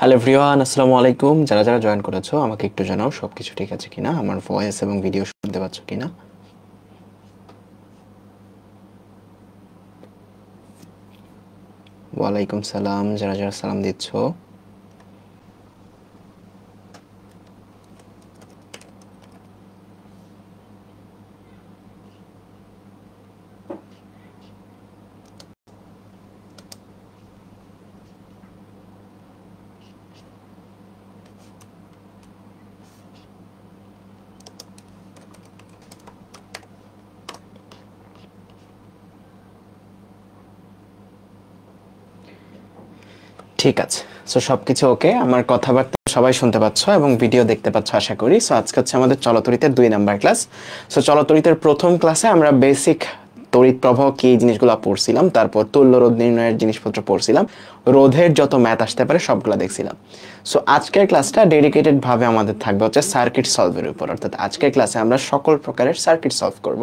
Hello everyone, আসসালামু আলাইকুম। যারা যারা জয়েন করেছো আমাকে একটু জানাও সবকিছু ঠিক আছে কিনা, আমার ভয়েস এবং ভিডিও শুনতে পাচ্ছ কিনা। ওয়ালাইকুম সালাম, যারা যারা সালাম দিচ্ছ। ঠিক আছে, সো সবকিছু ওকে, আমার কথাবার্তা সবাই শুনতে পাচ্ছ এবং ভিডিও দেখতে পাচ্ছ আশা করি। সো আজকে হচ্ছে আমাদের চলতরিতের 2 নাম্বার ক্লাস। সো চলতরিতের প্রথম ক্লাসে আমরা বেসিক তড়িৎ প্রবাহ কি এই জিনিসগুলো পড়ছিলাম, তারপর তুল্য রোধ নির্ণয়ের জিনিসপত্র পড়ছিলাম, রোধের যত ম্যাথ আসতে পারে সবগুলো দেখছিলাম। সো আজকের ক্লাসটা ডেডিকেটেড ভাবে আমাদের থাকবে হচ্ছে সার্কিট সলভের উপর, অর্থাৎ আজকের ক্লাসে আমরা সকল প্রকারের সার্কিট সলভ করব।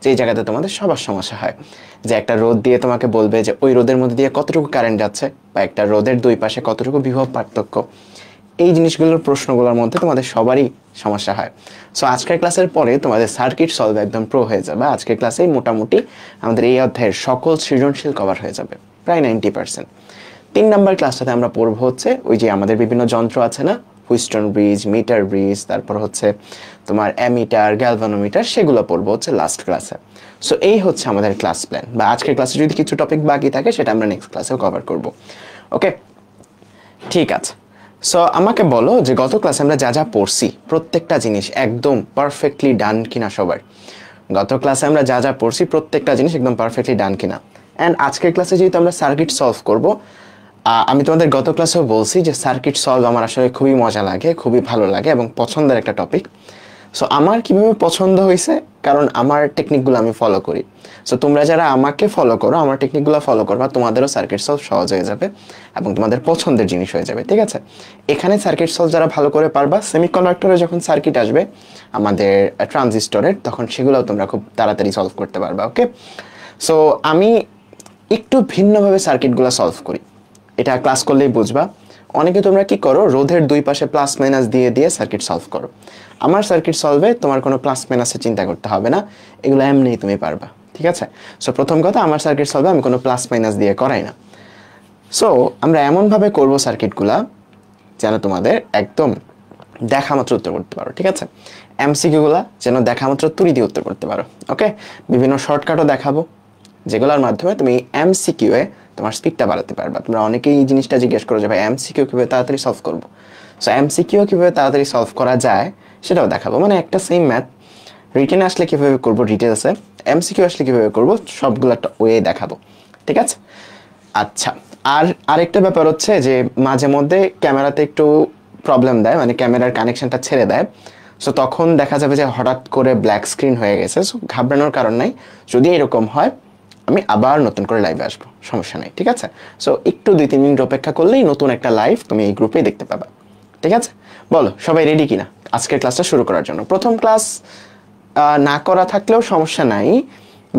যেই জায়গাতে তোমাদের সবার সমস্যা হয়, যে একটা রোধ দিয়ে তোমাকে বলবে যে ওই রোধের মধ্যে দিয়ে কতটুকু কারেন্ট যাচ্ছে, বা একটা রোধের দুই পাশে কতটুকু বিভব পার্থক্য, এই জিনিসগুলোর প্রশ্নগুলোর মধ্যে তোমাদের সবারই সমস্যা হয়। সো আজকের ক্লাসের পরে তোমাদের সার্কিট সলভ একদম প্রো হয়ে যাবে। আজকের ক্লাসেই মোটামুটি আমাদের এই অধ্যায়ের সকল সৃজনশীল কভার হয়ে যাবে, প্রায় 90%। 3 নাম্বার ক্লাসটাতে আমরা পড়বো হচ্ছে ওই যে আমাদের বিভিন্ন যন্ত্র আছে না, হুইস্টন ব্রিজ, মিটার ব্রিজ, তারপর হচ্ছে তোমার অ্যামিটার, গ্যালভানোমিটার, সেগুলো পড়বো হচ্ছে লাস্ট ক্লাসে। সো এই হচ্ছে আমাদের ক্লাস প্ল্যান, বা আজকের ক্লাসে যদি কিছু টপিক বাকি থাকে সেটা আমরা নেক্সট ক্লাসেও কভার করব। ওকে, ঠিক আছে। সো আমাকে বলো যে গত ক্লাসে আমরা যা যা পড়ছি প্রত্যেকটা জিনিস একদম পারফেক্টলি ডান কিনা সবার। গত ক্লাসে আমরা যা যা পড়ছি প্রত্যেকটা জিনিস একদম পারফেক্টলি ডান কিনা। অ্যান্ড আজকের ক্লাসে যেহেতু আমরা সার্কিট সলভ করব, আমি তোমাদের গত ক্লাসেও বলছি যে সার্কিট সলভ আমার আসলে খুবই মজা লাগে, খুবই ভালো লাগে এবং পছন্দের একটা টপিক। সো আমার কীভাবে পছন্দ হয়েছে, কারণ আমার টেকনিকগুলো আমি ফলো করি। সো তোমরা যারা আমাকে ফলো করো, আমার টেকনিকগুলো ফলো করবা, তোমাদেরও সার্কিট সলভ সহজ হয়ে যাবে এবং তোমাদের পছন্দের জিনিস হয়ে যাবে। ঠিক আছে, এখানে সার্কিট সলভ যারা ভালো করে পারবা, সেমিকন্ডাক্টরে যখন সার্কিট আসবে আমাদের ট্রানজিস্টরের, তখন সেগুলোও তোমরা খুব তাড়াতাড়ি সলভ করতে পারবা। ওকে, সো আমি একটু ভিন্নভাবে সার্কিটগুলো সলভ করি, এটা ক্লাস করলেই বুঝবা। অনেকে তোমরা কি করো, রোধের দুই পাশে প্লাস মাইনাস দিয়ে দিয়ে সার্কিট সলভ করো। আমার সার্কিট সলভে তোমার কোনো প্লাস মাইনাসের চিন্তা করতে হবে না, এগুলো এমনিই তুমি পারবা। ঠিক আছে, সো প্রথম কথা, আমার সার্কিট সলভে আমি কোনো প্লাস মাইনাস দিয়ে করাই না। সো আমরা এমনভাবে করবো সার্কিটগুলা যেন তোমাদের একদম দেখা মাত্র উত্তর করতে পারো। ঠিক আছে, এমসিকিউগুলা যেন দেখা মাত্র তুড়ি দিয়ে উত্তর করতে পারো। ওকে, বিভিন্ন শর্টকাটও দেখাবো যেগুলোর মাধ্যমে তুমি এমসিকিউ এ তোমার স্পিডটা বাড়াতে পারবা। তোমরা অনেকেই এই জিনিসটা জিজ্ঞেস করো যে ভাই এমসিকিউ কীভাবে তাড়াতাড়ি সলভ করবো। সো এমসিকিউ কীভাবে তাড়াতাড়ি সলভ করা যায় সেটাও দেখাবো, মানে একটা সেম ম্যাথ রিটেন আসলে কীভাবে করবো রিটেন আছে, এমসিকিউ আসলে কীভাবে করবো, সবগুলো একটা ওয়ে দেখাবো। ঠিক আছে, আচ্ছা। আর আরেকটা ব্যাপার হচ্ছে যে মাঝে মধ্যে ক্যামেরাতে একটু প্রবলেম দেয়, মানে ক্যামেরার কানেকশনটা ছেড়ে দেয়। সো তখন দেখা যাবে যে হঠাৎ করে ব্ল্যাক স্ক্রিন হয়ে গেছে। সো ঘাবড়ানোর কারণ নাই, যদি এরকম হয় আমি আবার নতুন করে লাইভে আসবো, সমস্যা নেই। ঠিক আছে, সো একটু 2-3 মিনিট অপেক্ষা করলেই নতুন একটা লাইভ তুমি এই গ্রুপেই দেখতে পাবা। ঠিক আছে, বলো সবাই রেডি কিনা আজকের ক্লাসটা শুরু করার জন্য। প্রথম ক্লাস না করা থাকলেও সমস্যা নাই,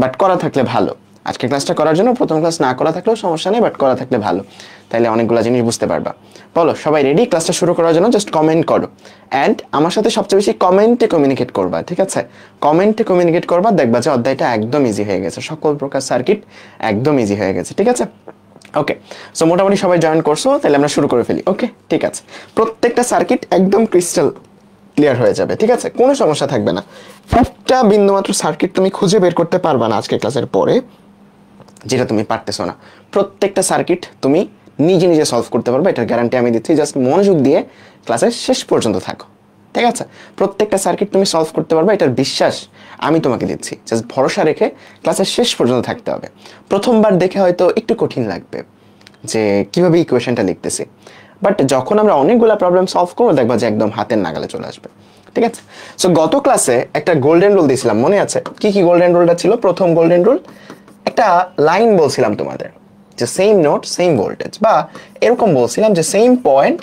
বাট করা থাকলে ভালো। আজকের ক্লাসটা করার জন্য প্রথম ক্লাস না করা থাকলেও সমস্যা নেই, বাট করা থাকলে ভালো, তাইলে অনেকগুলো জিনিস বুঝতে পারবা। বলো সবাই রেডি ক্লাসটা শুরু করার জন্য, জাস্ট কমেন্ট করো। অ্যান্ড আমার সাথে সবচেয়ে বেশি কমেন্টে কমিউনিকেট করবা। ঠিক আছে, কমেন্টে কমিউনিকেট করবা, দেখবা যে অধ্যায়টা একদম ইজি হয়ে গেছে, সকল প্রকার সার্কিট একদম ইজি হয়ে গেছে। ঠিক আছে, ওকে। সো মোটামুটি সবাই জয়েন করছো, তাহলে আমরা শুরু করে ফেলি। ওকে, ঠিক আছে, প্রত্যেকটা সার্কিট একদম ক্রিস্টাল ক্লিয়ার হয়ে যাবে। ঠিক আছে, কোনো সমস্যা থাকবে না। একটা বিন্দুমাত্র সার্কিট তুমি খুঁজে বের করতে পারবা না আজকে ক্লাসের পরে যেটা তুমি পারতেছো না। প্রত্যেকটা সার্কিট তুমি নিজে নিজে সলভ করতে পারবে, এটার গ্যারান্টি আমি দিচ্ছি। জাস্ট মনোযোগ দিয়ে ক্লাসের শেষ পর্যন্ত থাকো। ঠিক আছে, প্রত্যেকটা সার্কিট তুমি সলভ করতে পারবে, এটার বিশ্বাস আমি তোমাকে দিচ্ছি। জাস্ট ভরসা রেখে ক্লাসের শেষ পর্যন্ত থাকতে হবে। প্রথমবার দেখে হয়তো একটু কঠিন লাগবে যে কীভাবে ইকুয়েশনটা লিখতেছি, বাট যখন আমরা অনেকগুলো প্রবলেম সলভ করবো দেখবা যে একদম হাতের নাগালে চলে আসবে। ঠিক আছে, সো গত ক্লাসে একটা গোল্ডেন রুল দিয়েছিলাম, মনে আছে? কি কি গোল্ডেন রুলটা ছিল? প্রথম গোল্ডেন রুল, একটা লাইন বলছিলাম তোমাদের যে সেম নোড সেম ভোল্টেজ, বা এরকম বলছিলাম যে সেম পয়েন্ট,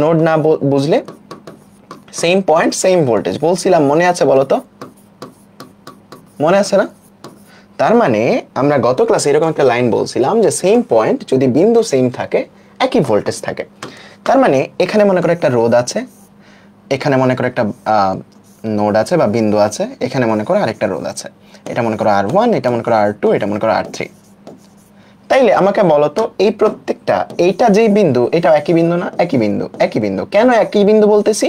নোড না বুঝলে সেম পয়েন্ট সেম ভোল্টেজ বলছিলাম, মনে আছে? বলো তো, মনে আছে না? তার মানে আমরা গত ক্লাসে এরকম একটা লাইন বলছিলাম যে সেম পয়েন্ট যদি বিন্দু সেম থাকে একই ভোল্টেজ থাকে, তার মানে এখানে মনে করো একটা রোধ আছে, এখানে মনে করো একটা নোড আছে বা বিন্দু আছে, এখানে মনে করো আরেকটা রোধ আছে, এটা মনে করো R1, এটা মনে করো R2, এটা মনে করো R3। তাইলে আমাকে বলো তো এই প্রত্যেকটা, এইটা যেই বিন্দু এটাও একই বিন্দু না? একই বিন্দু, একই বিন্দু। কেন একই বিন্দু বলতেছি?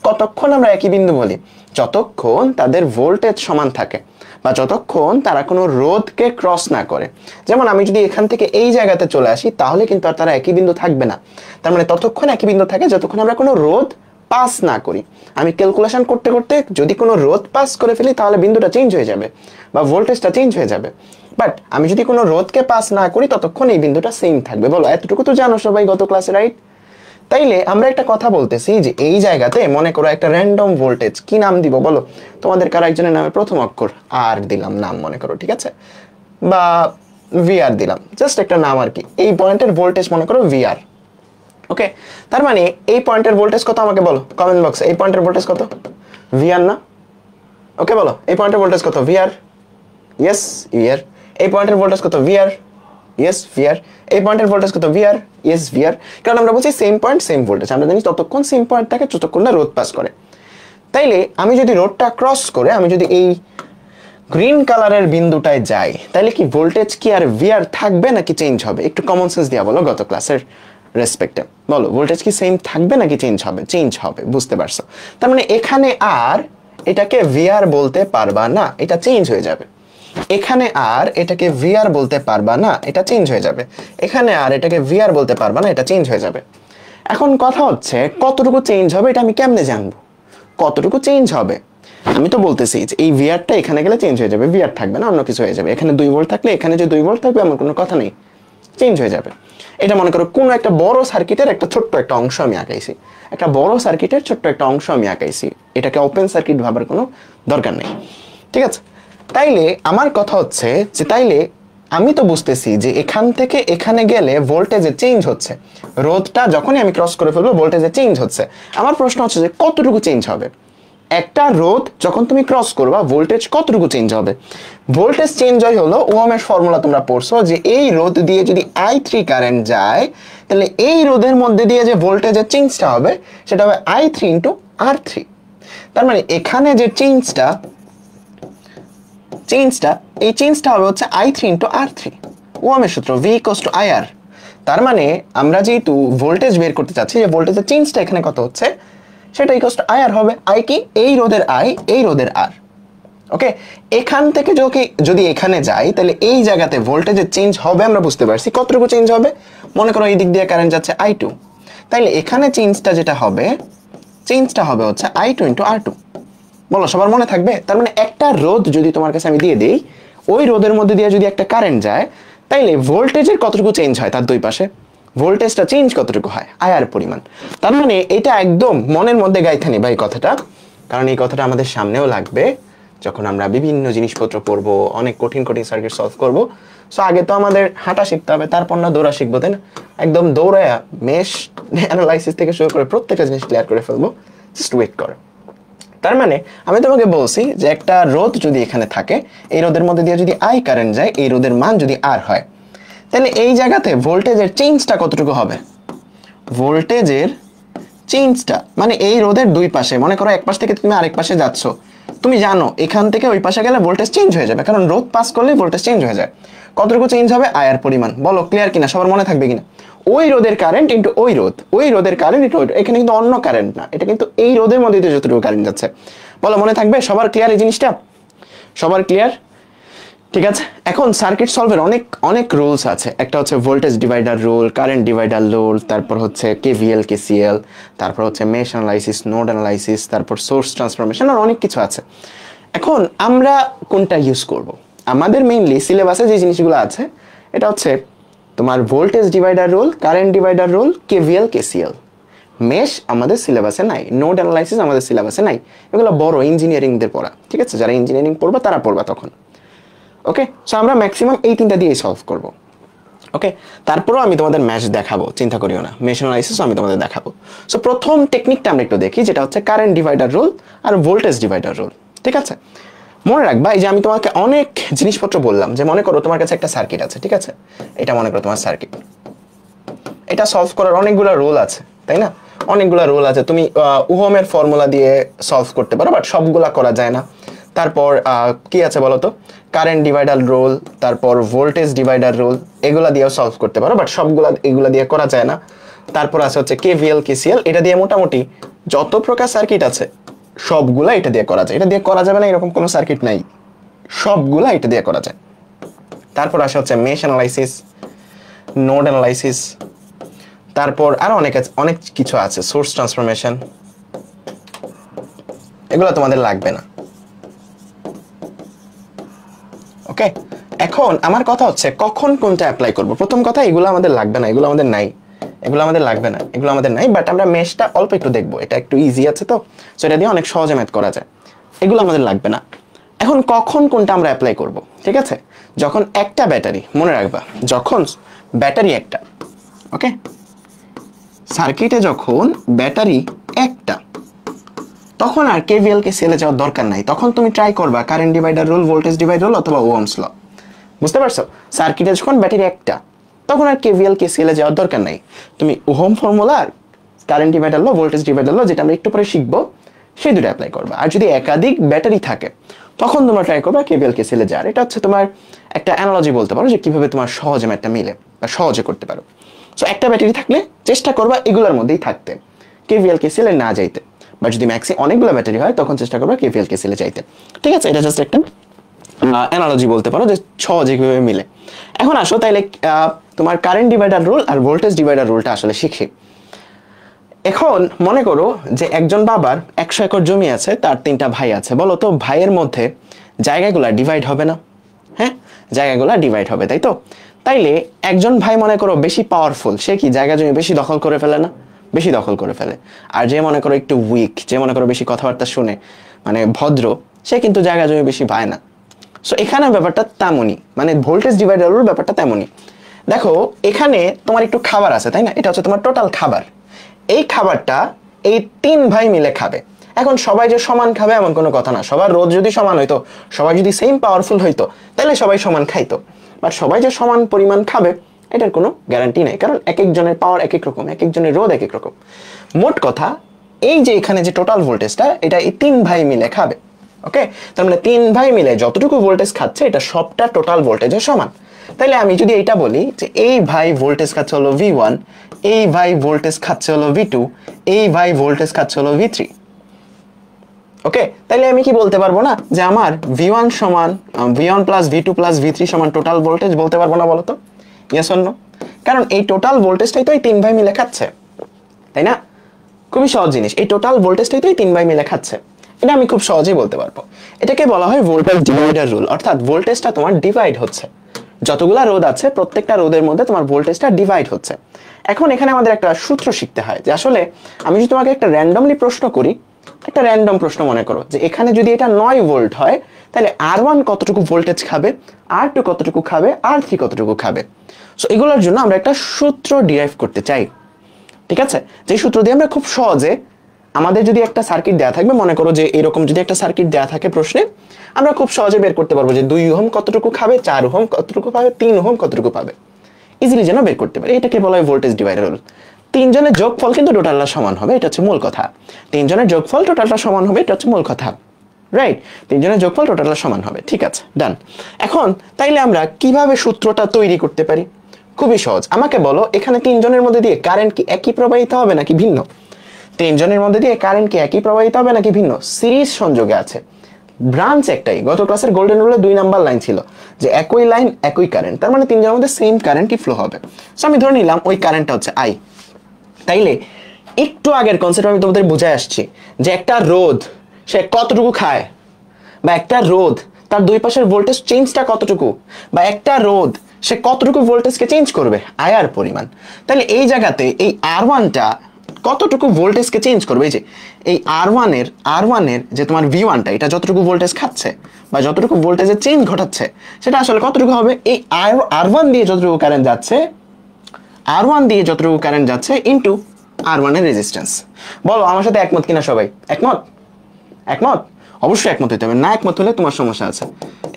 কতক্ষণ আমরা একই বিন্দু বলি? যতক্ষণ তাদের ভোল্টেজ সমান থাকে বা যতক্ষণ তারা কোনো রোধকে ক্রস না করে। যেমন আমি যদি এখান থেকে এই জায়গাতে চলে আসি তাহলে কিন্তু আর তারা একই বিন্দু থাকবে না। তার মানে ততক্ষণ একই বিন্দু থাকে যতক্ষণ আমরা কোনো রোধ পাস না করি। আমি ক্যালকুলেশন করতে করতে যদি কোনো রোধ পাস করে ফেলি তাহলে বিন্দুটা চেঞ্জ হয়ে যাবে বা ভোল্টেজটা চেঞ্জ হয়ে যাবে। বাট আমি যদি কোনো রোধকে পাস না করি ততক্ষণ এই বিন্দুটা সেম থাকবে। বলো, এতটুকু তো জানো সবাই গত ক্লাসে, রাইট? তাইলে আমরা একটা কথা বলতেছি যে এই জায়গাতে মনে করো একটা র্যান্ডম ভোল্টেজ, কি নাম দিব বলো? তোমাদের কার একজনের নামে প্রথম অক্ষর আর দিলাম নাম মনে করো, ঠিক আছে? বা ভিআর দিলাম, জাস্ট একটা নাম আর কি। এই পয়েন্টের ভোল্টেজ মনে করো ভিআর। ওকে, তার মানে এই পয়েন্টের ভোল্টেজ কত আমাকে বলো কমেন্ট বক্সে। এই পয়েন্টের ভোল্টেজ কত? ভিআর না? ওকে বলো, এই পয়েন্টের ভোল্টেজ কত? ভিআর। Yes, VR. এই পয়েন্টের ভোল্টেজ কত? ভিআর। Yes, VR. এই পয়েন্টের ভোল্টেজ কত? ভিআর। Yes, VR. কারণ আমরা বলছি সেম পয়েন্ট সেম ভোল্টেজ। আমরা জানি ততক্ষণ সেম পয়েন্ট থাকে যতক্ষণ না রোধ পাস করে। তাইলে আমি যদি রোডটা ক্রস করে আমি যদি এই গ্রিন কালারের বিন্দুটায় যাই তাহলে কি ভোল্টেজ কি আর ভিআর থাকবে নাকি চেঞ্জ হবে? একটু কমন সেন্স দিয়া বলো গত ক্লাসের রেসপেক্টে। বলো, ভোল্টেজ কি সেম থাকবে নাকি চেঞ্জ হবে? চেঞ্জ হবে, বুঝতে পারছো? তার মানে এখানে আর এটাকে ভিআর বলতে পারবা না, এটা চেঞ্জ হয়ে যাবে। এখানে আর এটাকে ভিআর বলতে পারবা না, এটা চেঞ্জ হয়ে যাবে। এখানে আর এটাকে ভিআর বলতে পারবা না, এটা চেঞ্জ হয়ে যাবে। এখন কথা হচ্ছে কতটুকু চেঞ্জ হবে এটা আমি কেমনে জানবো? কতটুকু চেঞ্জ হবে? আমি তো বলতেছি যে এই ভিআরটা এখানে গেলে চেঞ্জ হয়ে যাবে, ভিআর থাকবে না, অন্য কিছু হয়ে যাবে। এখানে 2 ভোল্ট থাকলে এখানে যে 2 ভোল্ট থাকবে এমন কোনো কথা নেই, চেঞ্জ হয়ে যাবে। এটা মনে করো কোনো একটা বড় সার্কিটের একটা ছোট্ট একটা অংশ আমি আঁকাইছি, একটা বড় সার্কিটের ছোট্ট একটা অংশ আমি আঁকাইছি, এটাকে ওপেন সার্কিট ভাবার কোনো দরকার নেই, ঠিক আছে? তাইলে আমার কথা হচ্ছে যে তাইলে আমি তো বুঝতেছি যে এখান থেকে এখানে গেলে ভোল্টেজে চেঞ্জ হচ্ছে, রোধটা যখনই আমি ক্রস করে ফেলবো ভোল্টেজে চেঞ্জ হচ্ছে। আমার প্রশ্ন হচ্ছে যে কতটুকু চেঞ্জ হবে? একটা রোধ যখন তুমি ক্রস করবা ভোল্টেজ কতটুকু চেঞ্জ হবে? ভোল্টেজ চেঞ্জ হয় হলো ওহমের ফর্মুলা তোমরা পড়ছো যে এই রোধ দিয়ে যদি I3 কারেন্ট যায় তাহলে এই রোধের মধ্যে দিয়ে যে ভোল্টেজের চেঞ্জটা হবে সেটা হবে I3 ইন্টু R3। তার মানে এখানে যে চেঞ্জটা এই চেঞ্জটা হবে হচ্ছে I3 ইন্টু R3, ওহমের সূত্র V ইকুয়ালস টু IR। তার মানে আমরা যেহেতু ভোল্টেজ বের করতে চাচ্ছি যে ভোল্টেজের চেঞ্জটা এখানে কত হচ্ছে সেটা ইকুয়ালস টু IR হবে। I কি? এই রোধের I, এই রোধের R। ওকে, এখান থেকে যদি এখানে যাই তাহলে এই জায়গাতে ভোল্টেজের চেঞ্জ হবে আমরা বুঝতে পারছি। কতটুকু চেঞ্জ হবে? মনে করো এই দিক দিয়ে কারেন্ট যাচ্ছে I2, তাইলে এখানে চেঞ্জটা যেটা হবে চেঞ্জটা হবে হচ্ছে I2 ইন্টু R2। বলো, সবার মনে থাকবে? তার মানে একটা রোধ যদি তোমার কাছে আমি দিয়ে দিই, ওই রোধের মধ্যে দিয়ে যদি একটা কারেন্ট যায় তাইলে ভোল্টেজের কতটুকু চেঞ্জ হয় তার দুই পাশে? ভোল্টেজটা চেঞ্জ কতটুকু হয়? আয়ার পরিমাণ। তার মানে এটা একদম মনের মধ্যে গাইতে নেবা এই কথাটা, কারণ এই কথাটা আমাদের সামনেও লাগবে যখন আমরা বিভিন্ন জিনিসপত্র পড়ব, অনেক কঠিন কঠিন সার্কিট সলভ করব। সো আগে তো আমাদের হাঁটা শিখতে হবে, তারপর না দৌড়া শিখবো, তাই না? একদম দৌড়ায়া মেশ অ্যানালাইসিস থেকে শুরু করে প্রত্যেকটা জিনিস ক্লিয়ার করে ফেলবো, জাস্ট ওয়েট করো। তার মানে আমি তোমাকে বলছি যে একটা রোধ যদি এখানে থাকে, এই রোধের মধ্যে দিয়ে যদি I কারেন্ট যায়, এই রোধের মান যদি R হয়, তাহলে এই জায়গাতে ভোল্টেজের চেঞ্জটা কতটুকু হবে? ভোল্টেজের চেঞ্জটা মানে এই রোধের দুই পাশে, মনে করো এক পাশ থেকে তুমি আরেক পাশে যাচ্ছ, তুমি জানো এখান থেকে ওই পাশে গেলে ভোল্টেজ চেঞ্জ হয়ে যাবে, কারণ রোধ পাস করলে ভোল্টেজ চেঞ্জ হয়ে যায়। কতটুকু চেঞ্জ হবে? আয়ার পরিমাণ। বলো, ক্লিয়ার কিনা? সবার মনে থাকবে কিনা? ওই রোধের কারেন্ট ইন্টু ওই রোধ, ওই রোধের কারেন্ট ইন্টু ওই রোধ। এখানে কিন্তু অন্য কারেন্ট না, এটা কিন্তু এই রোধের মধ্যে দিয়ে যতটুকু কারেন্ট যাচ্ছে। বলো, মনে থাকবে? সবার ক্লিয়ার এই জিনিসটা? সবার ক্লিয়ার? ঠিক আছে। এখন সার্কিট সলভের অনেক অনেক রুলস আছে। একটা হচ্ছে voltage divider rule, current divider rule, তারপর হচ্ছে KVL KCL, তারপর হচ্ছে মেশ অ্যানালাইসিস, নোড অ্যানালাইসিস, তারপর সোর্স ট্রান্সফরমেশন, আর অনেক কিছু আছে। এখন আমরা কোনটা ইউজ করব? আমাদের মেইনলি সিলেবাসে যে জিনিসগুলো আছে এটা হচ্ছে তোমার voltage divider rule, current divider rule, KVL KCL। Mesh আমাদের সিলেবাসে নাই, নোড অ্যানালাইসিস আমাদের সিলেবাসে নাই। এগুলো বড় ইঞ্জিনিয়ারিংদের পড়া, ঠিক আছে? যারা ইঞ্জিনিয়ারিং পড়বা তারা পড়বা তখন। ওকে, সো আমরা ম্যাক্সিমাম এই তিনটা দিয়েই সলভ করব। ওকে, তারপরেও আমি তোমাদের ম্যাচ দেখাবো, চিন্তা করিও না। মেশ অ্যানালাইসিসও আমি তোমাদের দেখাবো। সো প্রথম টেকনিকটা আমরা একটু দেখি, যেটা হচ্ছে কারেন্ট ডিভাইডার রুল আর ভোল্টেজ ডিভাইডার রুল, ঠিক আছে? মনে রাখবা, এই যে আমি তোমাকে অনেক জিনিসপত্র বললাম, যে মনে করো তোমার কাছে একটা সার্কিট আছে, ঠিক আছে? এটা মনে করো তোমার সার্কিট, এটা সলভ করার অনেকগুলো রুল আছে, তাই না? অনেকগুলা রুল আছে, তুমি ওহমের ফর্মুলা দিয়ে সলভ করতে পারো, বাট সবগুলা করা যায় না। তারপর কি আছে বলো তো, কারেন্ট ডিভাইডার রুল, তারপর ভোল্টেজ ডিভাইডার রুল, এগুলা দিয়েও সলভ করতে পারো, বাট এগুলা দিয়ে করা যায় না। তারপর আছে হচ্ছে কেভিএল কেসিএল, এটা দিয়ে মোটামুটি যত প্রকার সার্কিট আছে সবগুলা এটা দিয়ে করা যায়। এটা দিয়ে করা যাবে না এরকম কোনো সার্কিট নাই, সবগুলা এটা দিয়ে করা যায়। তারপর আসে হচ্ছে মেশ অ্যানালাইসিস, নোড অ্যানালাইসিস, তারপর আরো অনেক কিছু আছে, সোর্স ট্রান্সফরমেশন, এগুলো তোমাদের লাগবে না। ওকে, এখন আমার কথা হচ্ছে কখন কোনটা অ্যাপ্লাই করব। প্রথম কথা, এগুলো আমাদের লাগবে না, এগুলো আমাদের নাই, এগুলো আমাদের লাগবে না, এগুলো আমাদের নাই, বাট আমরা মেশটা অল্প একটু দেখবো, এটা একটু ইজি আছে তো, সো এটা দিয়ে অনেক সহজে ম্যাথ করা যায়। এগুলো আমাদের লাগবে না। এখন কখন কোনটা আমরা অ্যাপ্লাই করব, ঠিক আছে? যখন একটা ব্যাটারি, মনে রাখবা, যখন ব্যাটারি একটা, ওকে, সার্কিটে যখন ব্যাটারি একটা, তখন আর কেভিএল কে সেলে যাওয়ার দরকার নাই। তখন তুমি ট্রাই করবা current divider rule, voltage divider rule অথবা ওহমস ল। বুঝতে পারছো? সার্কিটে যখন ব্যাটারি একটা, তখন আর কেভিএল কে সেলে যাওয়ার দরকার নাই। তুমি ওহম ফর্মুলা, কারেন্ট ডিভাইডার ল, ভোল্টেজ ডিভাইডার ল, যেটা আমরা একটু পরে শিখবো, সেই দুটো অ্যাপ্লাই করবা। আর যদি একাধিক ব্যাটারি থাকে, তখন তোমরা ট্রাই করবা কেভিএল কে সেলে যাওয়ার। এটা হচ্ছে তোমার একটা অ্যানালজি বলতে পারো, যে কিভাবে তোমার সহজে ম্যাথটা মিলে বা সহজে করতে পারো। সো একটা ব্যাটারি থাকলে চেষ্টা করবা এগুলোর মধ্যেই থাকতে, কেভিএল কে সেলে না যাইতে। বা যদি ম্যাক্সি অনেকগুলো ব্যাটারি হয়, তখন চেষ্টা করবা কেভিএল কে সেলে যাইতে। ঠিক আছে, এটা জাস্ট একটা অ্যানালজি বলতে পারো, যে সহজে কিভাবে মিলে। এখন আসো তাইলে তোমার কারেন্ট ডিভাইডার রুল আর ভোল্টেজ ডিভাইডার রুলটা আসলে শিখি। এখন মনে করো যে একজন বাবার 100 একর জমি আছে, তার 3টা ভাই আছে। বলো তো ভাইয়ের মধ্যে জায়গাগুলা ডিভাইড হবে না? হ্যাঁ, জায়গাগুলা ডিভাইড হবে, তাই তো? তাইলে একজন ভাই মনে করো বেশি পাওয়ারফুল, সে কি জায়গা জমি বেশি দখল করে ফেলে না? বেশি দখল করে ফেলে। আর যে মনে করো একটু উইক, যে মনে করো বেশি কথাবার্তা শুনে, মানে ভদ্র, সে কিন্তু জায়গা জমি বেশি পায় না। সো এখানে ব্যাপারটা তেমনই, মানে ভোল্টেজ ডিভাইডারের ব্যাপারটা তেমনই। দেখো এখানে তোমার একটু খাবার আছে, তাই না? এটা হচ্ছে তোমার টোটাল খাবার। এই খাবারটা এই 3 ভাই মিলে খাবে। এখন সবাই যে সমান খাবে এমন কোনো কথা না। সবার রোদ যদি সমান হইতো, সবাই যদি সেম পাওয়ারফুল হইতো, তাহলে সবাই সমান খাইতো। বাট সবাই যে সমান পরিমাণ খাবে, এটার কোনো গ্যারান্টি নেই, কারণ এক একজনের পাওয়ার এক এক রকম, এক একজনের রোদ এক এক রকম। মোট কথা, এই যে এখানে যে টোটাল ভোল্টেজটা, এটা এই 3 ভাই মিলে খাবে। ওকে, তার মানে 3 ভাই মিলে যতটুকু ভোল্টেজ খাচ্ছে, এটা সবটা টোটাল ভোল্টেজের সমান। তাইলে আমি যদি এইটা বলি যে এই ভাই ভোল্টেজ খাচ্ছে হলো V1, এই ভাই ভোল্টেজ খাচ্ছে হলো V2, এই ভাই ভোল্টেজ খাচ্ছে হলো V3। ওকে, তাইলে আমি কি বলতে পারবো না যে আমার V1 সমান V1 plus V2 plus V3 সমান টোটাল ভোল্টেজ? বলতে পারবো না, বলো তো? Yes or no? কারণ এই টোটাল ভোল্টেজটাই তো এই 3 ভাই মিলে খাচ্ছে, তাই না? খুবই সহজ জিনিস, এই টোটাল ভোল্টেজটাই তো এই 3 ভাই মিলে খাচ্ছে। এটা আমি খুব সহজেই বলতে পারবো। এটাকে বলা হয় ভোল্টেজ ডিভাইডার রুল, অর্থাৎ ভোল্টেজটা তোমার ডিভাইড হচ্ছে। যতগুলা রোধ আছে, প্রত্যেকটা রোধের মধ্যে তোমার ভোল্টেজটা ডিভাইড হচ্ছে। এখন এখানে আমাদের একটা সূত্র শিখতে হয়, যে আসলে আমি যদি তোমাকে একটা র্যান্ডমলি প্রশ্ন করি, একটা র্যান্ডম প্রশ্ন মনে করো যে এখানে যদি এটা 9 ভোল্ট হয়, তাহলে R1 কতটুকু ভোল্টেজ খাবে, R2 কতটুকু খাবে, R3 কতটুকু খাবে। সো এগুলোর জন্য আমরা একটা সূত্র ডিরাইভ করতে চাই। ঠিক আছে, যে সূত্র দিয়ে আমরা খুব সহজে, আমাদের যদি একটা সার্কিট দেয়া থাকবে, মনে করো যে এরকম যদি একটা সার্কিট দেয়া থাকে প্রশ্নে, আমরা খুব সহজে বের করতে পারবো যে 2 ওহম কতটুকু খাবে, 4 ওহম কতটুকু পাবে, 3 ওহম কতটুকু পাবে, ইজিলি যেন বের করতে পারি। এটাকে বলা হয় ভোল্টেজ ডিভাইডার রুল। 3 জনের যোগফল কিন্তু টোটালটা সমান হবে, এটা হচ্ছে মূল কথা। 3 জনের যোগফল টোটালটা সমান হবে, এটা হচ্ছে মূল কথা। রাইট, 3 জনের যোগফল টোটালটা সমান হবে। ঠিক আছে, ডান। এখন তাইলে আমরা কিভাবে সূত্রটা তৈরি করতে পারি? খুবই সহজ। আমাকে বলো, এখানে 3 জনের মধ্যে দিয়ে কারেন্ট কি একই প্রবাহিত হবে নাকি ভিন্ন? 3 জনের মধ্যে দিয়ে কারেন্ট কি একই প্রবাহিত হবে নাকি ভিন্ন? সিরিজ সংযোগে আছে, ব্রাঞ্চ একটাই। গত ক্লাসের গোল্ডেন রুলে 2 নাম্বার লাইন ছিল যে একই লাইন একই কারেন্ট, তার মানে 3 জনের মধ্যে সেম কারেন্টই ফ্লো হবে। সো আমি ধরে নিলাম ওই কারেন্টটা হচ্ছে I। তাইলে একটু আগের কনসেপ্ট আমি তোমাদের বুঝাই আসছি যে একটা রোধ সে কতটুকু খায়, বা একটা রোধ তার দুই পাশের ভোল্টেজ চেঞ্জটা কতটুকু, বা একটা রোধ সে কতটুকু ভোল্টেজকে চেঞ্জ করবে, আয়ার পরিমাণ। তাহলে এই জায়গাতে এই R1টা কতটুকু ভোল্টেজকে চেঞ্জ করবে, এই যে এই R1 এর যে তোমার V1টা, এটা যতটুকু ভোল্টেজ খাচ্ছে বা যতটুকু ভোল্টেজের চেঞ্জ ঘটাচ্ছে, সেটা আসলে কতটুকু হবে? এই R1 দিয়ে যতটুকু কারেন্ট যাচ্ছে, R1 দিয়ে যতটুকু কারেন্ট যাচ্ছে ইনটু R1 এর রেজিস্ট্যান্স। বলো আমার সাথে একমত কিনা সবাই? একমত? একমত? অবশ্যই একমত হতে হবে, না একমত হলে তোমার সমস্যা আছে।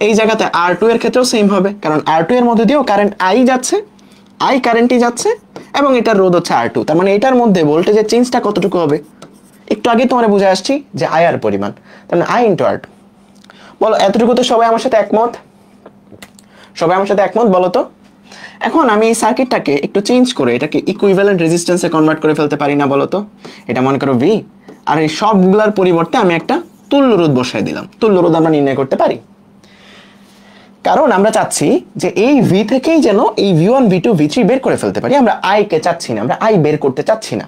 এই জায়গাতে R2 এর ক্ষেত্রেও সেম হবে, কারণ R2 এর মধ্যে দিয়েও কারেন্ট I যাচ্ছে, আই কারেন্টই যাচ্ছে এবং এটার রোধ হচ্ছে R2, তার মানে এটার মধ্যে ভোল্টেজের চেঞ্জটা কতটুকু হবে? একটু আগে তোমার বুঝে আসছি যে I আর পরিমাণ, তার মানে I ইন্টু R2। বলো এতটুকু তো সবাই আমার সাথে একমত? সবাই আমার সাথে একমত বলো তো? এখন আমি এই সার্কিটটাকে একটু চেঞ্জ করে এটাকে ইকুইভ্যালেন্ট রেজিস্ট্যান্সে কনভার্ট করে ফেলতে পারি না বলো তো? এটা মনে করো V, আর এই সবগুলোর পরিবর্তে আমি একটা তুল্য রোধ বসাই দিলাম। তুল্য রোধ আমরা নির্ণয় করতে পারি, কারণ আমরা চাচ্ছি যে এই V থেকেই যেন এই V1 V2 V3 বের করে ফেলতে পারি। আমরা I কে চাচ্ছি না, আমরা I বের করতে চাচ্ছি না।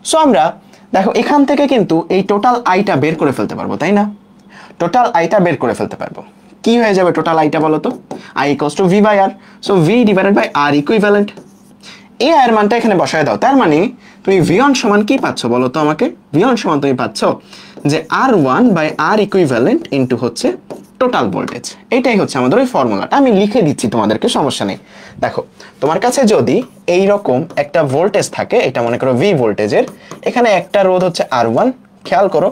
সো আমরা দেখো এখান থেকে কিন্তু এই টোটাল আইটা বের করে ফেলতে পারবো, তাই না? টোটাল আইটা বের করে ফেলতে পারবো। কি হয়ে যাবে টোটাল আইটা বলো তো? I equals to V by R, so V divided by R equivalent. এই আয়ের মানটা এখানে বসায় দাও, তার মানে তুমি V1 সমান কি পাচ্ছ বলো তো আমাকে? V1 সমান তুমি পাচ্ছ যে R1 by R equivalent into হচ্ছে টোটাল ভোল্টেজ। এটাই হচ্ছে আমাদের ওই ফর্মুলাটা, আমি লিখে দিচ্ছি তোমাদেরকে, সমস্যা নেই। দেখো তোমার কাছে যদি এই রকম একটা ভোল্টেজ থাকে, এটা মনে করো V ভোল্টেজের, এখানে একটা রোধ হচ্ছে R1, খেয়াল করো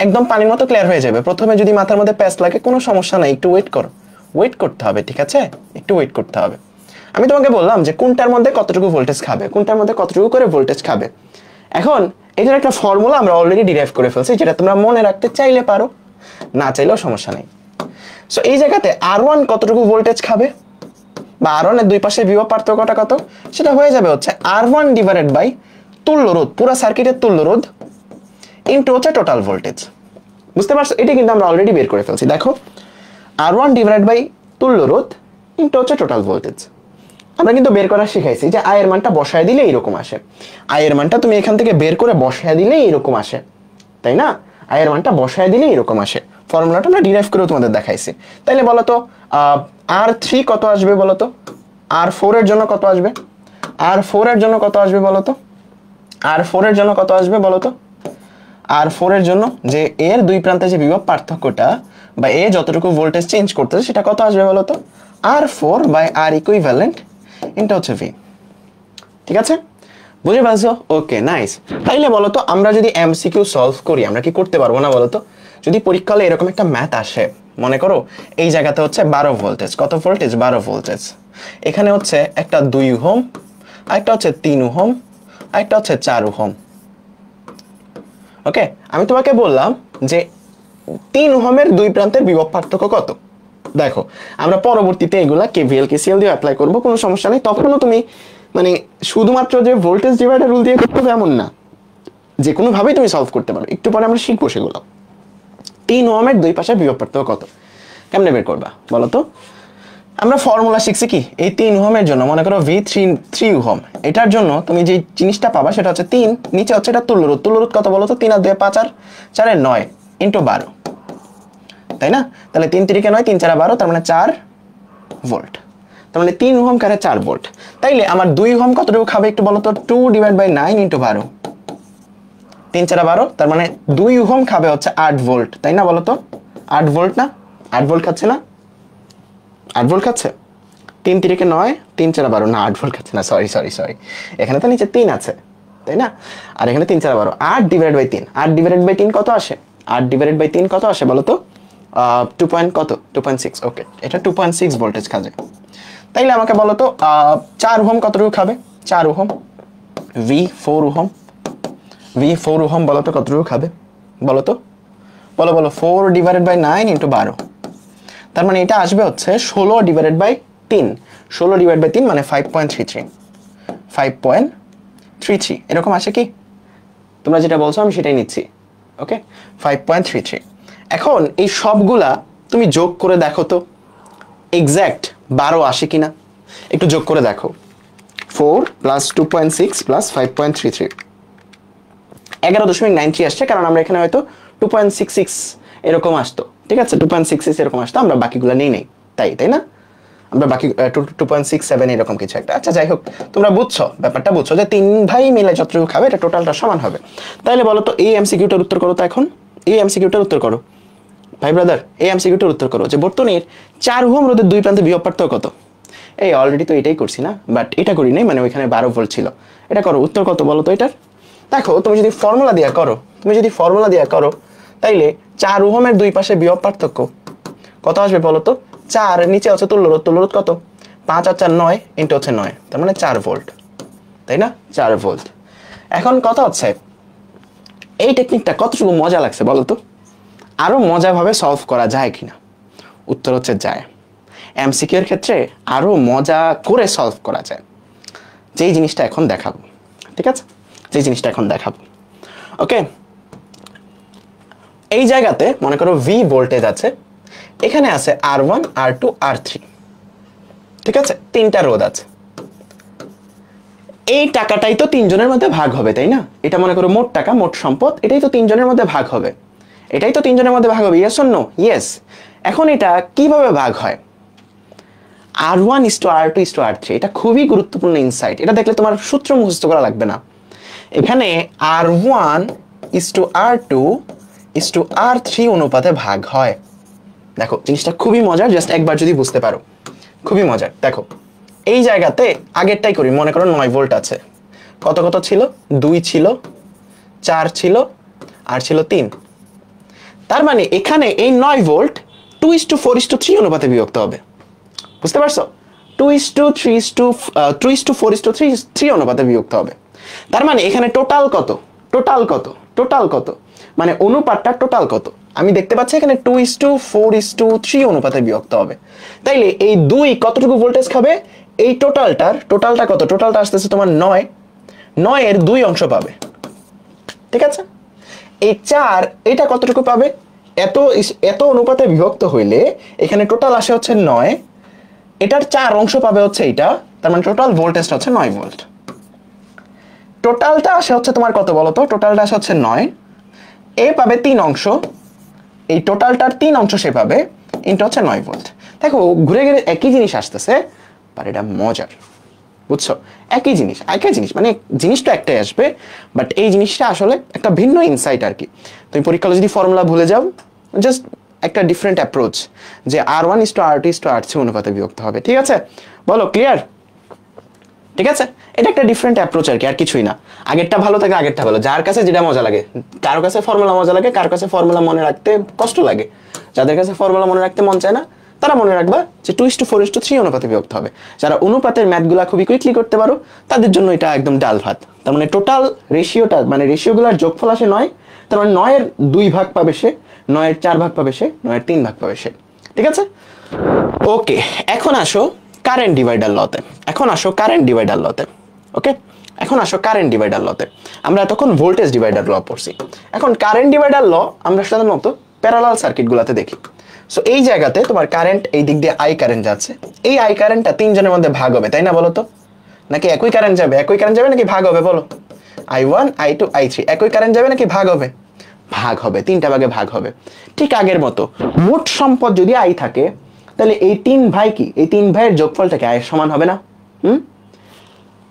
একদম পানির মতো ক্লিয়ার হয়ে যাবে। প্রথমে যদি মাথার মধ্যে প্যাচ লাগে কোনো সমস্যা নাই, একটু ওয়েট করো, ওয়েট করতে হবে, ঠিক আছে? একটু ওয়েট করতে হবে। আমি তোমাকে বললাম যে কোনটার মধ্যে কতটুকু ভোল্টেজ খাবে, কোনটার মধ্যে কতটুকু করে ভোল্টেজ খাবে। এখন এটার একটা ফর্মুলা আমরা অলরেডি ডিরাইভ করে ফেলছি, যেটা তোমরা মনে রাখতে চাইলে পারো, না চাইলেও সমস্যা নেই। সো এই জায়গাতে R1 কতটুকু ভোল্টেজ খাবে বা R1 এর দুই পাশে বিভব পার্থক্যটা কত, সেটা হয়ে যাবে হচ্ছে R1 ডিভাইডেড বাই তুল্য রোধ, পুরো সার্কিটের তুল্য রোধ ইনটু হচ্ছে টোটাল ভোল্টেজ। বুঝতে পারছো? এটা কিন্তু আমরা অলরেডি বের করে ফেলছি। দেখো R1 ডিভাইডেড বাই তুল্য রোধ ইনটু হচ্ছে টোটাল ভোল্টেজ। আমরা কিন্তু বের করা শিখাইছি যে I এর মানটা বসায় দিলে এরকম আসে। I এর মানটা তুমি এখান থেকে বের করে বসায় দিলে এরকম আসে, তাই না? I এর মানটা বসায় দিলে এরকম আসে। ফর্মুলাটা আমরা ডিরাইভ করে তোমাদের দেখাইছি। তাইলে বলো তো R3 কত আসবে বলো তো? R4 এর জন্য কত আসবে? R4 এর জন্য কত আসবে বলো তো? R4 এর জন্য কত আসবে বলো তো? R4 এর জন্য যে এর দুই প্রান্তে যে বিভব পার্থক্যটা বা এ যতটুকু ভোল্টেজ চেঞ্জ করতেছে সেটা কত আসবে বলো তো? R4 by R equivalent into হচ্ছে V। ঠিক আছে, বুঝে পারছো? Okay, nice. তাইলে বলো তো আমরা যদি এমসিকিউ সলভ করি আমরা কি করতে পারবো না বলো তো? যদি পরীক্ষা হলে এরকম একটা ম্যাথ আসে, মনে করো এই জায়গাতে হচ্ছে 12 ভোল্টেজ, কত ভোল্টেজ? 12 ভোল্টেজ। এখানে হচ্ছে একটা 2 ওহম, আরেকটা হচ্ছে 3 ওহম, আরেকটা হচ্ছে 4 ওহম। ওকে, আমি তোমাকে বললাম যে 3 ওহমের দুই প্রান্তের বিভব পার্থক্য কত। দেখো আমরা পরবর্তীতে এগুলা কেভিএল কেসিএল দিয়ে অ্যাপ্লাই করব, কোনো সমস্যা নেই। তখনও তুমি মানে শুধুমাত্র যে ভোল্টেজ ডিভাইডার রুল দিয়ে করতে হবে এমন না, যে কোনো ভাবেই তুমি সলভ করতে পারো। একটু পরে আমরা শিখবো সেগুলো। 3 ওহমের দুই পাশে বিভব পার্থক্য কত, কেমনে বের করবা বলো তো? আমরা ফর্মুলা শিখছি কি, এই 3 ওহমের জন্য মনে করো V3 ওহম, এটার জন্য তুমি যে জিনিসটা পাবা সেটা হচ্ছে 3, নিচে হচ্ছে এটা তুল্য রোধ। তুল্য রোধ কত বলো তো? 3 আর 2 5 আর 4 এর 9 ইনটু 12, তাই না? তাহলে 3 3 কে 9, 3 4 12, তার মানে 4 ভোল্ট। তার মানে 3 ওহম কারে 4 ভোল্ট। তাইলে আমার 2 ওহম কতটুকু খাবে একটু বলো তো? 2 ডিভাইড বাই 9 ইনটু 12, 3 4 12, তার মানে 2 ওহম খাবে হচ্ছে 8 ভোল্ট, তাই না? বলো তো 8 ভোল্ট না? 8 ভোল্ট খাচ্ছে না? 8 ভোল্ট খাচ্ছে। 3 3 কে 9, 3 4 12, না 8 ভোল্ট খাচ্ছে না, সরি সরি সরি, এখানে তো নিচে 3 আছে, তাই না? আর এখানে 3 4 12, 8 ডিভাইড বাই 3, 8 ডিভাইড বাই 3 কত আসে? 8 ডিভাইড বাই 3 কত আসে বলো তো? 2 পয়েন্ট কত? 2.6। ওকে, এটা 2.6 ভোল্টেজ খাবে। তাইলে আমাকে বলো তো 4 ওহম কতটুকু খাবে? 4 ohm. V4 ohm, V4 ohm বলো তো কতটুকু খাবে বলো তো? বলো বলো, 4 ডিভাইডেড বাই 9 ইনটু 12, তার মানে এটা আসবে হচ্ছে 16 ডিভাইডেড বাই 3, 16 ডিভাইড বাই 3 মানে 5.33, 5.33 এরকম আসে কি? তোমরা যেটা বলছো আমি সেটাই নিচ্ছি। ওকে, 5.33। এখন এই সবগুলা তুমি যোগ করে দেখো তো এক্স্যাক্ট 12 আসে কিনা, একটু যোগ করে দেখো। 4 প্লাস 2.6 প্লাস 5.33, 11.93 আসছে, কারণ আমরা এখানে হয়তো 2.66 এরকম আসতো, ঠিক আছে? 2.66 এরকম আসতো, আমরা বাকিগুলো নেই, তাই না? আমরা বাকি 2.67 এরকম কিছু একটা। আচ্ছা যাই হোক, তোমরা বুঝছো ব্যাপারটা, বুঝছো যে 3 ভাই মিলে যতটুকু খাবে এটা টোটালটা সমান হবে। তাইলে বলো তো এই এমসিকিউটার উত্তর করো তো। এখন এই এমসিকিউটার উত্তর করো ভাই ব্রাদার, এই এমসিকিউটার উত্তর করো যে বর্তনীর 4 ওহম রোধের দুই প্রান্তে বিভব পার্থক্য কত? এই অলরেডি তো এটাই করছি না, বাট এটা করি নাই, মানে ওইখানে 12 ভোল্ট ছিল। এটা করো, উত্তর কত বলো তো এটার? দেখো তুমি যদি ফর্মুলা দিয়া করো, তাইলে 4 ওহমের দুই পাশে বিভব পার্থক্য কত আসবে বলো তো? 4, নিচে আছে তুল্য রোধ, তুল্য রোধ কত? 5 আর 4 9 ইনটু হচ্ছে 9, তার মানে 4 ভোল্ট, তাই না? 4 ভোল্ট। এখন কথা হচ্ছে এই টেকনিকটা কতটুকু মজা লাগছে বলো তো? আরো মজাভাবে সলভ করা যায় কিনা? উত্তর হচ্ছে যায়। এমসিকিউ এর ক্ষেত্রে আরো মজা করে সলভ করা যায়, যেই জিনিসটা এখন দেখাবো। ঠিক আছে, যেই জিনিসটা এখন দেখাবো। ওকে, এই জায়গাতে মনে করো ভি ভোল্টেজ আছে, এখানে আছে R1 R2 R3, ঠিক আছে, 3টা রোধ আছে। এই টাকাটাই তো 3 জনের মধ্যে ভাগ হবে, তাই না? এটা মনে করো মোট টাকা, মোট সম্পদ, এটাই তো 3 জনের মধ্যে ভাগ হবে, এটাই তো 3 জনের মধ্যে ভাগ হবে। Yes or no? ইয়েস। এখন এটা কিভাবে ভাগ হয়? R1 R2 R3, এটা খুবই গুরুত্বপূর্ণ ইনসাইট। এটা দেখলে তোমার সূত্র মুখস্থ করা লাগবে না। এখানে R1 R2 R3 অনুপাতে ভাগ হয়। দেখো জিনিসটা খুবই মজার, জাস্ট একবার যদি বুঝতে পারো খুবই মজার। দেখো এই জায়গাতে আগেরটাই করি, মনে করো 9 ভোল্ট আছে, কত কত ছিল? 2 ছিল, 4 ছিল, আর ছিল 3। তার মানে এখানে এই 9 ভোল্ট 2:4:3 অনুপাতে বিভক্ত হবে। বুঝতে পারছো? 2:3:4:3 অনুপাতে বিভক্ত হবে। তার মানে এখানে টোটাল কত? টোটাল কত? টোটাল কত? মানে অনুপাতটা টোটাল কত? আমি দেখতে পাচ্ছি এখানে 2:4:3 অনুপাতে বিভক্ত হবে। তাইলে এই 2 কতটুকু ভোল্টেজ খাবে? এই টোটালটা কত? টোটালটা আসতেছে তোমার 9 এর 2 অংশ পাবে, ঠিক আছে? এই 4 এটা কতটুকু পাবে? এত অনুপাতে বিভক্ত হইলে এখানে টোটাল আসে হচ্ছে 9, এটার 4 অংশ পাবে হচ্ছে এটা, তার মানে টোটাল ভোল্টেজটা হচ্ছে 9 ভোল্ট। টোটালটা আসে হচ্ছে তোমার কত বলো তো? টোটালটা আসে হচ্ছে 9, এ পাবে 3 অংশ, এই টোটালটার 3 অংশ সে পাবে, ইনটু হচ্ছে 9 ভোল্ট। দেখো ঘুরে ঘুরে একই জিনিস আসতেছে, বাট এটা মজার, বুঝছো? একই জিনিস মানে জিনিস তো একটাই আসবে, বাট এই জিনিসটা আসলে একটা ভিন্ন ইনসাইট আর কি। তুমি পরীক্ষা যদি ফর্মুলা ভুলে যাও, জাস্ট একটা ডিফারেন্ট অ্যাপ্রোচ, যে R1 R2 R3 অনুপাতে বিভক্ত হবে। ঠিক আছে, বলো ক্লিয়ার? ঠিক আছে, এটা একটা ডিফারেন্ট অ্যাপ্রোচ আর কি, আর কিছুই না। আগেরটা ভালো থাকে, আগেরটা ভালো, যার কাছে যেটা মজা লাগে। কারো কাছে ফর্মুলা মজা লাগে, কারো কাছে ফর্মুলা মনে রাখতে কষ্ট লাগে। যাদের কাছে ফর্মুলা মনে রাখতে মন চায় না, তারা মনে রাখবা যে 2:4:3 অনুপাতে বিভক্ত হবে। যারা অনুপাতের ম্যাথগুলা খুবই কুইকলি করতে পারো, তাদের জন্য এটা একদম ডাল ভাত। তার মানে টোটাল রেশিওটা, মানে রেশিওগুলোর যোগফল আসে 9, তার মানে 9 এর 2 ভাগ পাবে সে, 9 এর 4 ভাগ পাবে সে, 9 এর 3 ভাগ পাবে সে। ঠিক আছে, ওকে। এখন আসো কারেন্ট ডিভাইডার লতে। ওকে, এখন আসো কারেন্ট ডিভাইডার লতে। আমরা এতক্ষণ ভোল্টেজ ডিভাইডার ল পড়ছি, এখন কারেন্ট ডিভাইডার ল আমরা সাধারণত প্যারালাল সার্কিটগুলোতে দেখি। সো এই জায়গাতে তোমার কারেন্ট, এই দিক দিয়ে আই কারেন্ট যাচ্ছে, এই আই কারেন্টটা 3 জনের মধ্যে ভাগ হবে, তাই না? বলো তো, নাকি একই কারেন্ট যাবে? নাকি ভাগ হবে? বলো, I1 I2 I3 একই কারেন্ট যাবে নাকি ভাগ হবে? ভাগ হবে, 3টা ভাগে ভাগ হবে। ঠিক আগের মতো মোট সম্পদ যদি আই থাকে, তাহলে এই 3 ভাই কি, এই 3 ভাইয়ের যোগফলটা কি আয়ের সমান হবে না?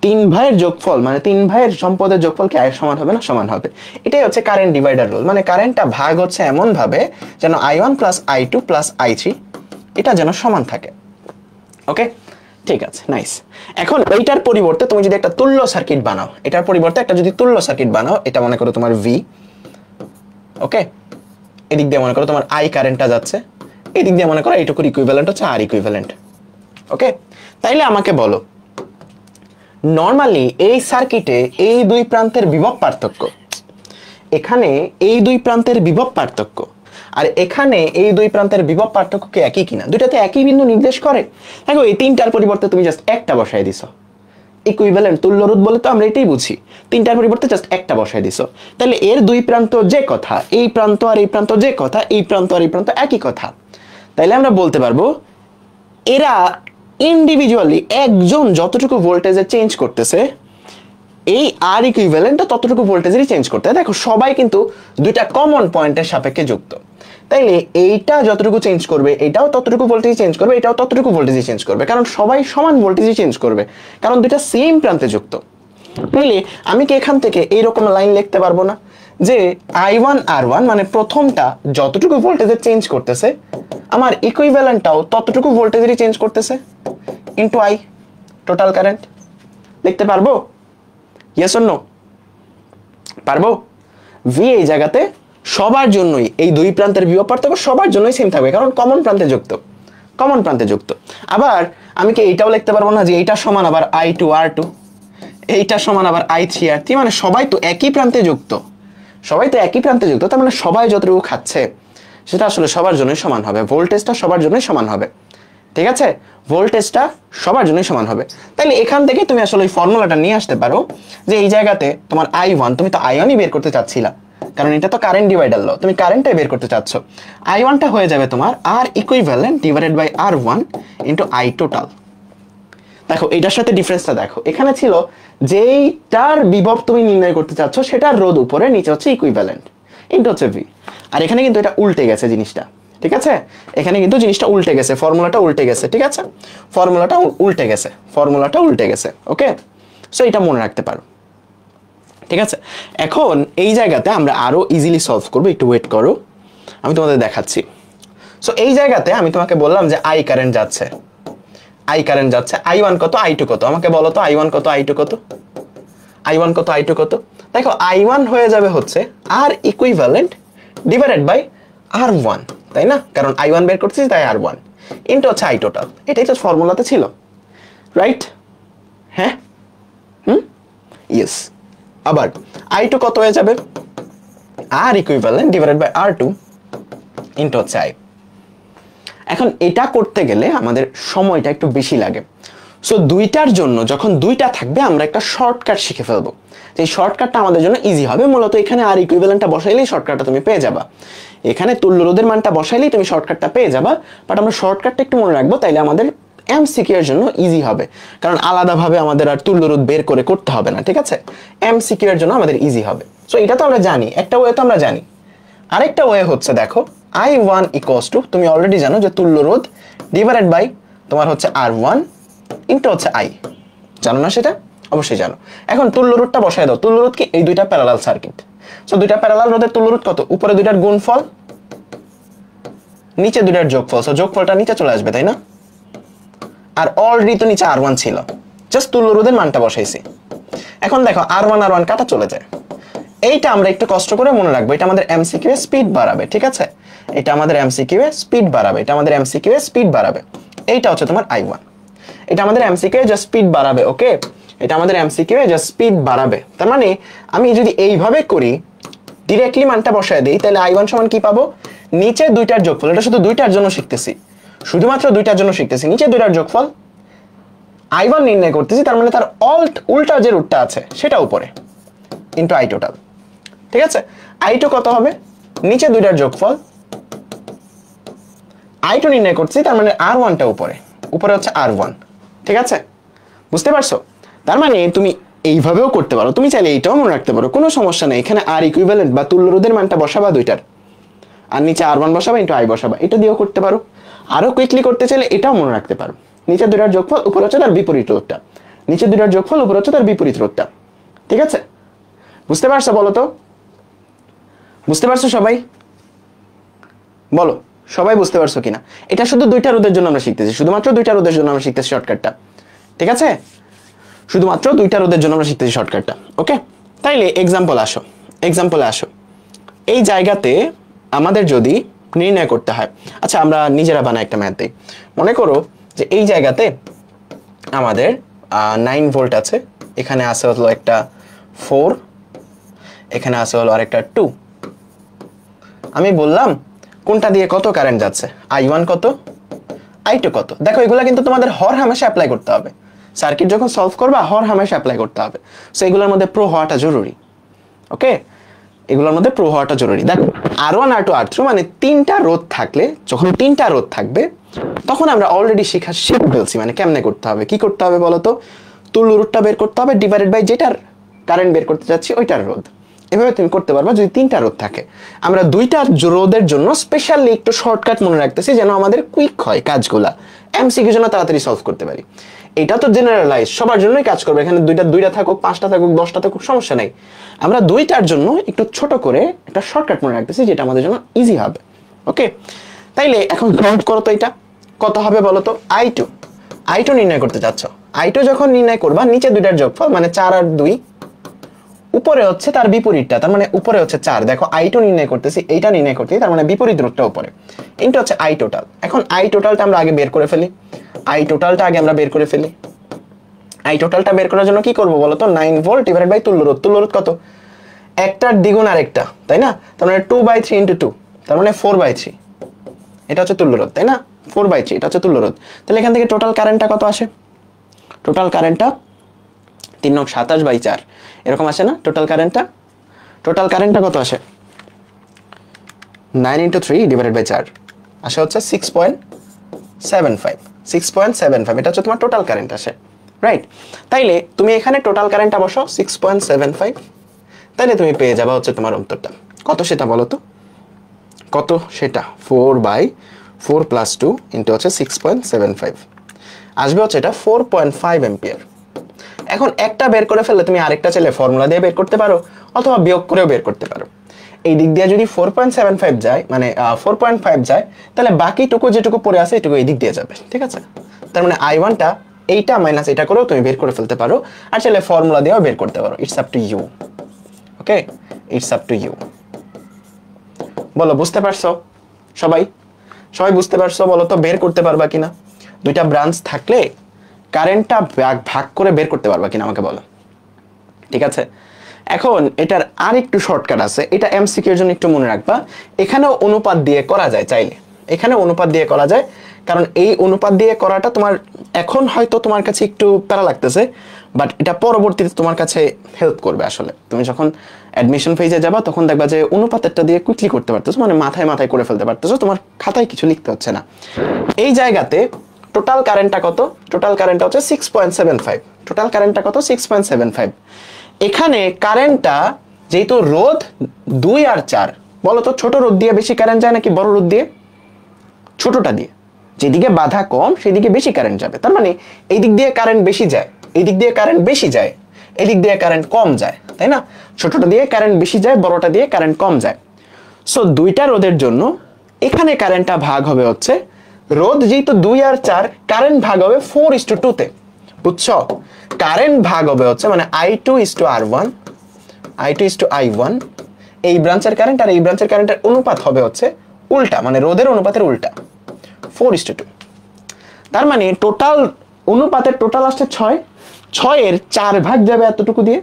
3 ভাইয়ের যোগফল মানে 3 ভাইয়ের সম্পদের যোগফল কি আয়ের সমান হবে না? সমান হবে। এটাই হচ্ছে কারেন্ট ডিভাইডার রুল, মানে কারেন্টটা ভাগ হচ্ছে এমন ভাবে যেন I1 plus I2 plus I3 এটা যেন সমান থাকে। ওকে, ঠিক আছে, নাইস। এখন এইটার পরিবর্তে তুমি যদি একটা তুল্য সার্কিট বানাও, এটার পরিবর্তে একটা যদি তুল্য সার্কিট বানাও, এটা মনে করো তোমার V, ওকে, এদিক দিয়ে মনে করো তোমার I কারেন্টটা যাচ্ছে, এদিক দিয়ে মনে করো এইটুকুর ইকুইভ্যালেন্ট হচ্ছে R ইকুইভ্যালেন্ট। ওকে, তাইলে আমাকে বলো, নরমালি এই সার্কিটে এই দুই প্রান্তের বিভব পার্থক্য, এখানে এই দুই প্রান্তের বিভব পার্থক্য আর এখানে এই দুই প্রান্তের বিভব পার্থক্য কি একই কিনা? দুইটাতে একই বিন্দু নির্দেশ করে? দেখো এই 3টার পরিবর্তে তুমি জাস্ট একটা বসায় দিছো, ইকুইভ্যালেন্ট তুল্য রোধ বলে তো আমরা এটাই বুঝি। 3টার পরিবর্তে জাস্ট একটা বসায় দিছো, তাহলে এর দুই প্রান্ত যে কথা, এই প্রান্ত আর এই প্রান্ত যে কথা, এই প্রান্ত আর এই প্রান্ত একই কথা। তাইলে আমরা বলতে পারবো এরা ইন্ডিভিজুয়ালি একজন যতটুকু ভোল্টেজে চেঞ্জ করতেছে, এই আর ইকুইভ্যালেন্টটা ততটুকু ভোল্টেজেরই চেঞ্জ করতে। দেখো সবাই কিন্তু দুইটা কমন পয়েন্টের সাপেক্ষে যুক্ত, তাইলে এইটা যতটুকু চেঞ্জ করবে এটাও ততটুকু ভোল্টেজ চেঞ্জ করবে, এটাও ততটুকু ভোল্টেজ চেঞ্জ করবে, কারণ সবাই সমান ভোল্টেজই চেঞ্জ করবে, কারণ দুইটা সেম প্রান্তে যুক্ত। তাইলে আমি কি এখান থেকে এইরকম লাইন লিখতে পারবো না যে I1 R1 মানে প্রথমটা যতটুকু ভোল্টেজে চেঞ্জ করতেছে, আমার ইকুইভ্যালেন্টটাও ততটুকু ভোল্টেজেরই চেঞ্জ করতেছে, ইনটু I টোটাল কারেন্ট? লিখতে পারবো? Yes or no? পারবো? V এই জায়গাতে সবার জন্যই, এই দুই প্রান্তের বিভব পার্থক্য সবার জন্যই সেম থাকবে, কারণ কমন প্রান্তে যুক্ত। আবার আমি কি এইটাও লিখতে পারবো না যে এইটা সমান আবার I2R2, এইটা সমান আবার I3R3, মানে সবাই তো একই প্রান্তে যুক্ত, সবাই তো একই প্রান্তে যুক্ত, তার মানে সবাই যতটুকু খাচ্ছে সেটা আসলে সবার জন্যই সমান হবে, ভোল্টেজটা সবার জন্যই সমান হবে, ঠিক আছে, ভোল্টেজটা সবার জন্যই সমান হবে। তাইলে এখান থেকে তুমি আসলে ওই ফর্মুলাটা নিয়ে আসতে পারো যে এই জায়গাতে তোমার I1, তুমি তো I1ই বের করতে চাচ্ছিলা, কারণ এটা তো কারেন্ট ডিভাইডার ল, তুমি কারেন্টটাই বের করতে চাচ্ছ। I1টা হয়ে যাবে তোমার R equivalent divided by R1 into I total. দেখো এটার সাথে ডিফারেন্সটা দেখো, এখানে ছিল যেইটার বিভব তুমি নির্ণয় করতে চাচ্ছ সেটার রোধ উপরে, নিচে হচ্ছে ইকুইভ্যালেন্ট ইন্টু হচ্ছে V। আর এখানে কিন্তু এটা উল্টে গেছে জিনিসটা, ঠিক আছে, এখানে কিন্তু জিনিসটা উল্টে গেছে, ফর্মুলাটা উল্টে গেছে, ঠিক আছে, ফর্মুলাটা উল্টে গেছে, ফর্মুলাটা উল্টে গেছে, ওকে। সো এটা মনে রাখতে পারো, ঠিক আছে। এখন এই জায়গাতে আমরা আরো ইজিলি সলভ করবো, একটু ওয়েট করো, আমি তোমাদের দেখাচ্ছি। সো এই জায়গাতে আমি তোমাকে বললাম যে I কারেন্ট যাচ্ছে, I কারেন্ট যাচ্ছে, I1 কত I2 কত, আমাকে বলো তো I1 কত I2 কত, I1 কত I2 কত। দেখো I1 হয়ে যাবে হচ্ছে R equivalent divided by R1, তাই না, কারণ I1 বের করতেছি তাই R1 ইন্টু হচ্ছে I টোটাল, এটাই তো ফর্মুলাতে ছিল, রাইট, হ্যাঁ, ইয়েস। আবার I2 কত হয়ে যাবে, R equivalent divided by R2 into হচ্ছে I। এখন এটা করতে গেলে আমাদের সময়টা একটু বেশি লাগে। সো দুইটার জন্য যখন দুইটা থাকবে আমরা একটা শর্টকাট শিখে ফেলবো, যে শর্টকাটটা আমাদের জন্য ইজি হবে। মূলত এখানে আর ইকুইভ্যালেন্টটা বসাইলেই শর্টকাটটা তুমি পেয়ে যাবা, এখানে তুল্য রোধের মানটা বসাইলেই তুমি শর্টকাটটা পেয়ে যাবা, বাট আমরা শর্টকাটটা একটু মনে রাখবো, তাইলে আমাদের এমসিকিউ এর জন্য ইজি হবে, কারণ আলাদাভাবে আমাদের আর তুল্য রোধ বের করে করতে হবে না, ঠিক আছে, এমসিকিউ এর জন্য আমাদের ইজি হবে। সো এটা তো আমরা জানি, একটা ওয়ে তো আমরা জানি, আরেকটা ওয়ে হচ্ছে দেখো I1 ইকুয়ালস টু, তুমি অলরেডি জানো যে তুল্য রোধ ডিভাইডেড বাই তোমার হচ্ছে R1 ইন্টু হচ্ছে I, জানো না সেটা, অবশ্যই জানো। এখন তুল্য রোধটা বসায় দাও, তুল্য রোধ কি, এই দুইটা প্যারালাল সার্কিট, সো দুইটা প্যারালাল রোধের তুল্য রোধ কত, উপরে দুইটার গুণফল নিচে দুইটার যোগফল, সো যোগফলটা নিচে চলে আসবে, তাই না, আর অলরেডি তো নিচে R1 ছিল, জাস্ট তুল্য রোধের মানটা বসাইছি। এখন দেখো R1 কাটা চলে যায়, এইটা আমরা একটু কষ্ট করে মনে রাখবো, এটা আমাদের এমসিকিউ এর স্পিড বাড়াবে, ঠিক আছে, এটা আমাদের এমসিকিউ এর স্পিড বাড়াবে, এটা আমাদের এমসিকিউ এর স্পিড বাড়াবে, এইটা হচ্ছে তোমার I1, এটা আমাদের এমসিকিউ এর জাস্ট স্পিড বাড়াবে, ওকে, এটা আমাদের এমসিকিউ এর জাস্ট স্পিড বাড়াবে। তার মানে আমি যদি এইভাবে করি, ডিরেক্টলি মানটা বসায় দেই, তাহলে I1 সমান কি পাবো, নিচে দুইটার যোগফল, এটা শুধু দুইটার জন্য শিখতেছি, শুধুমাত্র দুইটার জন্য শিখতেছি, নিচে দুইটার যোগফল I1 নির্ণয় করতেছি, তার মানে তার উল্টা যে রুটটা আছে সেটা উপরে ইনটু I টোটাল, ঠিক আছে। I2 কত হবে, নিচে দুইটার যোগফল, I2 নির্ণয় করছি, তার মানে R1টা উপরে, উপরে হচ্ছে R1, ঠিক আছে, বুঝতে পারছো। তার মানে তুমি এইভাবেও করতে পারো, তুমি চাইলে এইটাও মনে রাখতে পারো, কোনো সমস্যা নেই, এখানে R ইকুইভ্যালেন্ট বা তুল্য রোধের মানটা বসাবা দুইটার, আর নিচে R1 বসাবা ইনটু I বসাবা, এটা দিয়েও করতে পারো। আরো কুইকলি করতে চাইলে এটাও মনে রাখতে পারো, নিচে দুইটার যোগফল, উপরে হচ্ছে তার বিপরীত রোধটা, নিচে দুইটার যোগফল, উপরে হচ্ছে তার বিপরীত রোধটা, ঠিক আছে, বুঝতে পারছো, বলো তো, বুঝতে পারছো সবাই, বলো সবাই বুঝতে পারছো কিনা। এটা শুধু দুইটা রোধের জন্য আমরা শিখতেছি, শুধুমাত্র দুইটা রোধের জন্য আমরা শিখতেছি শর্টকাটটা, ঠিক আছে, শুধুমাত্র দুইটা রোধের জন্য আমরা শিখতেছি শর্টকাটটা, ওকে। তাইলে এক্সাম্পলে আসো, এই জায়গাতে আমাদের যদি নির্ণয় করতে হয়, আচ্ছা আমরা নিজেরা বানাই একটা ম্যাথ দিই, মনে করো যে এই জায়গাতে আমাদের 9 ভোল্ট আছে, এখানে আছে হলো একটা 4, এখানে আছে হলো আরেকটা 2, আমি বললাম কোনটা দিয়ে কত কারেন্ট যাচ্ছে, I1 কত, I2 কত। দেখো এগুলা কিন্তু তোমাদের হর হামেশা অ্যাপ্লাই করতে হবে, সার্কিট যখন সলভ করবা হর হামেশা অ্যাপ্লাই করতে হবে, সো এগুলোর মধ্যে প্রো হওয়াটা জরুরি, ওকে, এগুলোর মধ্যে প্রো হওয়াটা জরুরি। দেখো R1 R2 R3 মানে তিনটা রোধ থাকলে, যখন তিনটা রোধ থাকবে তখন আমরা অলরেডি শিখে ফেলছি, মানে কেমনে করতে হবে, কি করতে হবে বলো তো, তুল্য রোধটা বের করতে হবে ডিভাইডেড বাই যেটার কারেন্ট বের করতে যাচ্ছি ওইটার রোধ, এভাবে তুমি করতে পারবা যদি তিনটা রোধ থাকে। আমরা দুইটা রোধের জন্য স্পেশালি একটু শর্টকাট মনে রাখতেছি, যেন আমাদের কুইক হয় কাজগুলা, এমসিকিউ জন্য তাড়াতাড়ি সলভ করতে পারি। এটা তো জেনারেলাইজ, সবার জন্যই কাজ করবে, এখানে দুইটা থাকুক, 5টা থাকুক, 10টা থাকুক, সমস্যা নাই। আমরা দুইটার জন্য একটু ছোট করে একটা শর্টকাট মনে রাখতেছি, যেটা আমাদের জন্য ইজি হবে, ওকে। তাইলে এখন সলভ করো তো, এটা কত হবে বলো তো, I2 নির্ণয় করতে চাচ্ছ, I2 যখন নির্ণয় করবা, নিচে দুইটার যোগফল মানে 4 আর 2, উপরে হচ্ছে তার বিপরীতটা, তার মানে উপরে হচ্ছে 4, দেখো i2 নির্ণয় করতেছি, এইটা নির্ণয় করতেছি, তার মানে বিপরীত রোধটা উপরে, এটা হচ্ছে i টোটাল। এখন i টোটালটা আমরা আগে বের করে ফেলি, i টোটালটা আগে আমরা বের করে ফেলি। i টোটালটা বের করার জন্য কি করব বলো তো, 9 ভোল্ট ডিভাইডেড বাই তুল্য রোধ। তুল্য রোধ কত, একটার দ্বিগুণ আরেকটা, তাই না? তার মানে 2/3 × 2, তার মানে 4/3, এটা হচ্ছে তুল্য রোধ, তাই না? 4/3 এটা হচ্ছে তুল্য রোধ। তাহলে এখান থেকে টোটাল কারেন্টটা কত আসে? টোটাল কারেন্টটা 3×27/4 এরকম আসে না? টোটাল কারেন্টটা কত আসে? 9 × 3 ডিভাইডেড বাই 4 আসে হচ্ছে 6.75, এটা হচ্ছে তোমার টোটাল কারেন্ট আসে, রাইট? তাইলে তুমি এখানে টোটাল কারেন্টটা বসাও 6.75, তাইলে তুমি পেয়ে যাবে হচ্ছে তোমার উত্তরটা কত সেটা বলো তো, কত সেটা? 4/4 + 2 ইন্টু হচ্ছে 6.75 আসবে হচ্ছে এটা 4.5 এম্পিয়ার। এখন একটা বের করে ফেললে তুমি আরেকটা চাইলে ফর্মুলা দিয়ে বের করতে পারো, অথবা বিয়োগ করেও বের করতে পারো। এই দিক দিয়ে যদি 4.75 যায়, মানে 4.5 যায়, তাহলে বাকিটুকু যেটুকু পড়ে আছে এটুকু এই দিক দিয়ে যাবে, ঠিক আছে? তার মানে i1টা এইটা মাইনাস এটা করেও তুমি বের করে ফেলতে পারো, আর চাইলে ফর্মুলা দিয়েও বের করতে পারো। It's up to you, okay, it's up to you. বলো বুঝতে পারছো সবাই? বুঝতে পারছো? বলো তো বের করতে পারবা কিনা? দুইটা ব্রাঞ্চ থাকলে কারেন্টটা ভাগ করে বের করতে পারবা কিনা আমাকে বলো, ঠিক আছে? এখন এটার আরেকটু শর্টকাট আছে, এটা এমসিকিউ এর জন্য একটু মনে রাখবা। এখানেও অনুপাত দিয়ে করা যায়, চাইলে এখানে অনুপাত দিয়ে করা যায়, কারণ এই অনুপাত দিয়ে করাটা তোমার এখন হয়তো তোমার কাছে একটু প্যারা লাগতেছে, বাট এটা পরবর্তীতে তোমার কাছে হেল্প করবে। আসলে তুমি যখন অ্যাডমিশন ফেজে যাবা তখন দেখবা যে অনুপাতেরটা দিয়ে কুইকলি করতে পারতেছো, মানে মাথায় করে ফেলতে পারতেছো, তোমার খাতায় কিছু লিখতে হচ্ছে না। এই জায়গাতে টোটাল কারেন্টটা কত? টোটাল কারেন্টটা হচ্ছে 6.75, টোটাল কারেন্টটা কত? 6.75। এখানে কারেন্টটা যেহেতু রোধ 2 আর 4, বলো তো ছোট রোধ দিয়ে বেশি কারেন্ট যায় নাকি বড় রোধ দিয়ে? ছোটটা দিয়ে। যেদিকে বাধা কম সেদিকে বেশি কারেন্ট যাবে, তার মানে এই দিক দিয়ে কারেন্ট বেশি যায়, এই দিক দিয়ে কারেন্ট বেশি যায়, এই দিক দিয়ে কারেন্ট কম যায়, তাই না? ছোটটা দিয়ে কারেন্ট বেশি যায়, বড়টা দিয়ে কারেন্ট কম যায়। সো দুইটা রোধের জন্য এখানে কারেন্টটা ভাগ হবে হচ্ছে, রোধ যেহেতু 2 আর 4, কারেন্ট ভাগ হবে 4:2 তে, বুঝছো? কারেন্ট ভাগ হবে হচ্ছে মানে i2:r1, i2:i1, এই ব্রাঞ্চের কারেন্ট আর এই ব্রাঞ্চের কারেন্টের অনুপাত হবে হচ্ছে উল্টা, মানে রোধের অনুপাতের উল্টা, 4:2। তার মানে টোটাল অনুপাতের টোটাল আসছে 6, 6-এর 4 ভাগ যাবে এতটুকু দিয়ে,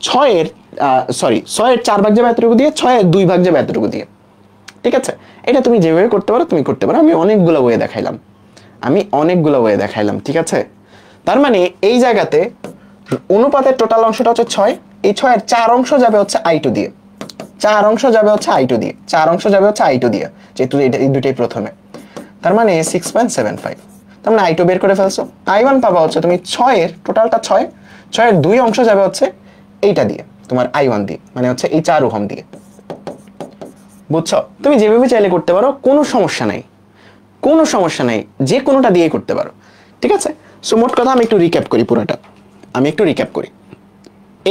6-এর 4 ভাগ যাবে এতটুকু দিয়ে, 6-এর 2 ভাগ যাবে এতটুকু দিয়ে, ঠিক আছে? এটা তুমি যেভাবে করতে পারো তুমি করতে পারো, আমি অনেকগুলো ওয়ে দেখাইলাম, ঠিক আছে? তার মানে এই জায়গাতে অনুপাতের টোটাল অংশটা হচ্ছে 6, এই 6-এর 4 অংশ যাবে হচ্ছে i2 দিয়ে, 4 অংশ যাবে হচ্ছে i2 দিয়ে, যেহেতু এই দুটোই প্রথমে। তার মানে 6.75, তার মানে i2 বের করে ফেলছো। i1 পাবা হচ্ছে তুমি 6-এর টোটালটা 6-এর 2 অংশ যাবে হচ্ছে এইটা দিয়ে, তোমার i1 দিয়ে, মানে হচ্ছে এই 4 ওহম দিয়ে, বুঝছো? তুমি যেভাবে চাইলে করতে পারো, কোনো সমস্যা নাই, যে কোনোটা দিয়ে করতে পারো, ঠিক আছে? সো মোট কথা আমি একটু রিক্যাপ করি পুরোটা,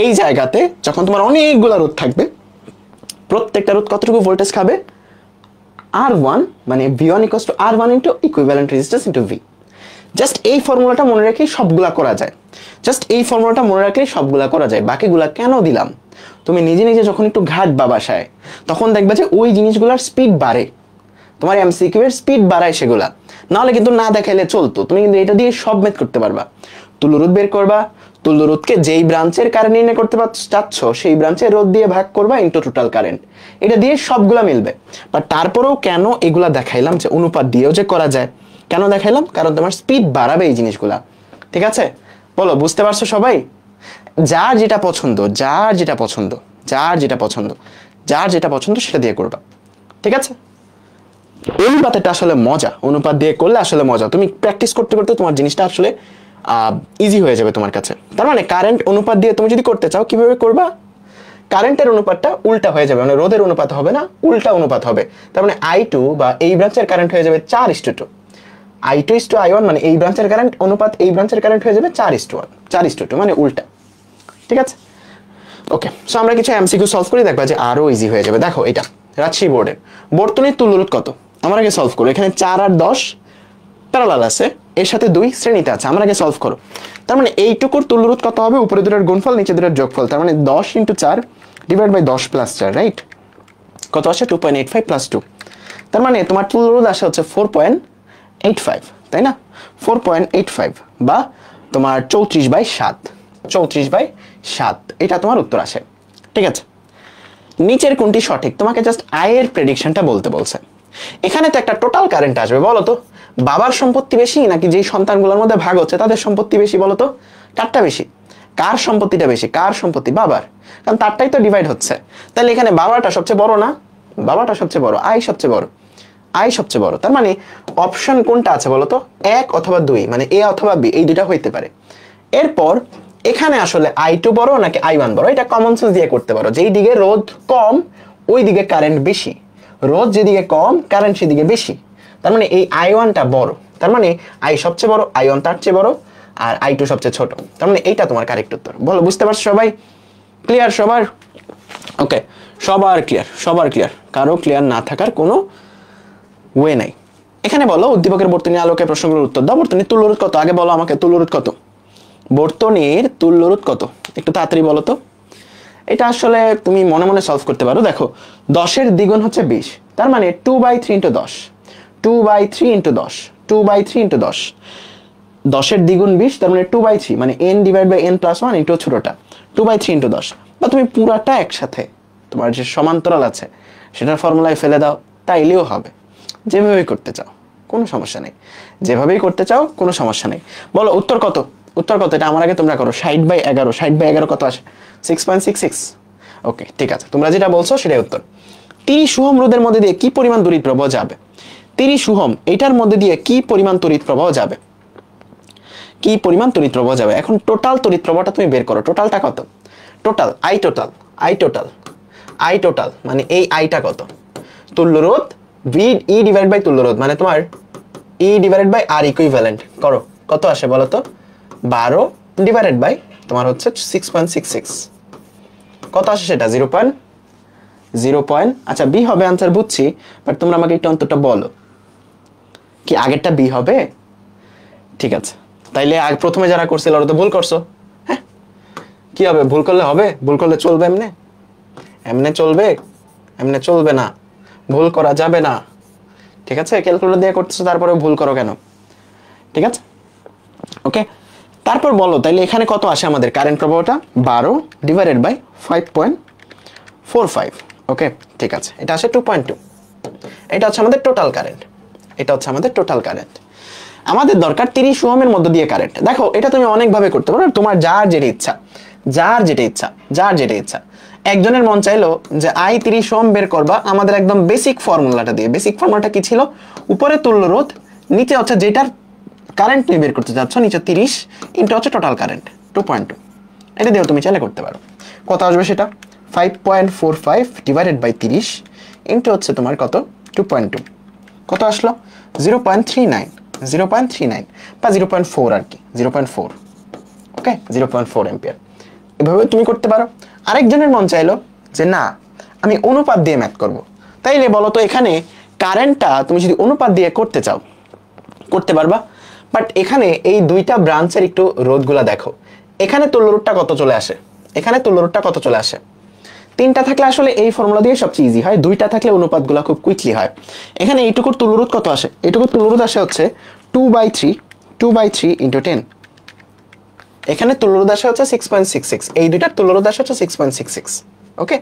এই জায়গাতে যখন তোমার অনেকগুলো রোধ থাকবে, প্রত্যেকটা রোধ কতটুকু ভোল্টেজ খাবে? R1, মানে V1 = R1 * equivalent resistance * V। Just এই ফর্মুলাটা মনে রেখেই সবগুলা করা যায়, বাকিগুলা কেন দিলাম তুমি নিজে যখন একটু ঘাটবা বাসায়, তখন দেখবা যে ওই জিনিসগুলোর স্পিড বাড়ে, তোমার এমসিকিউ এর স্পিড বাড়ায় সেগুলা, নাহলে কিন্তু না দেখাইলে চলতো। তুমি কিন্তু এটা দিয়ে সব ম্যাথ করতে পারবা। তুল্য রোধ বের করবা, তুল্য রোধকে যেই ব্রাঞ্চের কারেন্ট নির্ণয় করতে চাচ্ছ সেই ব্রাঞ্চের রোধ দিয়ে ভাগ করবা ইনটু টোটাল কারেন্ট, এটা দিয়ে সবগুলা মিলবে। বাট তারপরেও কেন এগুলা দেখাইলাম যে অনুপাত দিয়েও যে করা যায়, কেন দেখাইলাম? কারণ তোমার স্পিড বাড়াবে এই জিনিসগুলা, ঠিক আছে? বলো বুঝতে পারছো সবাই? যার যেটা পছন্দ সেটা দিয়ে করবা, ঠিক আছে? অনুপাতটা আসলে মজা, অনুপাত দিয়ে করলে আসলে মজা, তুমি প্র্যাকটিস করতে করতে তোমার জিনিসটা আসলে ইজি হয়ে যাবে তোমার কাছে। তার মানে কারেন্ট অনুপাত দিয়ে তুমি যদি করতে চাও, কিভাবে করবা? কারেন্টের অনুপাতটা উল্টা হয়ে যাবে, মানে রোধের অনুপাত হবে না, উল্টা অনুপাত হবে। তার মানে i2 বা এই ব্রাঞ্চের কারেন্ট হয়ে যাবে 4:2, i2:i1, মানে এই ব্রাঞ্চের কারেন্ট অনুপাত এই ব্রাঞ্চের কারেন্ট হয়ে যাবে 4:2, মানে উল্টা, ঠিক আছে? ওকে, সো আমরা কিছু এমসিকিউ সলভ করি, দেখবা যে আরো ইজি হয়ে যাবে। দেখো এটা রাজশাহী বোর্ডের বর্তনীর তুল্য রোধ কত, আমরা আগে সলভ করব। এখানে 4 আর 10 প্যারালাল আছে, এর সাথে 2 শ্রেণীতে আছে। আমরা আগে সলভ করো। তার মানে এইটুকুর তুল্য রোধ কত হবে? উপরে দুটোর গুণফল, নিচে দুটোর যোগফল। তার মানে 10 × 4 ডিভাইড বাই 10 + 4, রাইট? কত আসে? 2.85 + 2। তার মানে তোমার তুল্য রোধ আসে হচ্ছে 4.85, তাই না? 4.85 বা তোমার 34/7, 34/7, এটা তোমার উত্তর আসে। ঠিক আছে, নিচের কোনটি সঠিক? তোমাকে জাস্ট আয়ের প্রেডিকশনটা বলতে বলছে। এখানে তো একটা টোটাল কারেন্ট আসবে, বলো তো বাবার সম্পত্তি বেশি নাকি যেই সন্তানগুলোর মধ্যে ভাগ হচ্ছে তাদের সম্পত্তি বেশি? বলো তো কারটা বেশি? কার সম্পত্তিটা বেশি? কার সম্পত্তি? বাবার, কারণ তারটাই তো ডিভাইড হচ্ছে। তাহলে এখানে বাবাটা সবচেয়ে বড় না? বাবাটা সবচেয়ে বড়, আয় সবচেয়ে বড়, আয় সবচেয়ে বড়। তার মানে অপশন কোনটা আছে বলো তো? 1 অথবা 2, মানে এ অথবা বি, এই দুইটা হইতে পারে। এরপর এখানে আসলে I2 বড় নাকি I1 বড়, এটা কমন সেন্স দিয়ে করতে পারো। যেই দিকে রোধ কম ওই দিকে কারেন্ট বেশি, রোধ যেদিকে কম কারেন্ট সেদিকে বেশি। তার মানে এই I1টা বড়, তার মানে I সবচেয়ে বড়, I1 তার চেয়ে বড়, আর I2 সবচেয়ে ছোট। তার মানে এইটা তোমার কারেক্ট উত্তর। বলো, বুঝতে পারছো সবাই? ক্লিয়ার সবার? ওকে, সবার ক্লিয়ার, সবার ক্লিয়ার, কারো ক্লিয়ার না থাকার কোনো ওয়ে নাই। এখানে বলো উদ্দীপকের বর্তনী আলোকে প্রশ্নগুলোর উত্তর দাও। বর্তনীর তুল্য রোধ কত? আগে বলো আমাকে তুল্য রোধ কত? বর্তনীর তুল্য রোধ কত? একটু তাড়াতাড়ি বলো তো। এটা আসলে তুমি মনে মনে সলভ করতে পারো। দেখো 10-এর দ্বিগুণ হচ্ছে 20, তার মানে 2/3 × 10, 2/3 × 10, 2/3 × 10, 10-এর দ্বিগুণ 20, তার মানে 2/3, মানে n divide by n + 1 into ছোটটা 2/3 × 10। বা তুমি পুরাটা একসাথে তোমার যে সমান্তরাল আছে সেটার ফর্মুলায় ফেলে দাও, তাইলেও হবে। যেভাবেই করতে চাও কোনো সমস্যা নেই, যেভাবেই করতে চাও কোনো সমস্যা নেই। বলো উত্তর কত? উত্তর কত? এটা আমার আগে তোমরা করো। 60/11, 60/11 কত আসে? 6.66। ওকে, ঠিক আছে, তোমরা যেটা বলছো সেটাই উত্তর। 30 ওহম রোধের মধ্যে দিয়ে কি পরিমাণ তড়িৎ প্রবাহ যাবে? 30 ওহম এটার মধ্যে দিয়ে কি পরিমাণ তড়িৎ প্রবাহ যাবে? কি পরিমাণ তড়িৎ প্রবাহ যাবে? এখন টোটাল তড়িৎ প্রবাহটা তুমি বের করো। টোটালটা কত? Total I total, I total, I total, মানে এই আইটা কত? তুল্য রোধ ভি ই ডিভাইড বাই তুল্য রোধ, মানে তোমার E divided by R equivalent করো। কত আসে বলো তো? 12 ডিভাইডেড বাই তোমার হচ্ছে 6.66। কত আসে সেটা? 0. আচ্ছা বি হবে আনসার বুঝছি, বাট তোমরা আমাকে একটু অন্তরটা বলো, কি আগেরটা বি হবে? ঠিক আছে, তাইলে প্রথমে যারা করছিল ওরা তো ভুল করছো। হ্যাঁ, কি হবে? ভুল করলে হবে? ভুল করলে চলবে এমনে? এমনে চলবে? এমনে চলবে না, ভুল করা যাবে না। ঠিক আছে, ক্যালকুলেটর দিয়ে করতেছো তারপরে ভুল করো কেন? ঠিক আছে, ওকে। তারপর বলো তাইলে এখানে কত আসে আমাদের কারেন্ট প্রবাহটা? 12 ডিভাইডেড বাই 5.45। ওকে, ঠিক আছে, এটা আসে 2.2। এটা হচ্ছে আমাদের টোটাল কারেন্ট, এটা হচ্ছে আমাদের টোটাল কারেন্ট। আমাদের দরকার 30 ওহমের মধ্য দিয়ে কারেন্ট। দেখো এটা তুমি অনেকভাবে করতে পারো, তোমার যার যেটা ইচ্ছা, যার যেটা ইচ্ছা, যার যেটা ইচ্ছা। একজনের মন চাইলো যে আই 30 ওহম বের করবা আমাদের একদম বেসিক ফর্মুলাটা দিয়ে। বেসিক ফর্মুলাটা কি ছিল? উপরে তুল্য রোধ, নিচে হচ্ছে যেটার কারেন্ট তুমি বের করতে যাচ্ছ, নিচে 30 ইনটু হচ্ছে টোটাল কারেন্ট 2.2। এটা দিয়েও তুমি চাইলে করতে পারো। কত আসবে সেটা? 5.45 ডিভাইডেড বাই 30 ইনটু হচ্ছে তোমার কত? 2.2। কত আসলো? 0.39, 0.39 বা 0.4 আর কি, 0.4। ওকে, 0.4 এম্পিয়ার। এভাবে তুমি করতে পারো। আরেকজনের মন চাইলো যে না আমি অনুপাত দিয়ে ম্যাথ করব, তাইলে বলো তো এখানে কারেন্টটা তুমি যদি অনুপাত দিয়ে করতে চাও করতে পারবা। বাট এখানে এই দুইটা ব্রাঞ্চের একটু রোধগুলা দেখো। এখানে তুল্য রোধটা কত চলে আসে? এখানে তুল্য রোধটা কত চলে আসে? 3টা থাকলে আসলে এই ফর্মুলা দিয়ে সবচেয়ে ইজি হয়, 2টা থাকলে অনুপাতগুলো খুব কুইকলি হয়। এখানে এইটুকুর তুল্য রোধ কত আসে? এইটুকুর তুল্য রোধ আসে হচ্ছে 2/3 ইনটু 10। এখানে তুল্য রোধ আসে হচ্ছে 6.66, এই দুইটার তুল্য রোধ আসে হচ্ছে 6.66। ওকে,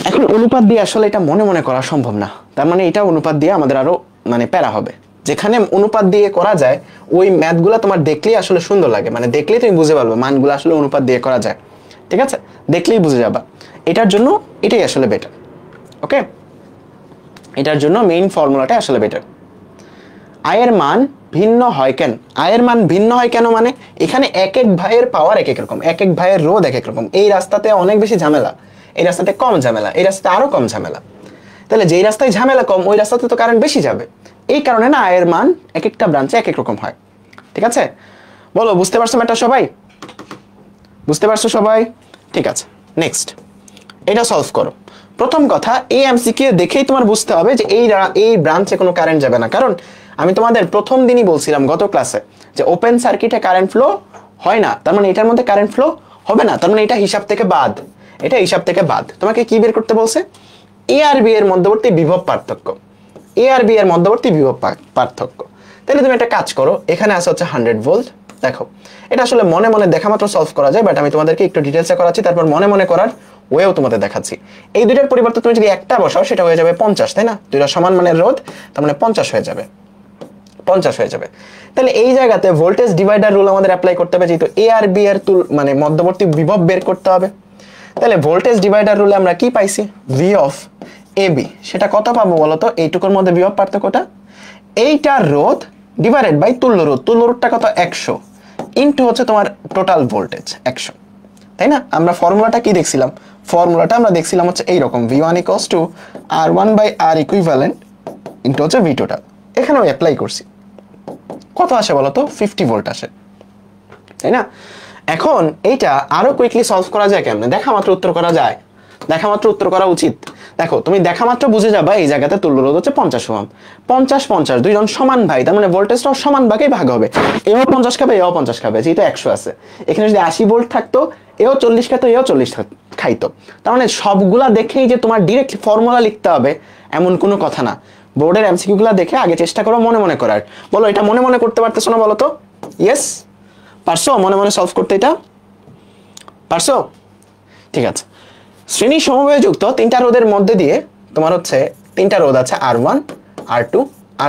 এখন অনুপাত দিয়ে আসলে এটা মনে মনে করা সম্ভব না, তার মানে এটা অনুপাত দিয়ে আমাদের আরো মানে প্যারা হবে। যেখানে অনুপাত দিয়ে করা যায় ওই ম্যাথগুলো তোমার দেখলেই আসলে সুন্দর লাগে, মানে দেখলেই তুমি বুঝে পারবে মানগুলো আসলে অনুপাত দিয়ে করা যায়। ঠিক আছে, দেখলেই বুঝে যাবা। এটার জন্য এটাই আসলে বেটার। ওকে, এটার জন্য মেইন ফর্মুলাটা আসলে বেটার। আয়ের মান ভিন্ন হয় কেন? আয়ের মান ভিন্ন হয় কেন মানে এখানে এক এক ভাইয়ের পাওয়ার এক এক রকম, এক এক ভাইয়ের রোধ এক এক রকম। এই রাস্তাতে অনেক বেশি ঝামেলা, এই রাস্তাতে কম ঝামেলা, এই রাস্তাতে আরো কম ঝামেলা। তাহলে যেই রাস্তায় ঝামেলা কম ওই রাস্তাতে তো কারেন্ট বেশি যাবে। এই কারণে না আয়ের মান এক একটা ব্রাঞ্চে এক এক রকম হয়। ঠিক আছে, বলো বুঝতে পারছো ম্যাটার সবাই? বুঝতে পারছো সবাই? ঠিক আছে, নেক্সট এটা সলভ করো। প্রথম কথা এই এমসিকিউ দেখেই তোমার বুঝতে হবে যে এই ব্রাঞ্চে কোনো কারেন্ট যাবে না, কারণ আমি তোমাদের প্রথম দিনই বলছিলাম গত ক্লাসে যে ওপেন সার্কিটে কারেন্ট ফ্লো হয় না, তার মানে এটার মধ্যে কারেন্ট ফ্লো হবে না, তার মানে এটা হিসাব থেকে বাদ, এটা হিসাব থেকে বাদ। তোমাকে কি বের করতে বলছে? এ আর বি এর মধ্যবর্তী বিভব পার্থক্য, এ আর বি এর মধ্যবর্তী বিভব পার্থক্য। তাহলে তুমি একটা কাজ করো, এখানে আছে হচ্ছে 100 ভোল্ট। দেখো এটা আসলে মনে মনে দেখা মাত্র সলভ করা যায়, বাট আমি তোমাদেরকে একটু ডিটেলসে করাচ্ছি, তারপর মনে মনে করার ওয়েও তোমাদের দেখাচ্ছি। এই দুইটার পরিবর্তে তুমি যদি একটা বসাও সেটা হয়ে যাবে 50, তাই না? দুইটা সমান মানের রোধ, তার মানে 50 হয়ে যাবে, 50 হয়ে যাবে। তাহলে এই জায়গাতে ভোল্টেজ ডিভাইডার রুল আমাদের অ্যাপ্লাই করতে হবে, যেহেতু এ আর বি এর মানে মধ্যবর্তী বিভব বের করতে হবে। তাহলে ভোল্টেজ ডিভাইডার রুলে আমরা কি পাইছি? ভি অফ এ বি, সেটা কত পাবো বলো তো? এইটুকুর মধ্যে বিভব পার্থক্যটা, এইটার রোধ ডিভাইডেড বাই তুল্য রোধ, তুল্য রোধটা কত? 100 ইনটু হচ্ছে তোমার টোটাল ভোল্টেজ 100, তাই না? আমরা ফর্মুলাটা কি দেখছিলাম? ফর্মুলাটা আমরা দেখছিলাম হচ্ছে এইরকম, V1 equals to R1 by R equivalent into হচ্ছে V টোটাল। এখানে আমি অ্যাপ্লাই করছি, কত আসে বলো তো? 50 ভোল্ট আসে, তাই না? এখন এইটা আরো কুইকলি সলভ করা যায় কেমনে? দেখা মাত্র উত্তর করা যায়, দেখা মাত্র উত্তর করা উচিত। দেখো তুমি দেখা মাত্র বুঝে যাবা এই জায়গাতে তুল্য রোধ হচ্ছে 50 ওহম, 50 50 দুইজন সমান ভাই, তার মানে ভোল্টেজটাও সমান ভাগে ভাগ হবে, এও 50 খাবে এও 50 খাবে, যেহেতু 100 আছে। এখানে যদি 80 ভোল্ট থাকতো এও 40 খাইতো এও 40 খাইতো, তার মানে সবগুলা দেখেই যে তোমার ডিরেক্ট ফর্মুলা লিখতে হবে এমন কোনো কথা না। বোর্ডের এমসিকিউ গুলা দেখে আগে চেষ্টা করো মনে মনে করার। বলো এটা মনে মনে করতে পারতেছো না বলো তো? ইয়েস পারছো মনে মনে সলভ করতে? এটা পারছো? ঠিক আছে। শ্রেণী সমবায় যুক্ত তিনটা রোধের মধ্যে দিয়ে তোমার হচ্ছে তিনটা রোধ আছে, R1 R2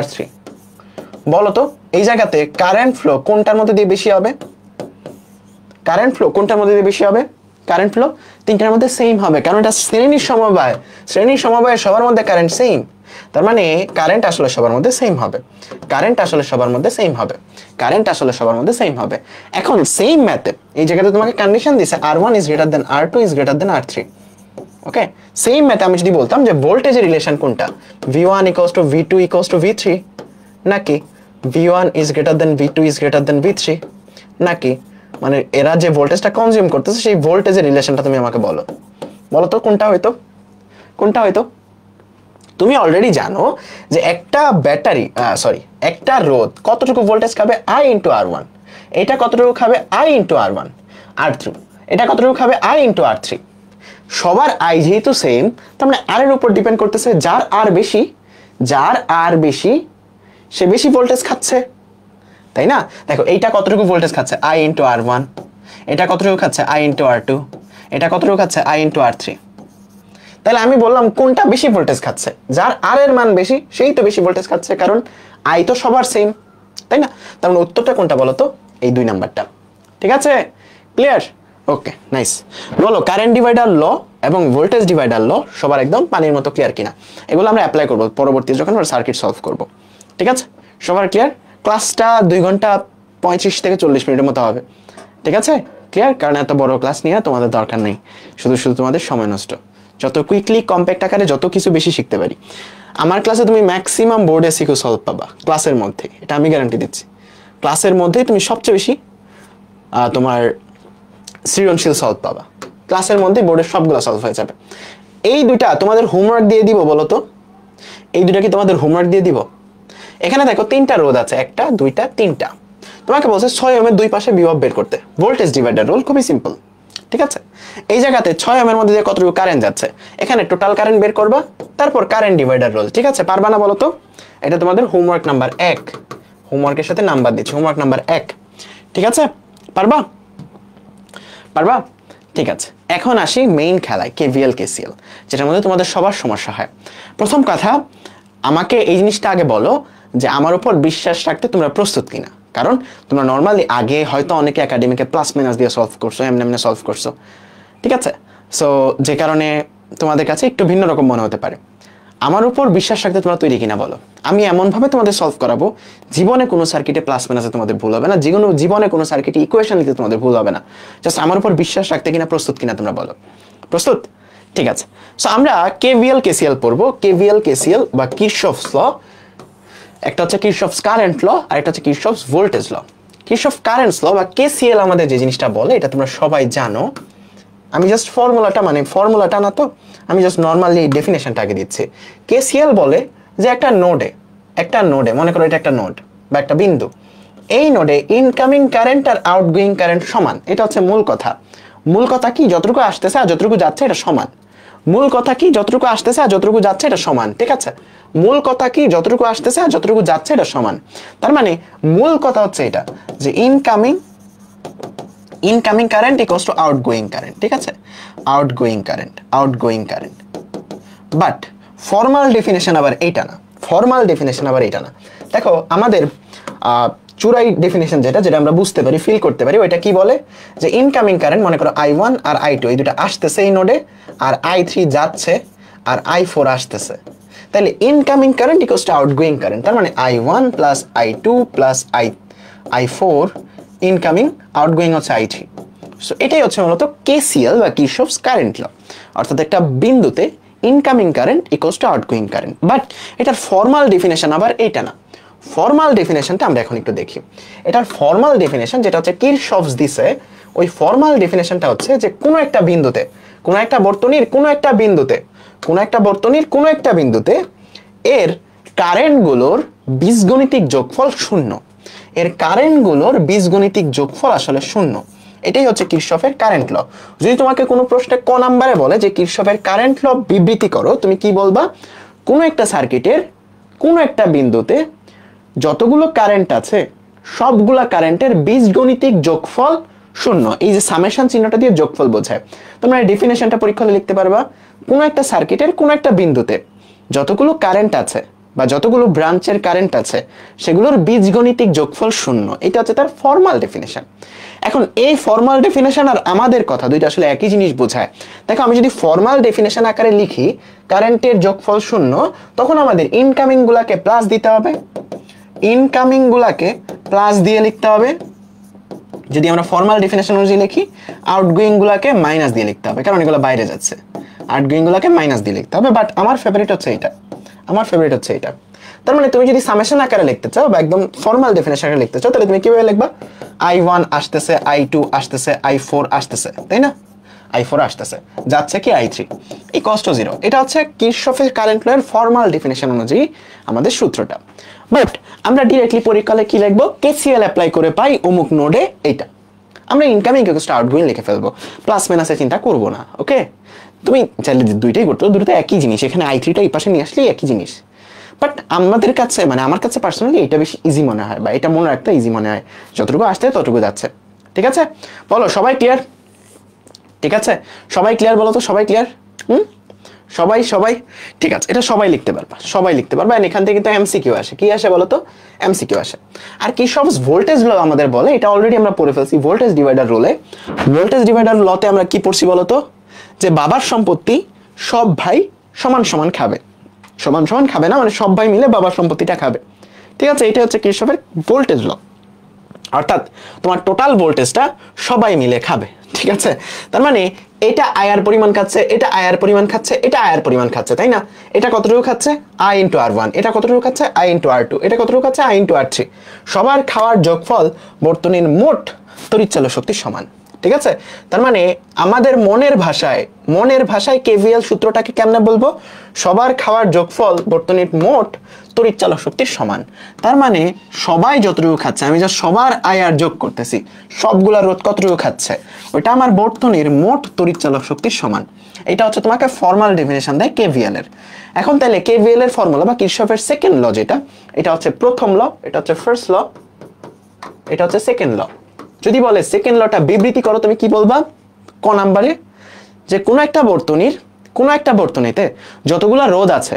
R3। বলো তো এই জায়গাতে কারেন্ট ফ্লো কোনটার মধ্যে দিয়ে বেশি হবে? কারেন্ট ফ্লো কোনটার মধ্যে দিয়ে বেশি হবে? কারেন্ট ফ্লো তিনটার মধ্যে সেম হবে, কারণ এটা শ্রেণীর সমবায়, শ্রেণীর সমবায়ে সবার মধ্যে কারেন্ট সেম, তার মানে কারেন্ট আসলে সবার মধ্যে সেম হবে, কারেন্ট আসলে সবার মধ্যে সেম হবে, কারেন্ট আসলে সবার মধ্যে সেম হবে। এখন সেম ম্যাথে এই জায়গাতে তোমাকে কন্ডিশন দিছে R1 is greater than R2 is greater than R3। Okay, same ম্যাথে আমি যদি বলতাম যে ভোল্টেজের রিলেশন কোনটা, V1 equals two V2 equals to V3, নাকি V1 is greater than V2 is greater than V3, নাকি মানে এরা যে ভোল্টেজটা কনজিউম করতেছে সেই ভোল্টেজের রিলেশনটা তুমি আমাকে বলো, বলো তো কোনটা হইতো? কোনটা হইতো? তুমি অলরেডি জানো যে একটা ব্যাটারি একটা রোধ কতটুকু ভোল্টেজ খাবে? I into R1। এটা কতটুকু খাবে? I into R1। R3 এটা কতটুকু খাবে? I into R3। সবার I যেহেতু সেম, তার মানে R এর উপর ডিপেন্ড করতেছে, যার R বেশি, যার R বেশি সে বেশি ভোল্টেজ খাচ্ছে, তাই না? দেখো এইটা কতটুকু ভোল্টেজ খাচ্ছে? I into R1। এটা কতটুকু খাচ্ছে? I into R2। এটা কতটুকু খাচ্ছে? I into R3। তাহলে আমি বললাম কোনটা বেশি ভোল্টেজ খাচ্ছে? যার আর এর মান বেশি সেই তো বেশি ভোল্টেজ খাচ্ছে, কারণ আই তো সবার সেম, তাই না? তার মানে উত্তরটা কোনটা বলো তো? এই 2 নাম্বারটা। ঠিক আছে, ক্লিয়ার? ওকে, নাইস। বলো কারেন্ট ডিভাইডার ল এবং ভোল্টেজ ডিভাইডার ল সবার একদম পানির মতো ক্লিয়ার কিনা? এগুলো আমরা অ্যাপ্লাই করব পরবর্তী যখন আমরা সার্কিট সলভ করব। ঠিক আছে, সবার ক্লিয়ার? ক্লাসটা 2 ঘন্টা 35 থেকে 40 মিনিটের মতো হবে। ঠিক আছে, ক্লিয়ার? কারণ এত বড় ক্লাস নিয়ে তোমাদের দরকার নেই, শুধু শুধু তোমাদের সময় নষ্ট। যত কুইকলি কম্প্যাক্ট আকারে যত কিছু বেশি শিখতে পারি। আমার ক্লাসে তুমি ম্যাক্সিমাম বোর্ড এমসিকিউ সলভ পাবা ক্লাসের মধ্যে, এটা আমি গ্যারান্টি দিচ্ছি। ক্লাসের মধ্যেই তুমি সবচেয়ে বেশি তোমার সৃজনশীল সলভ পাবা, ক্লাসের মধ্যে বোর্ডের সবগুলো সলভ হয়ে যাবে। এই দুইটা তোমাদের হোমওয়ার্ক দিয়ে দিব, বলো তো এই দুইটা কি তোমাদের হোমওয়ার্ক দিয়ে দিব? এখানে দেখো তিনটা রোধ আছে, একটা দুইটা তিনটা, তোমাকে বলছে 6 ওহমের দুই পাশে বিভব বের করতে, ভোল্টেজ ডিভাইডার রুল, খুবই সিম্পল। ঠিক আছে, এই জায়গাতে 6 ওহমের মধ্যে দিয়ে কতটুকু কারেন্ট যাচ্ছে, এখানে টোটাল কারেন্ট বের করবা, তারপর কারেন্ট ডিভাইডার রুল। ঠিক আছে, পারবা না বলো তো? এটা তোমাদের হোমওয়ার্ক নাম্বার 1, হোমওয়ার্কের সাথে নাম্বার দিচ্ছি, হোমওয়ার্ক নাম্বার 1। ঠিক আছে, পারবা? পারবা? ঠিক আছে, এখন আসি মেইন খেলায়, কেভিএল কেসিএল, যেটার মধ্যে তোমাদের সবার সমস্যা হয়। প্রথম কথা, আমাকে এই জিনিসটা আগে বলো যে আমার উপর বিশ্বাস রাখতে তোমরা প্রস্তুত কিনা, কারণ তোমরা নর্মালি আগে হয়তো অনেকে একাডেমিকে প্লাস মাইনাস দিয়ে সলভ করছো, এমনি এমনি সলভ করছো। ঠিক আছে, সো যে কারণে তোমাদের কাছে একটু ভিন্ন রকম মনে হতে পারে। আমার উপর বিশ্বাস রাখতে তোমরা তৈরি কিনা বলো। আমি এমনভাবে তোমাদের সলভ করাবো জীবনে কোনো সার্কিটে প্লাস মাইনাসে তোমাদের ভুল হবে না, জীবনে কোনো সার্কিটে ইকুয়েশন লিখতে তোমাদের ভুল হবে না। জাস্ট আমার উপর বিশ্বাস রাখতে কিনা প্রস্তুত কিনা তোমরা বলো। প্রস্তুত? ঠিক আছে, সো আমরা কেভিএল কেসিএল পড়বো। কেভিএল কেসিএল বা কিরশফস ল, একটা হচ্ছে কিরশফস কারেন্ট ল আর একটা হচ্ছে কিরশফস ভোল্টেজ ল। কিরশফস কারেন্ট ল বা কেসিএল আমাদের যে জিনিসটা বলে এটা তোমরা সবাই জানো। আমি জাস্ট ফর্মুলাটা না তো, আমি জাস্ট নর্মালি ডেফিনেশনটা আগে দিচ্ছি। কেসিএল বলে যে একটা নোডে একটা নোডে, মনে করো এটা একটা নোড বা একটা বিন্দু, এই নোডে ইনকামিং কারেন্ট আর আউটগোয়িং কারেন্ট সমান। এটা হচ্ছে মূল কথা। মূল কথা কি, যতটুকু আসতেছে আর যতটুকু যাচ্ছে এটা সমান। মূল কথা কি, যতটুকু আসতেছে আর যতটুকু যাচ্ছে এটা সমান। ঠিক আছে, মূল কথা কি, যতটুকু আসতেছে আর যতটুকু যাচ্ছে এটা সমান। তার মানে মূল কথা হচ্ছে এটা যে incoming current equals to outgoing current. ঠিক আছে, outgoing current. But formal definition আবার এইটা না, দেখো আমাদের চুরাই ডেফিনেশন যেটা আমরা বুঝতে পারি, ফিল করতে পারি, ওইটা কি বলে যে ইনকামিং কারেন্ট, মনে করো I1 আর I2 এই দুটো আসতেছে এই নোডে, আর I3 যাচ্ছে আর I4 আসতেছে। তাহলে incoming current equals to outgoing current. তার মানে I1 plus I2 plus I4 incoming, outgoing হচ্ছে I3। সো এটাই হচ্ছে মূলত KCL বা কিরশফস কারেন্ট ল। অর্থাৎ একটা বিন্দুতে incoming current equals to outgoing current. But এটার ফর্মাল ডেফিনেশন আবার এইটা না। ফর্মাল ডেফিনেশনটা আমরা এখন একটু দেখি। এটার ফর্মাল ডেফিনেশন যেটা হচ্ছে কিরশফস দিছে, ওই ফর্মাল ডেফিনেশনটা হচ্ছে যে কোনো একটা বিন্দুতে, কোনো একটা বর্তনীর কোনো একটা বিন্দুতে এর কারেন্টগুলোর বীজগণিতিক যোগফল শূন্য। এর কারেন্টগুলোর বীজগণিতিক যোগফল আসলে শূন্য। এটাই হচ্ছে কিরশফের কারেন্ট ল। যদি তোমাকে কোনো প্রশ্নে ক নাম্বারে বলে যে কিরশফের কারেন্ট ল বিবৃতি করো, তুমি কি বলবা? কোনো একটা সার্কিটের কোনো একটা বিন্দুতে যতগুলো কারেন্ট আছে সবগুলা কারেন্টের বীজগণিতিক যোগফল শূন্য। এই যে সামেশন চিহ্নটা দিয়ে যোগফল বোঝায়। তোমরা এই ডেফিনেশনটা পরীক্ষা হলে লিখতে পারবা, কোনো একটা সার্কিটের কোনো একটা বিন্দুতে যতগুলো কারেন্ট আছে বা যতগুলো ব্রাঞ্চের কারেন্ট আছে সেগুলোর বীজগণিতিক যোগফল শূন্য। এটা হচ্ছে তার ফর্মাল ডেফিনেশন। এখন এই ফর্মাল ডেফিনেশন আর আমাদের কথা দুইটা আসলে একই জিনিস বোঝায়। দেখো আমি যদি ফর্মাল ডেফিনেশন আকারে লিখি কারেন্টের যোগফল শূন্য, তখন আমাদের ইনকামিং গুলাকে প্লাস দিতে হবে, ইনকামিং গুলাকে প্লাস দিয়ে লিখতে হবে যদি আমরা ফর্মাল ডেফিনেশন অনুযায়ী লিখি, আউটগোয়িং গুলাকে মাইনাস দিয়ে লিখতে হবে কারণ এগুলো বাইরে যাচ্ছে। আউটগোয়িং গুলাকে মাইনাস দিয়ে লিখতে হবে। বাট আমার ফেভারিট হচ্ছে এটা, তার মানে তুমি যদি সামেশন আকারে লিখতে চাও বা একদম ফর্মাল ডেফিনেশন আকারে লিখতে চাও, তাহলে তুমি কিভাবে লিখবা? I1 আসতেছে, I2 আসতেছে, I4 আসতেছে, তাই না? I4 আসতেছে, যাচ্ছে কি I3 ইকুয়ালস টু 0। এটা হচ্ছে কিরশফের কারেন্ট লয়ের ফর্মাল ডেফিনেশন অনুযায়ী আমাদের সূত্রটা। বাট আমরা ডিরেক্টলি পরীক্ষায় কি লিখবো? KCL অ্যাপ্লাই করে পাই অমুক নোডে এইটা। আমরা ইনকামিং ইকুয়ালস টু আউটগোয়িং লিখে ফেলবো, প্লাস মাইনাসে চিন্তা করবো না। ওকে, তুমি চাইলে দুইটাই করতে, দুটোতে একই জিনিস। এখানে I3টা এই পাশে নিয়ে আসলেই একই জিনিস। বাট আমাদের কাছে, মানে আমার কাছে পার্সোনালি এটা বেশি ইজি মনে হয়, বা এটা মনে রাখতে ইজি মনে হয়, যতটুকু আসতে ততটুকু যাচ্ছে। ঠিক আছে, বলো সবাই ক্লিয়ার? ঠিক আছে, সবাই ক্লিয়ার বলো তো, সবাই ক্লিয়ার? সবাই ঠিক আছে, এটা সবাই লিখতে পারবা। আর এখান থেকে তো এমসিকিউ আসে। কি আসে বলো তো? এমসিকিউ আসে। আর কিরশফস ভোল্টেজ ল আমাদের বলে, এটা অলরেডি আমরা পড়ে ফেলছি ভোল্টেজ ডিভাইডার রুলে। ভোল্টেজ ডিভাইডার লতে আমরা কি পড়ছি বলো তো? যে বাবার সম্পত্তি সব ভাই সমান সমান খাবে। সমান সমান খাবে না, মানে সব ভাই মিলে বাবার সম্পত্তিটা খাবে। ঠিক আছে, এটা হচ্ছে কিরশফের ভোল্টেজ ল। অর্থাৎ তোমার টোটাল ভোল্টেজটা সবাই মিলে খাবে। ঠিক আছে, তার মানে এটা আয়ার পরিমাণ খাচ্ছে, এটা আয়ার পরিমাণ খাচ্ছে, এটা আয়ার পরিমাণ খাচ্ছে, তাই না? এটা কতটুকু খাচ্ছে? I into R1। এটা কতটুকু খাচ্ছে? I into R2। এটা কতটুকু খাচ্ছে? I into R3। সবার খাওয়ার যোগফল বর্তনীর মোট তড়িৎচালক শক্তির সমান। ঠিক আছে, তার মানে আমাদের মনের ভাষায় KVL সূত্রটাকে কেমনে বলবো? সবার খাওয়ার যোগফল বর্তনীর মোট তড়িৎচালক শক্তির সমান। তার মানে সবাই যতটুকু খাচ্ছে, আমি যা সবার আয়ার যোগ করতেছি, সবগুলা রোধ কতটুকু খাচ্ছে, ওইটা আমার বর্তনীর মোট তড়িৎচালক শক্তির সমান। এটা হচ্ছে তোমাকে ফর্মাল ডেফিনেশন দেয় KVL এর। এখন তাহলে KVL এর ফর্মুলা বা কিরশফের সেকেন্ড ল যেটা, এটা হচ্ছে প্রথম ল, এটা হচ্ছে ফার্স্ট ল, এটা হচ্ছে সেকেন্ড ল। যদি বলে সেকেন্ড লটা বিবৃতি করো, তুমি কি বলবা ক নাম্বারে? যে কোনো একটা বর্তনীতে যতগুলা রোধ আছে,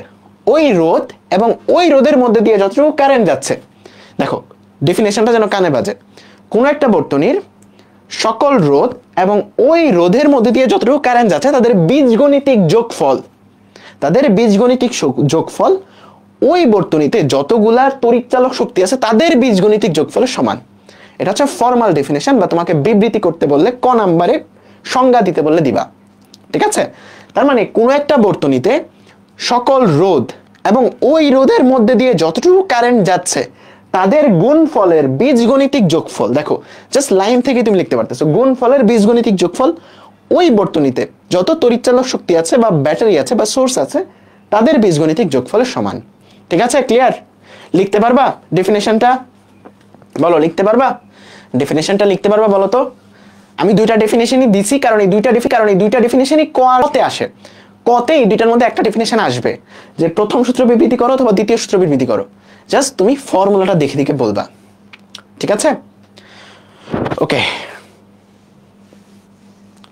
ওই রোধ এবং ওই রোধের মধ্যে দিয়ে যতটুকু কারেন্ট যাচ্ছে, দেখো ডেফিনেশনটা যেন কানে বাজে, কোনো একটা বর্তনীর সকল রোধ এবং ওই রোধের মধ্যে দিয়ে যতটুকু কারেন্ট যাচ্ছে তাদের বীজগণিতিক যোগফল ওই বর্তনীতে যতগুলা তড়িৎচালক শক্তি আছে তাদের বীজগণিতিক যোগফলের সমান। এটা হচ্ছে ফর্মাল ডেফিনেশন, বা তোমাকে বিবৃতি করতে বললে ক নাম্বারে সংজ্ঞা দিতে বললে দিবা। ঠিক আছে, তার মানে কোনো একটা বর্তনীতে সকল রোধ এবং ওই রোধের মধ্যে দিয়ে যতটুকু কারেন্ট যাচ্ছে তাদের গুণফলের বীজগণিতিক যোগফল, দেখো জাস্ট লাইন থেকে তুমি লিখতে পারতেছো, গুণফলের বীজগণিতিক যোগফল ওই বর্তনীতে যত তড়িৎচালক শক্তি আছে বা ব্যাটারি আছে বা সোর্স আছে তাদের বীজগণিতিক যোগফলের সমান। ঠিক আছে, ক্লিয়ার? লিখতে পারবা ডেফিনেশনটা? বলো লিখতে পারবা? ডেফিনেশনটা লিখতে পারবা বলো তো? আমি দুইটা ডেফিনেশনই দিছি, কারণ এই দুইটা ডেফিনেশনই কতে আসে। কতে এই দুইটার মধ্যে একটা ডেফিনেশন আসবে যে প্রথম সূত্র বিবৃতি করো অথবা দ্বিতীয় সূত্র বিবৃতি করো। জাস্ট তুমি ফর্মুলাটা দেখে দেখে বলবা, ঠিক আছে? ওকে,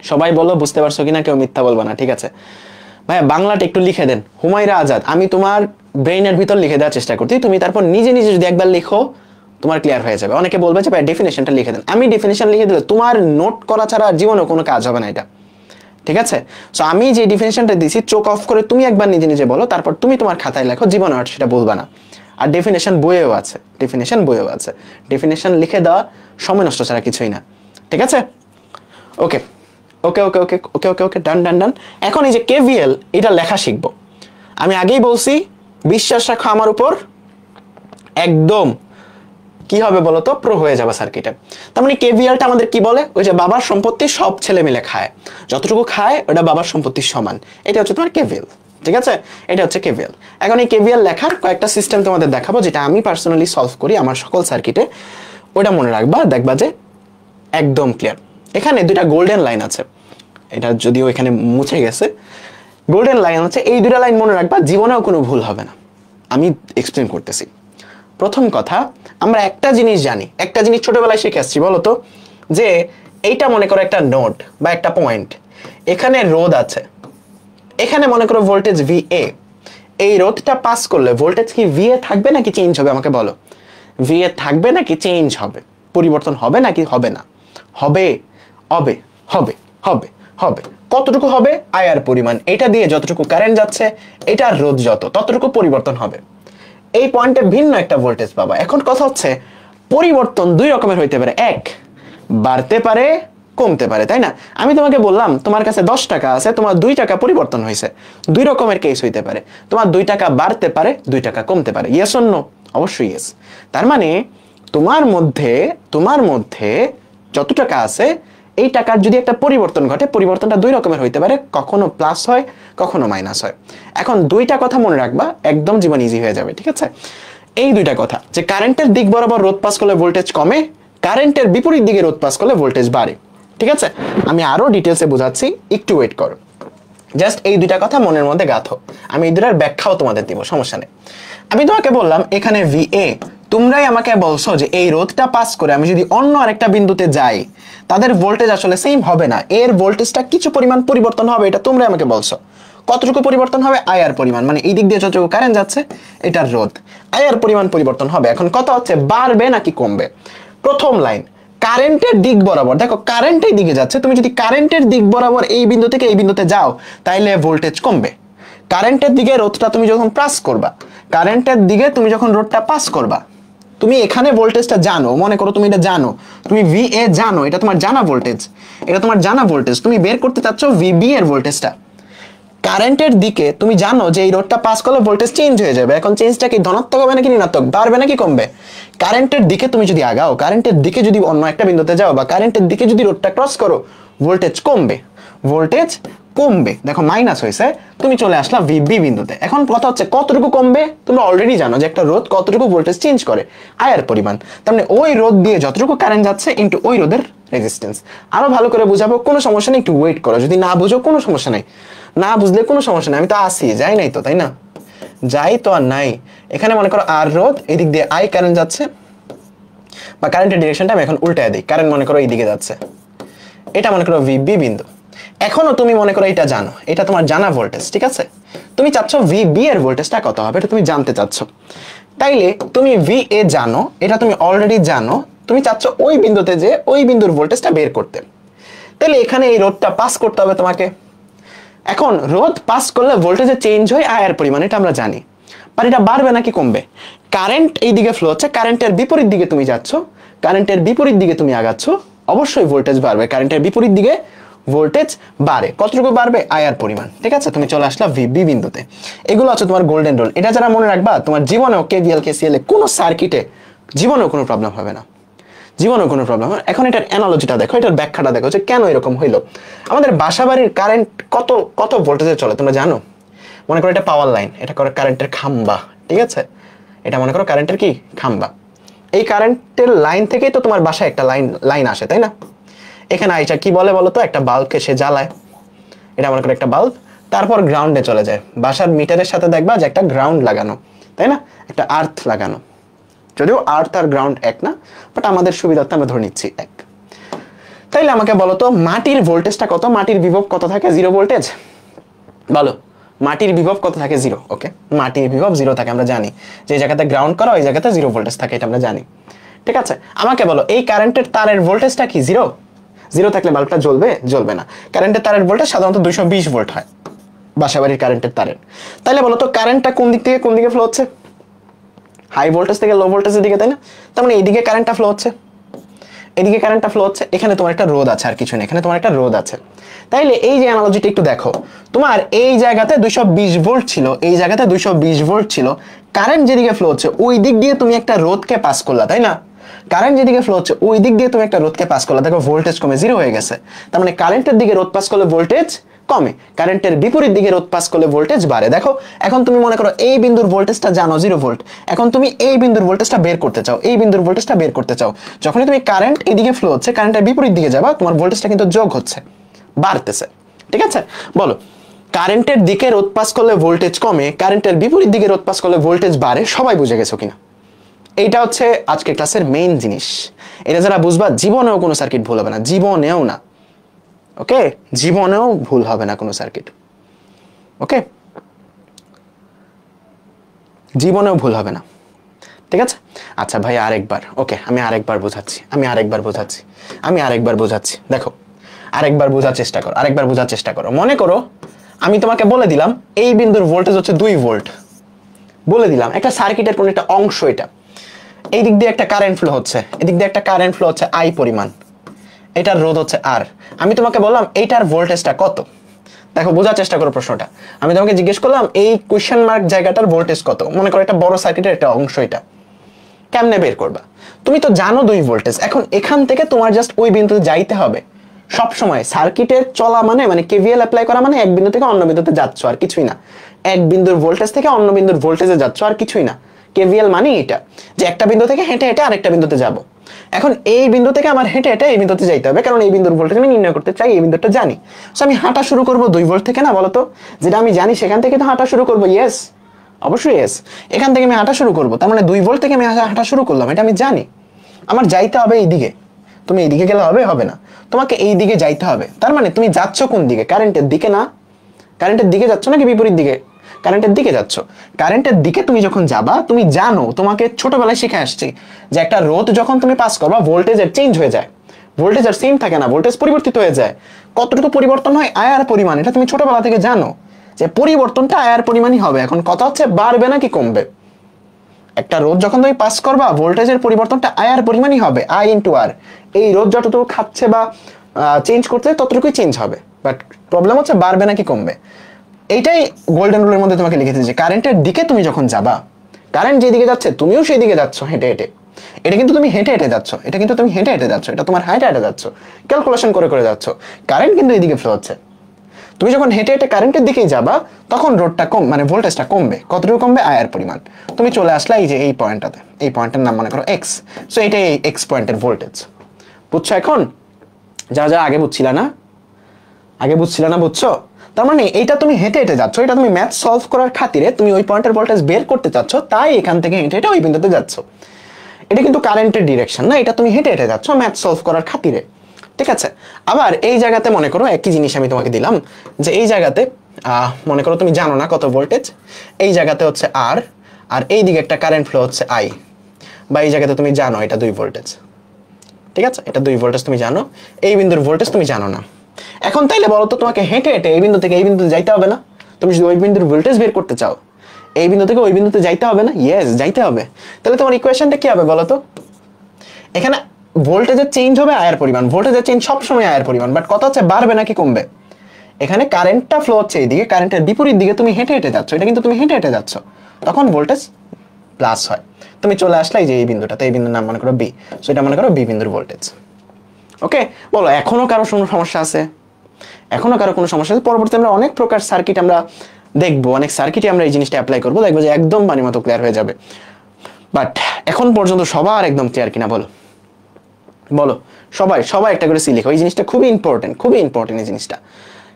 সবাই বলো বুঝতে পারছো কিনা, কেউ মিথ্যা বলবা না, ঠিক আছে? ভাইয়া বাংলাটা একটু লিখে দেন। হুমায়রা আজাদ, আমি তোমার ব্রেইনের ভিতর লিখে দেওয়ার চেষ্টা করছি, তুমি তারপর নিজে নিজে যদি একবার লিখো তোমার ক্লিয়ার হয়ে যাবে। অনেকে বলবে যে ভাই ডেফিনেশনটা লিখে দেন, আমি ডেফিনেশন লিখে দিলে তোমার নোট করা ছাড়া জীবনেও কোনো কাজ হবে না এটা, ঠিক আছে? সো আমি যে ডেফিনেশনটা দিছি চোখ অফ করে তুমি একবার নিজে নিজে বলো, তারপর তুমি তোমার খাতায় লেখো, জীবনে আর সেটা বলবা না। আর ডেফিনেশন বইয়েও আছে, ডেফিনেশন লিখে দেওয়া সময় নষ্ট ছাড়া কিছুই না, ঠিক আছে? ওকে ওকে ওকে ওকে ওকে ওকে ওকে ডান ডান ডান। এখন এই যে কেভিএল এটা লেখা শিখবো। আমি আগেই বলছি বিশ্বাস রাখো আমার উপর, একদম কি হবে বলতো, প্রো হয়ে যাবে সার্কিটে। তার মানে কেভিএলটা আমাদের কি বলে, ওই যে বাবার সম্পত্তি সব ছেলে মিলে খায়, যতটুকু খায় ওটা বাবার সম্পত্তির সমান, এটা হচ্ছে তোমার কেভিএল, ঠিক আছে? এটা হচ্ছে কেভিএল। এখন এই কেভিএল লেখার কয়েকটা সিস্টেম তোমাদের দেখাবো, যেটা আমি পার্সোনালি সলভ করি আমার সকল সার্কিটে। ওটা মনে রাখবা, দেখবা যে একদম ক্লিয়ার। এখানে দুইটা গোল্ডেন লাইন আছে, এটা যদিও এখানে মুছে গেছে, গোল্ডেন লাইন আছে, এই দুইটা লাইন মনে রাখবা, জীবনেও কোনো ভুল হবে না। আমি এক্সপ্লেন করতেছি। প্রথম কথা, আমরা একটা জিনিস জানি, একটা জিনিস ছোটবেলায় শিখে আসছি, বলতো যে এইটা মনে করো একটা নোড বা একটা পয়েন্ট, এখানে রোধ আছে, এখানে মনে করো ভোল্টেজ VA, এই রোধটা পাস করলে ভোল্টেজ কি VA থাকবে নাকি চেঞ্জ হবে? আমাকে বলো, VA থাকবে নাকি চেঞ্জ হবে, পরিবর্তন হবে নাকি হবে না? হবে হবে হবে হবে হবে। কতটুকু হবে? আয়ার পরিমাণ, এটা দিয়ে যতটুকু কারেন্ট যাচ্ছে, এটার রোধ যত, ততটুকু পরিবর্তন হবে। এই পয়েন্টে ভিন্ন একটা ভোল্টেজ পাবা। এখন কথা হচ্ছে পরিবর্তন দুই রকমের হইতে পারে, এক বাড়তে পারে কমতে পারে, তাই না? আমি তোমাকে বললাম তোমার কাছে 10 টাকা আছে, তোমার 2 টাকা পরিবর্তন হয়েছে, দুই রকমের কেস হইতে পারে। তোমার 2 টাকা বাড়তে পারে, 2 টাকা কমতে পারে। Yes or no? অবশ্যই ইয়েস। তার মানে তোমার মধ্যে যত টাকা আছে, এই টাকার যদি একটা পরিবর্তন ঘটে, পরিবর্তনটা দুই রকমের হইতে পারে, কখনো প্লাস হয় কখনো মাইনাস হয়। এখন দুইটা কথা মনে রাখবা, একদম জীবন ইজি হয়ে যাবে, ঠিক আছে? এই দুইটা কথা, যে কারেন্টের দিক বরাবর রোধ পাস করলে ভোল্টেজ কমে, কারেন্টের বিপরীত দিকে রোধ পাস করলে ভোল্টেজ বাড়ে, ঠিক আছে? আমি আরো ডিটেলসে বোঝাচ্ছি, একটু ওয়েট করো। জাস্ট এই দুইটা কথা মনের মধ্যে গাঁথো, আমি এই দুটার ব্যাখ্যাও তোমাদের দিব, সমস্যা নেই। আমি তোমাকে বললাম এখানে VA, তোমরাই আমাকে বলছো যে এই রোধটা পাস করে আমি যদি অন্য আরেকটা বিন্দুতে যাই, তাদের ভোল্টেজ আসলে সেম হবে না, এর ভোল্টেজটা কিছু পরিমাণ পরিবর্তন হবে, এটা তোমরাই আমাকে বলছো। কতটুকু পরিবর্তন হবে? আয়ার পরিমাণ, মানে এই দিক দিয়ে যতটুকু কারেন্ট যাচ্ছে এটার রোধ, আয়ার পরিমাণ পরিবর্তন হবে। এখন কথা হচ্ছে বাড়বে নাকি কমবে। প্রথম লাইন, কারেন্টের দিক বরাবর, দেখো কারেন্ট এই দিকে যাচ্ছে, তুমি যদি কারেন্টের দিক বরাবর এই বিন্দু থেকে এই বিন্দুতে যাও, তাইলে ভোল্টেজ কমবে। কারেন্টের দিকে রোধটা তুমি যখন পাস করবা, কারেন্টের দিকে তুমি যখন রোধটা পাস করবা, তুমি এখানে ভোল্টেজটা জানো, মনে করো তুমি এটা জানো, তুমি VA জানো, এটা তোমার জানা ভোল্টেজ, এটা তোমার জানা ভোল্টেজ, তুমি বের করতে চাচ্ছ VB এর ভোল্টেজটা। কারেন্টের দিকে তুমি জানো যে এই রোডটা পাস করলে ভোল্টেজ চেঞ্জ হয়ে যাবে। এখন চেঞ্জটা কি ধনাত্মক হবে নাকি ঋণাত্মক, বাড়বে নাকি কমবে? কারেন্টের দিকে তুমি যদি আগাও, কারেন্টের দিকে যদি অন্য একটা বিন্দুতে যাও, বা কারেন্টের দিকে যদি রোডটা ক্রস করো, ভোল্টেজ কমবে, ভোল্টেজ কমবে। দেখো মাইনাস হয়েছে, তুমি চলে আসলা VB বিন্দুতে। এখন কথা হচ্ছে কতটুকু কমবে, তুমি অলরেডি জানো যে একটা রোধ কতটুকু ভোল্টেজ চেঞ্জ করে, আয়ার পরিমাণ। তার মানে ওই রোধ দিয়ে যতটুকু কারেন্ট যাচ্ছে ইনটু ওই রোধের রেজিস্ট্যান্স। আরো ভালো করে বুঝাবো, কোনো সমস্যা নেই, একটু ওয়েট করো, যদি না বুঝো কোনো সমস্যা নেই, না বুঝলে কোনো সমস্যা নেই, আমি তো আসি, যাই নাই তো, তাই না? যাই তো আর নাই। এখানে মনে করো আর রোধ, এদিক দিয়ে আই কারেন্ট যাচ্ছে, বা কারেন্টের ডিরেকশনটা আমি এখন উল্টায় দিই, কারেন্ট মনে করো এইদিকে যাচ্ছে, এটা মনে করো VB বিন্দু। এখনো তুমি মনে করো এটা জানো, এটা তোমার জানা ভোল্টেজ, ঠিক আছে? তুমি চাচ্ছ VB এর ভোল্টেজটা কত হবে, এটা তুমি জানতে চাচ্ছ। তাইলে তুমি VA জানো, এটা তুমি অলরেডি জানো, তুমি চাচ্ছ ওই বিন্দুতে যে ওই বিন্দুর ভোল্টেজটা বের করতে। তাহলে এখানে এই রোধটা পাস করতে হবে তোমাকে। এখন রোধ পাস করলে ভোল্টেজে চেঞ্জ হয় আয়ার পরিমাণ, এটা আমরা জানি। আর এটা বাড়বে নাকি কমবে? কারেন্ট এই দিকে ফ্লো হচ্ছে, কারেন্টের বিপরীত দিকে তুমি যাচ্ছ, কারেন্টের বিপরীত দিকে তুমি আগাচ্ছ, অবশ্যই ভোল্টেজ বাড়বে। কারেন্টের বিপরীত দিকে ভোল্টেজ বাড়ে, কতটুকু বাড়বে? আয়ার পরিমাণ, ঠিক আছে? তুমি চলে আসলা VB বিন্দুতে। এগুলো আছে তোমার গোল্ডেন রুল, এটা যারা মনে রাখবা, তোমার জীবনেও KVL KCL কোনো সার্কিটে জীবনেও কোনো প্রবলেম হবে না, জীবনেও কোনো প্রবলেম হবে। এখন এটার অ্যানালজিটা দেখো, এটার ব্যাখ্যাটা দেখো যে কেন এরকম হইলো। আমাদের বাসাবাড়ির কারেন্ট কত কত ভোল্টেজে চলে তোমরা জানো? মনে করো এটা পাওয়ার লাইন, এটা করে কারেন্টের খাম্বা, ঠিক আছে? এটা মনে করো কারেন্টের কি খাম্বা। এই কারেন্টের লাইন থেকেই তো তোমার বাসায় একটা লাইন আসে, তাই না? এখানে আইসা কি বলে বলো তো, একটা বাল্বকে সে জ্বালায়, এটা মনে করো একটা বাল্ব, তারপর গ্রাউন্ডে চলে যায়। বাসার মিটারের সাথে দেখবা যে একটা গ্রাউন্ড লাগানো, তাই না? একটা আর্থ লাগানো, যদিও আর্থ আর গ্রাউন্ড এক না, বাট আমাদের সুবিধার্থে আমরা ধরে নিচ্ছি এক। তাইলে আমাকে বলো তো মাটির ভোল্টেজটা কত, মাটির বিভব কত থাকে? 0 ভোল্টেজ। বলো মাটির বিভব কত থাকে? 0। ওকে, মাটির বিভব 0 থাকে, আমরা জানি যে জায়গাতে গ্রাউন্ড করা ওই জায়গাতে 0 ভোল্টেজ থাকে, এটা আমরা জানি। ঠিক আছে, আমাকে বলো এই কারেন্টের তারের ভোল্টেজটা কি? 0। 0 থাকলে বাল্বটা জ্বলবে? জ্বলবে না। কারেন্টের তারের ভোল্টেজ সাধারণত 220 ভোল্ট হয় বাসাবাড়ির কারেন্টের তারের। তাইলে বলো তো কারেন্টটা কোন দিক থেকে কোন দিকে ফ্লো হচ্ছে? হাই ভোল্টেজ থেকে লো ভোল্টেজের দিকে, তাই না? তার মানে এইদিকে কারেন্টটা ফ্লো হচ্ছে, এদিকে কারেন্টটা ফ্লো হচ্ছে। এখানে তোমার একটা রোধ আছে, আর কিছু নেই, এখানে তোমার একটা রোধ আছে। তাইলে এই যে অ্যানালজিটা একটু দেখো, তোমার এই জায়গাতে 220 ভোল্ট ছিল, এই জায়গাতে 220 ভোল্ট ছিল, কারেন্ট যেদিকে ফ্লো হচ্ছে ওই দিক দিয়ে তুমি একটা রোধকে পাস করলা, তাই না? কারেন্ট যেদিকে ফ্লো হচ্ছে ওই দিক দিয়ে তুমি একটা রোধকে পাস করলা, দেখো ভোল্টেজ কমে 0 হয়ে গেছে। তার মানে কারেন্টের দিকে রোধ পাস করলে ভোল্টেজ কমে, কারেন্টের বিপরীত দিকে রোধ পাস করলে ভোল্টেজ বাড়ে। দেখো এখন তুমি মনে করো এই বিন্দুর ভোল্টেজটা জানো 0 ভোল্ট, এখন তুমি এই বিন্দুর ভোল্টেজটা বের করতে চাও, এই বিন্দুর ভোল্টেজটা বের করতে চাও। যখনই তুমি কারেন্ট এদিকে ফ্লো হচ্ছে, কারেন্টের বিপরীত দিকে যাবা, তোমার ভোল্টেজটা কিন্তু যোগ হচ্ছে, বাড়তেছে। ঠিক আছে, বলো কারেন্টের দিকে রোধ পাস করলে ভোল্টেজ কমে, কারেন্টের বিপরীত দিকে রোধ পাস করলে ভোল্টেজ বাড়ে। সবাই বুঝে গেছো কিনা? এইটা হচ্ছে আজকের ক্লাসের মেইন জিনিস। এটা যারা বুঝবা জীবনেও কোনো সার্কিট ভুল হবে না, জীবনেও না। ওকে, জীবনেও ভুল হবে না কোনো সার্কিট। ওকে, জীবনেও ভুল হবে না। ঠিক আছে, আচ্ছা ভাই আরেকবার, ওকে আমি আরেকবার বোঝাচ্ছি। দেখো আরেকবার বোঝার চেষ্টা করো। মনে করো আমি তোমাকে বলে দিলাম এই বিন্দুর ভোল্টেজ হচ্ছে 2 ভোল্ট, বলে দিলাম একটা সার্কিটের কোন একটা অংশ, এটা এই দিক দিয়ে একটা কারেন্ট ফ্লো হচ্ছে, এদিক দিয়ে একটা কারেন্ট ফ্লো হচ্ছে I পরিমাণ, এটার রোধ হচ্ছে R। আমি তোমাকে বললাম এইটার ভোল্টেজটা কত। দেখো বোঝার চেষ্টা করো প্রশ্নটা। আমি তোমাকে জিজ্ঞেস করলাম এই কোয়েশ্চেন মার্ক জায়গাটার ভোল্টেজ কত। মনে করো এটা বড় সার্কিটের একটা অংশ, এটা কেমনে বের করবা? তুমি তো জানো 2 ভোল্টেজ, এখন এখান থেকে তোমার জাস্ট ওই বিন্দুতে যাইতে হবে। সব সময় সার্কিটের চলা মানে কেভিএল অ্যাপ্লাই করা মানে এক বিন্দু থেকে অন্য বিন্দুতে যাচ্ছ, আর কিছুই না। এক বিন্দুর ভোল্টেজ থেকে অন্য বিন্দুর ভোল্টেজে যাচ্ছ, আর কিছুই না। কেভিএল মানে এটা যে একটা বিন্দু থেকে হেঁটে হেঁটে আরেকটা বিন্দুতে যাব। এখন এই বিন্দু থেকে আমার হেঁটে হেঁটে এই বিন্দুতে যাইতে হবে, কারণ এই বিন্দুর ভোল্টেজ আমি নির্ণয় করতে চাই, এই বিন্দুটা জানি। সো আমি হাঁটা শুরু করবো 2 ভোল্ট থেকে, না বলতো? যেটা আমি জানি সেখান থেকে তো হাঁটা শুরু করবো। ইয়েস, অবশ্যই ইয়েস। এখান থেকে আমি হাঁটা শুরু করবো, তার মানে 2 ভোল্ট থেকে আমি হাঁটা শুরু করলাম, এটা আমি জানি। আমার যাইতে হবে এই দিকে। তুমি এই দিকে গেলে হবে না, তোমাকে এই দিকে যাইতে হবে। তার মানে তুমি যাচ্ছ কোন দিকে? কারেন্টের দিকে না? কারেন্টের দিকে যাচ্ছ নাকি বিপরীত দিকে? কারেন্টের দিকে যাচ্ছ। কারেন্টের দিকে তুমি যখন যাবা, তুমি জানো, তোমাকে ছোটবেলায় শিখে আসছি যে একটা রোধ যখন তুমি পাস করবা ভোল্টেজের চেঞ্জ হয়ে যায়, ভোল্টেজ আর সেম থাকে না, ভোল্টেজ পরিবর্তিত হয়ে যায়। কতটুকু পরিবর্তন হয়? আয়ার পরিমাণ। এটা তুমি ছোটবেলা থেকে জানো যে পরিবর্তনটা আয়ার পরিমাণই হবে। এখন কথা হচ্ছে বাড়বে নাকি কমবে। একটা রোধ যখন তুমি পাস করবা ভোল্টেজের পরিবর্তনটা আয়ার পরিমাণই হবে, I ইন্টু আর। এই রোধ যতটুকু খাচ্ছে বা চেঞ্জ করতে ততটুকুই চেঞ্জ হবে, বাট প্রবলেম হচ্ছে বাড়বে নাকি কমবে। এইটাই গোল্ডেন রুলের মধ্যে তোমাকে লিখেছে যে কারেন্টের দিকে তুমি যখন যাবা, কারেন্ট যেদিকে যাচ্ছে তুমিও সেই দিকে যাচ্ছ হেঁটে হেঁটে। এটা কিন্তু তুমি হেঁটে হেঁটে যাচ্ছ, এটা তোমার হেঁটে হেঁটে যাচ্ছ, ক্যালকুলেশন করে যাচ্ছ। কারেন্ট কিন্তু এইদিকে ফ্লো হচ্ছে। তুমি যখন হেঁটে হেঁটে কারেন্টের দিকেই যাবা তখন রোডটা মানে ভোল্টেজটা কমবে। কতটুকু কমবে? আয়ার পরিমাণ। তুমি চলে আসলা এই যে এই পয়েন্টটাতে, এই পয়েন্টের নাম মনে করো এক্স। সো এটাই এই এক্স পয়েন্টের ভোল্টেজ। বুঝছো এখন? যা আগে বুঝছিল না, বুঝছো? তার মানে এইটা তুমি হেঁটে হেঁটে যাচ্ছ, এটা তুমি ম্যাথ সলভ করার খাতিরে তুমি ওই পয়েন্টের ভোল্টেজ বের করতে চাচ্ছ, তাই এখান থেকে হেঁটে হেঁটে ওই বিন্দুতে যাচ্ছ। এটা কিন্তু কারেন্টের ডিরেকশন না, এটা তুমি হেঁটে হেঁটে যাচ্ছ ম্যাথ সলভ করার খাতিরে। ঠিক আছে, আবার এই জায়গাতে মনে করো একই জিনিস আমি তোমাকে দিলাম যে এই জায়গাতে মনে করো তুমি জানো না কত ভোল্টেজ, এই জায়গাতে হচ্ছে আর এই দিকে একটা কারেন্ট ফ্লো হচ্ছে I, বা এই জায়গাতে তুমি জানো এটা 2 ভোল্টেজ। ঠিক আছে, এটা 2 ভোল্টেজ তুমি জানো, এই বিন্দুর ভোল্টেজ তুমি জানো না। এখন তাইলে বলো তো তোমাকে হেঁটে হেঁটে এই বিন্দু থেকে এই বিন্দুতে যাইতে হবে না? তুমি যদি ওই বিন্দুর ভোল্টেজ বের করতে চাও এই বিন্দু থেকে ওই বিন্দুতে যাইতে হবে না? ইয়েস, যাইতে হবে। তাহলে তোমার ইকুয়েশনটা কি হবে বলো তো? এখানে ভোল্টেজের চেঞ্জ হবে আয়ার পরিমাণ, ভোল্টেজের চেঞ্জ সবসময় আয়ার পরিমাণ, বাট কথা হচ্ছে বাড়বে নাকি কমবে। এখানে কারেন্টটা ফ্লো হচ্ছে এইদিকে, কারেন্টের বিপরীত দিকে তুমি হেঁটে হেঁটে যাচ্ছ, এটা কিন্তু তুমি হেঁটে হেঁটে যাচ্ছ, তখন ভোল্টেজ প্লাস হয়। তুমি চলে আসলে এই যে এই বিন্দুটাতে, এই বিন্দুর নাম মনে করো বি। সো এটা মনে করো বি বিন্দুর ভোল্টেজ। ওকে, বলো এখনো কারো কোনো সমস্যা আছে? পরবর্তীতে আমরা অনেক প্রকার সার্কিট আমরা দেখবো, অনেক সার্কিটে আমরা এই জিনিসটা অ্যাপ্লাই করবো, দেখবো যে একদম পানির মতো ক্লিয়ার হয়ে যাবে। বাট এখন পর্যন্ত সবার একদম ক্লিয়ার কিনা বলো বলো, সবাই সবাই একটা করে সি লিখো। এই জিনিসটা খুবই ইম্পর্টেন্ট এই জিনিসটা,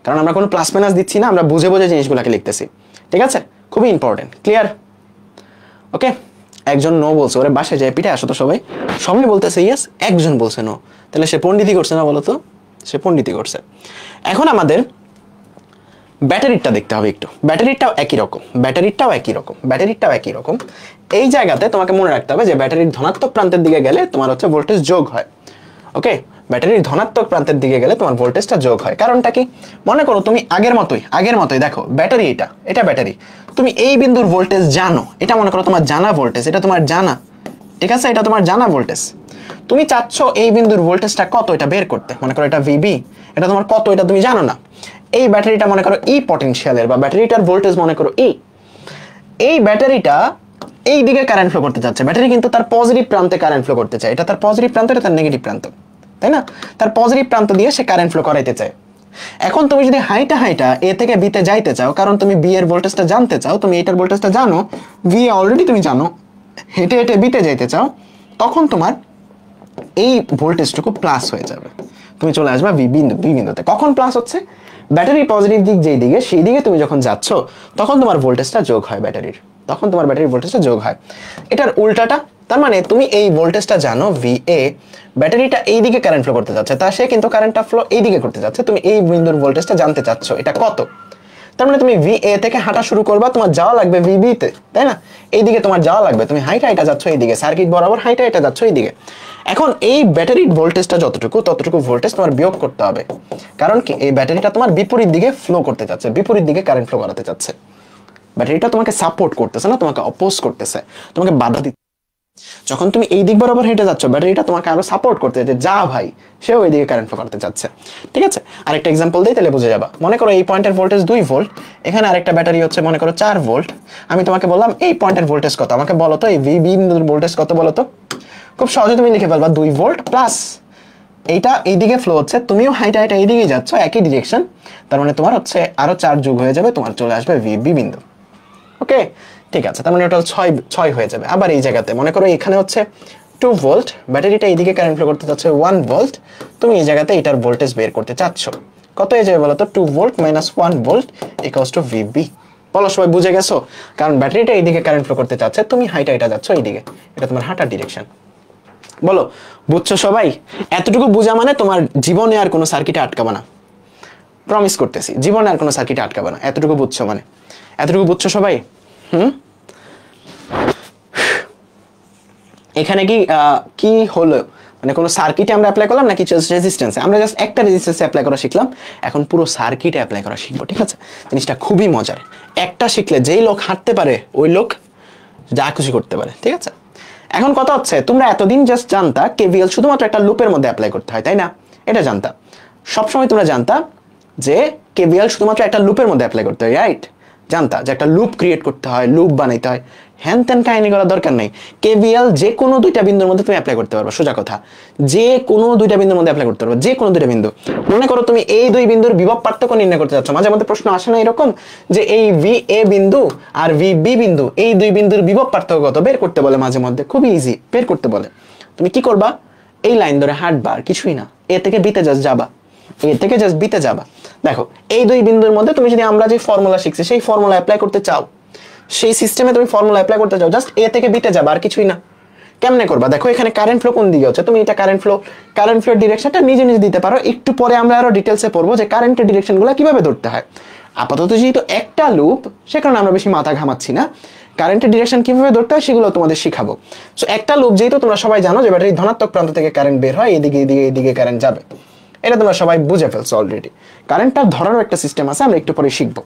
কারণ আমরা কোনো প্লাস মাইনাস দিচ্ছি না, আমরা বুঝে বুঝে জিনিসগুলোকে লিখতেছি, ঠিক আছে? খুবই ইম্পর্টেন্ট, ক্লিয়ার? ওকে, একজন নো বলছে, ওরে বাসায় যায় পিঠে আসো তো সবাই। সবাই বলতেছে ইয়েস, একজন বলছে নো, তাহলে সে পণ্ডিতই করছে না বলো তো? সে পণ্ডিতই করছে। এখন আমাদের ব্যাটারিটা দেখতে হবে একটু। ব্যাটারিটাও একই রকম। এই জায়গাতে তোমাকে মনে রাখতে হবে যে ব্যাটারির ধনাত্মক প্রান্তের দিকে গেলে তোমার হচ্ছে ভোল্টেজ যোগ হয়। ওকে, ব্যাটারির ধনাত্মক প্রান্তের দিকে গেলে তোমার ভোল্টেজটা যোগ হয়। কারণটা কি? মনে করো তুমি আগের মতোই দেখো, ব্যাটারি এটা ব্যাটারি, তুমি এই বিন্দুর ভোল্টেজ জানো, এটা মনে করো তোমার জানা ভোল্টেজ, এটা তোমার জানা, ঠিক আছে? এটা তোমার জানা ভোল্টেজ। তুমি চাচ্ছ এই বিন্দুর ভোল্টেজটা কত এটা বের করতে, মনে করো এটা ভিবি, এটা তোমার কত এটা তুমি জানো না। এই ব্যাটারিটা মনে করো ই পটেনশিয়ালের, বা ব্যাটারিটার ভোল্টেজ মনে করো ই। এই ব্যাটারিটা এই দিকে কারেন্ট ফ্লো করতে যাচ্ছে, ব্যাটারি কিন্তু তার পজিটিভ প্রান্তে কারেন্ট ফ্লো করতে চায়, এটা তার পজিটিভ প্রান্ত, এটা তার নেগেটিভ প্রান্ত, তাই না? তার পজিটিভ প্রান্ত দিয়ে সে কারেন্ট ফ্লো করাইতে চায়। এখন তুমি যদি হাইটা এ থেকে বি তে যাইতে চাও, কারণ তুমি বি এর ভোল্টেজটা জানতে চাও, তুমি এটার ভোল্টেজটা জানো, ভি অলরেডি তুমি জানো, হেঁটে বি তে যাইতে চাও, তখন তোমার এই ভোল্টেজটুকু প্লাস হয়ে যাবে, তুমি চলে আসবা বি বিন্দুতে। কখন প্লাস হচ্ছে? ব্যাটারি পজিটিভ দিক যেই দিকে, সেই দিকে তুমি যখন যাচ্ছ তখন তোমার ভোল্টেজটা যোগ হয় ব্যাটারির ভোল্টেজটা যোগ হয়। এটার উল্টাটা, তার মানে তুমি এই ভোল্টেজটা জানো VA, ব্যাটারিটা এই দিকে কারেন্ট ফ্লো করতে যাচ্ছে, তা সে কিন্তু কারেন্টটা ফ্লো এই দিকে করতে যাচ্ছে, তুমি এই বিন্দুর ভোল্টেজটা জানতে চাচ্ছ এটা কত। তার মানে তুমি VA থেকে হাঁটা শুরু করবা, তোমার যাওয়া লাগবে VB তে, তাই না? এইদিকে তোমার যাওয়া লাগবে, তুমি হাইটা যাচ্ছ এইদিকে, সার্কিট বরাবর হাইটা যাচ্ছ এইদিকে। এখন এই ব্যাটারির ভোল্টেজটা ততটুকু ভোল্টেজ তোমার বিয়োগ করতে হবে, কারণ কি এই ব্যাটারিটা তোমার বিপরীত দিকে ফ্লো করতে যাচ্ছে, বিপরীত দিকে কারেন্ট ফ্লো করাতে যাচ্ছে। ব্যাটারিটা তোমাকে সাপোর্ট করতেছে না, তোমাকে অপোজ করতেছে, তোমাকে বাধা দিচ্ছে। যখন তুমি এই দিক বরাবর হেঁটে যাচ্ছ, ব্যাটারিটা তোমাকে আরো সাপোর্ট করতে যাচ্ছে, যা ভাই, সেও এই দিকে কারেন্ট ফ্লো করতে যাচ্ছে, ঠিক আছে? আরেকটা এক্সাম্পল দিই, তাহলে বুঝে যাবা। মনে করো এই পয়েন্টের ভোল্টেজ 2 ভোল্ট, এখানে আরেকটা ব্যাটারি হচ্ছে মনে করো 4 ভোল্ট। আমি তোমাকে বললাম এই পয়েন্টের ভোল্টেজ কত, আমাকে বলো তো এই VB বিন্দুর ভোল্টেজ কত বলো তো। খুব সহজে তুমি লিখে ফেলবা 2 ভোল্ট প্লাস এইটা এইদিকে ফ্লো হচ্ছে, তুমিও হাইটা এইদিকে যাচ্ছ, একই ডিরেকশন, তার মানে তোমার হচ্ছে আরো 4 যোগ হয়ে যাবে, তোমার চলে আসবে VB বিন্দু। ওকে, ঠিক আছে, তার মানে টোটাল 6 হয়ে যাবে। আবার এই জায়গাতে মনে করো এখানে হচ্ছে 2 ভোল্ট, ব্যাটারিটা এইদিকে কারেন্ট ফ্লো করতে যাচ্ছে 1 ভোল্ট, তুমি এই জায়গাতে এটার ভোল্টেজ বের করতে চাচ্ছ, কত হয়ে যাবে বলো তো? 2 volt minus 1 volt equals to VB। বলো সবাই বুঝে গেছো? কারণ ব্যাটারিটা এইদিকে কারেন্ট ফ্লো করতে চাচ্ছে, তুমি হাইটা যাচ্ছ এইদিকে, এটা তোমার হাঁটার ডিরেকশন। বলো বুঝছো সবাই? এতটুকু বুঝা মানে তোমার জীবনে আর কোনো সার্কিটে আটকাবে না, প্রমিস করতেছি, জীবনে আর কোনো সার্কিটে আটকাবে না। এতটুকু বুঝছো মানে, এতটুকু বুঝছো সবাই? এখানে কি হলো, মানে কোনো সার্কিটে আমরা অ্যাপ্লাই করলাম নাকি রেজিস্ট্যান্সে? আমরা জাস্ট একটা রেজিস্ট্যান্সে অ্যাপ্লাই করা শিখলাম, এখন পুরো সার্কিটে অ্যাপ্লাই করা শিখবো, ঠিক আছে? জিনিসটা খুবই মজার। একটা শিখলে যেই লোক হাঁটতে পারে ওই লোক যা খুশি করতে পারে, ঠিক আছে? এখন কথা হচ্ছে, তোমরা এতদিন জাস্ট জানতা কেভিএল শুধুমাত্র একটা লুপের মধ্যে অ্যাপ্লাই করতে হয়, তাই না? এটা জানতা, সবসময় তোমরা জানতা যে কেভিএল শুধুমাত্র একটা লুপের মধ্যে অ্যাপ্লাই করতে হয়, রাইট? জানতা যে একটা লুপ ক্রিয়েট করতে হয়, লুপ বানাইতে হয়, হ্যান ত্যান কাহিনী করার দরকার নেই। কেভিএল যে কোনো দুইটা বিন্দুর মধ্যে তুমি অ্যাপ্লাই করতে পারবে, সোজা কথা, যে কোনো দুইটা বিন্দুর মধ্যে অ্যাপ্লাই করতে পারবে, যে কোনো দুইটা বিন্দু। মনে করো তুমি এই দুই বিন্দুর বিভব পার্থক্য নির্ণয় করতে যাচ্ছ, মাঝে মধ্যে প্রশ্ন আসে না এরকম যে এই VA বিন্দু আর VB বিন্দু, এই দুই বিন্দুর বিভব পার্থক্য কত বের করতে বলে, মাঝে মধ্যে খুবই ইজি বের করতে বলে। তুমি কি করবা? এই লাইন ধরে হাঁটবা, আর কিছুই না, এ থেকে বিতে জাস্ট যাবা, এ থেকে জাস্ট বিতে যাবা। দেখো এই দুই বিন্দুর মধ্যে তুমি যদি আমরা যে ফর্মুলা শিখছি সেই ফর্মুলা অ্যাপ্লাই করতে চাও, সেই সিস্টেমে তুমি ফর্মুলা অ্যাপ্লাই করতে চাও, জাস্ট এ থেকে বিতে যাবা, আর কিছুই না। কেমনে করবা? দেখো এখানে কারেন্ট ফ্লো কোন দিকে হচ্ছে, তুমি এটা কারেন্ট ফ্লোর ডিরেকশনটা নিজে দিতে পারো। একটু পরে আমরা আরো ডিটেলসে পড়বো যে কারেন্টের ডিরেকশনগুলো কিভাবে ধরতে হয়। আপাতত যেহেতু একটা লুপ, সে কারণে আমরা বেশি মাথা ঘামাচ্ছি না, কারেন্টের ডিরেকশন কিভাবে ধরতে হয় সেগুলো তোমাদের শিখাবো। সো একটা লুপ যেহেতু তোমরা সবাই জানো যে ব্যাটারির ধনাত্মক প্রান্ত থেকে কারেন্ট বের হয়, এদিকে কারেন্ট যাবে, এটা তোমরা সবাই বুঝে ফেলছো অলরেডি। কারেন্টটা ধরারও একটা সিস্টেম আছে, আমরা একটু পরে শিখবো,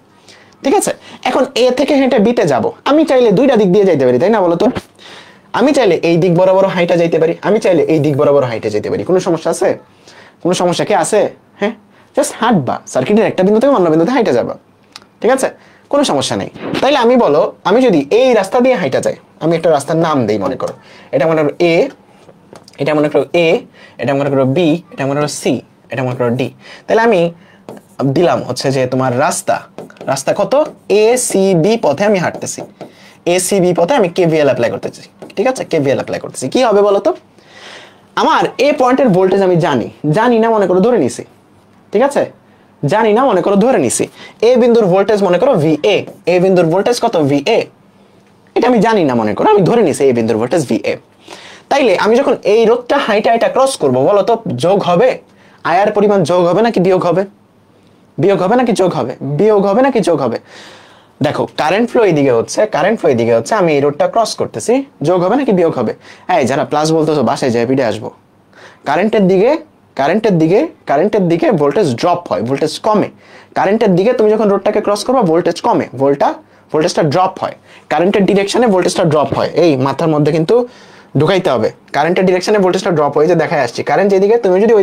ঠিক আছে? এখন এ থেকে হেঁটে বিতে যাব, আমি চাইলে দুইটা দিক দিয়ে যাইতে পারি, তাই না বলো তো? আমি চাইলে এই দিক বরাবর হাইটা যাইতে পারি, আমি চাইলে এই দিক বরাবর হাইটে যেতে পারি, কোনো সমস্যা আছে? কোনো সমস্যা কি আছে? হ্যাঁ, জাস্ট হাঁটবা, সার্কিটের একটা বিন্দু থেকে অন্য বিন্দুতে হাইটে যাবা, ঠিক আছে? কোনো সমস্যা নেই। তাইলে আমি বলো, আমি যদি এই রাস্তা দিয়ে হাইটা যাই, আমি একটা রাস্তার নাম দেই, মনে করো এটা মনে করো A, এটা মনে করো A, এটা মনে করো B, এটা মনে করো C, এটা মনে করো D। তাহলে আমি দিলাম হচ্ছে যে তোমার রাস্তা কত? ACB পথে আমি হাঁটতেছি, ACB পথে আমি KVL অ্যাপ্লাই করতেছি, ঠিক ঠিক আছে, কেভিএল অ্যাপ্লাই করতেছি। কি হবে বলো তো, আমার এ পয়েন্টের ভোল্টেজ আমি জানি না মনে করো ধরে নিছি, ঠিক আছে, জানি না মনে করো ধরে নিছি। এ বিন্দুর ভোল্টেজ মনে করো ভিএ, এ বিন্দুর ভোল্টেজ কত ভিএ, এটা আমি জানি না মনে করো, আমি ধরে নিছি এ বিন্দুর ভোল্টেজ ভিএ। তাইলে আমি যখন এই রোধটা হাইটা ক্রস করব, বলো তো যোগ হবে, আয়ার পরিমাণ যোগ হবে নাকি বিয়োগ হবে? বিয়োগ হবে নাকি যোগ হবে? বিয়োগ হবে নাকি যোগ হবে? দেখো কারেন্ট ফ্লো এইদিকে হচ্ছে, আমি এই রোডটা ক্রস করতেছি, যোগ হবে নাকি বিয়োগ হবে? এই যারা প্লাস বলতেছো বাসায় যাই পিঠে আসবো। কারেন্টের দিকে ভোল্টেজ ড্রপ হয়, ভোল্টেজ কমে। কারেন্টের দিকে তুমি যখন রোডটাকে ক্রস করবা ভোল্টেজ কমে, ভোল্টেজটা ড্রপ হয়। কারেন্টের ডিরেকশনে ভোল্টেজটা ড্রপ হয়, এই মাথার মধ্যে কিন্তু ঢুকাইতে হবে। কারেন্টের ডিরেকশনে ভোল্টেজটা ড্রপ হয়ে যে দেখায় আসছি, কারেন্ট যেদিকে তুমিও যদি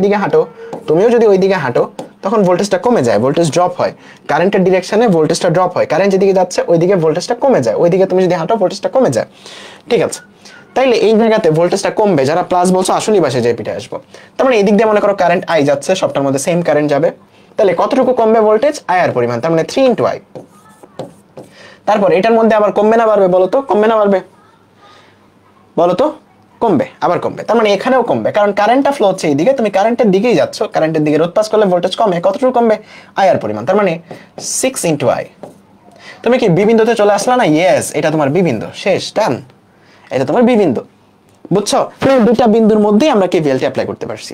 ওইদিকে হাঁটো তখন ভোল্টেজটা কমে যায়, ভোল্টেজ ড্রপ হয়। কারেন্টের ডিরেকশনে ভোল্টেজটা ড্রপ হয়, কারেন্ট যেদিকে যাচ্ছে ওইদিকে ভোল্টেজটা কমে যায়, ওইদিকে তুমি যদি হাঁটো ভোল্টেজটা কমে যায়, ঠিক আছে। তাইলে এই জায়গাতে ভোল্টেজটা কমবে, যারা প্লাস বলছো আসলেই বাসে যে পিঠে আসবো। তার মানে এদিক দিয়ে মনে করো কারেন্ট আই যাচ্ছে, সবটার মধ্যে সেম কারেন্ট যাবে, তাহলে কতটুকু কমবে ভোল্টেজ? আয়ার পরিমাণ, তার মানে 3 × I। তারপর এটার মধ্যে আবার কমবে না বাড়বে বলো তো? কমবে না বাড়বে বলো তো? কমবে, আবার কমবে, তার মানে এখানেও কমবে, কারণ কারেন্টটা ফ্লো হচ্ছে এইদিকে, তুমি কারেন্টের দিকেই যাচ্ছ, কারেন্টের দিকে রোধ পাস করলে ভোল্টেজ কমে, কতটুকু কমবে? আয়ার পরিমাণ, তার মানে 6 × I। তুমি কি বি বিন্দুতে চলে আসলা না? ইয়েস, এটা তোমার বি বিন্দু, শেষ, ডান, এটা তোমার বি বিন্দু, বুঝছো? দুটা বিন্দুর মধ্যেই আমরা কেভিএলটি অ্যাপ্লাই করতে পারছি।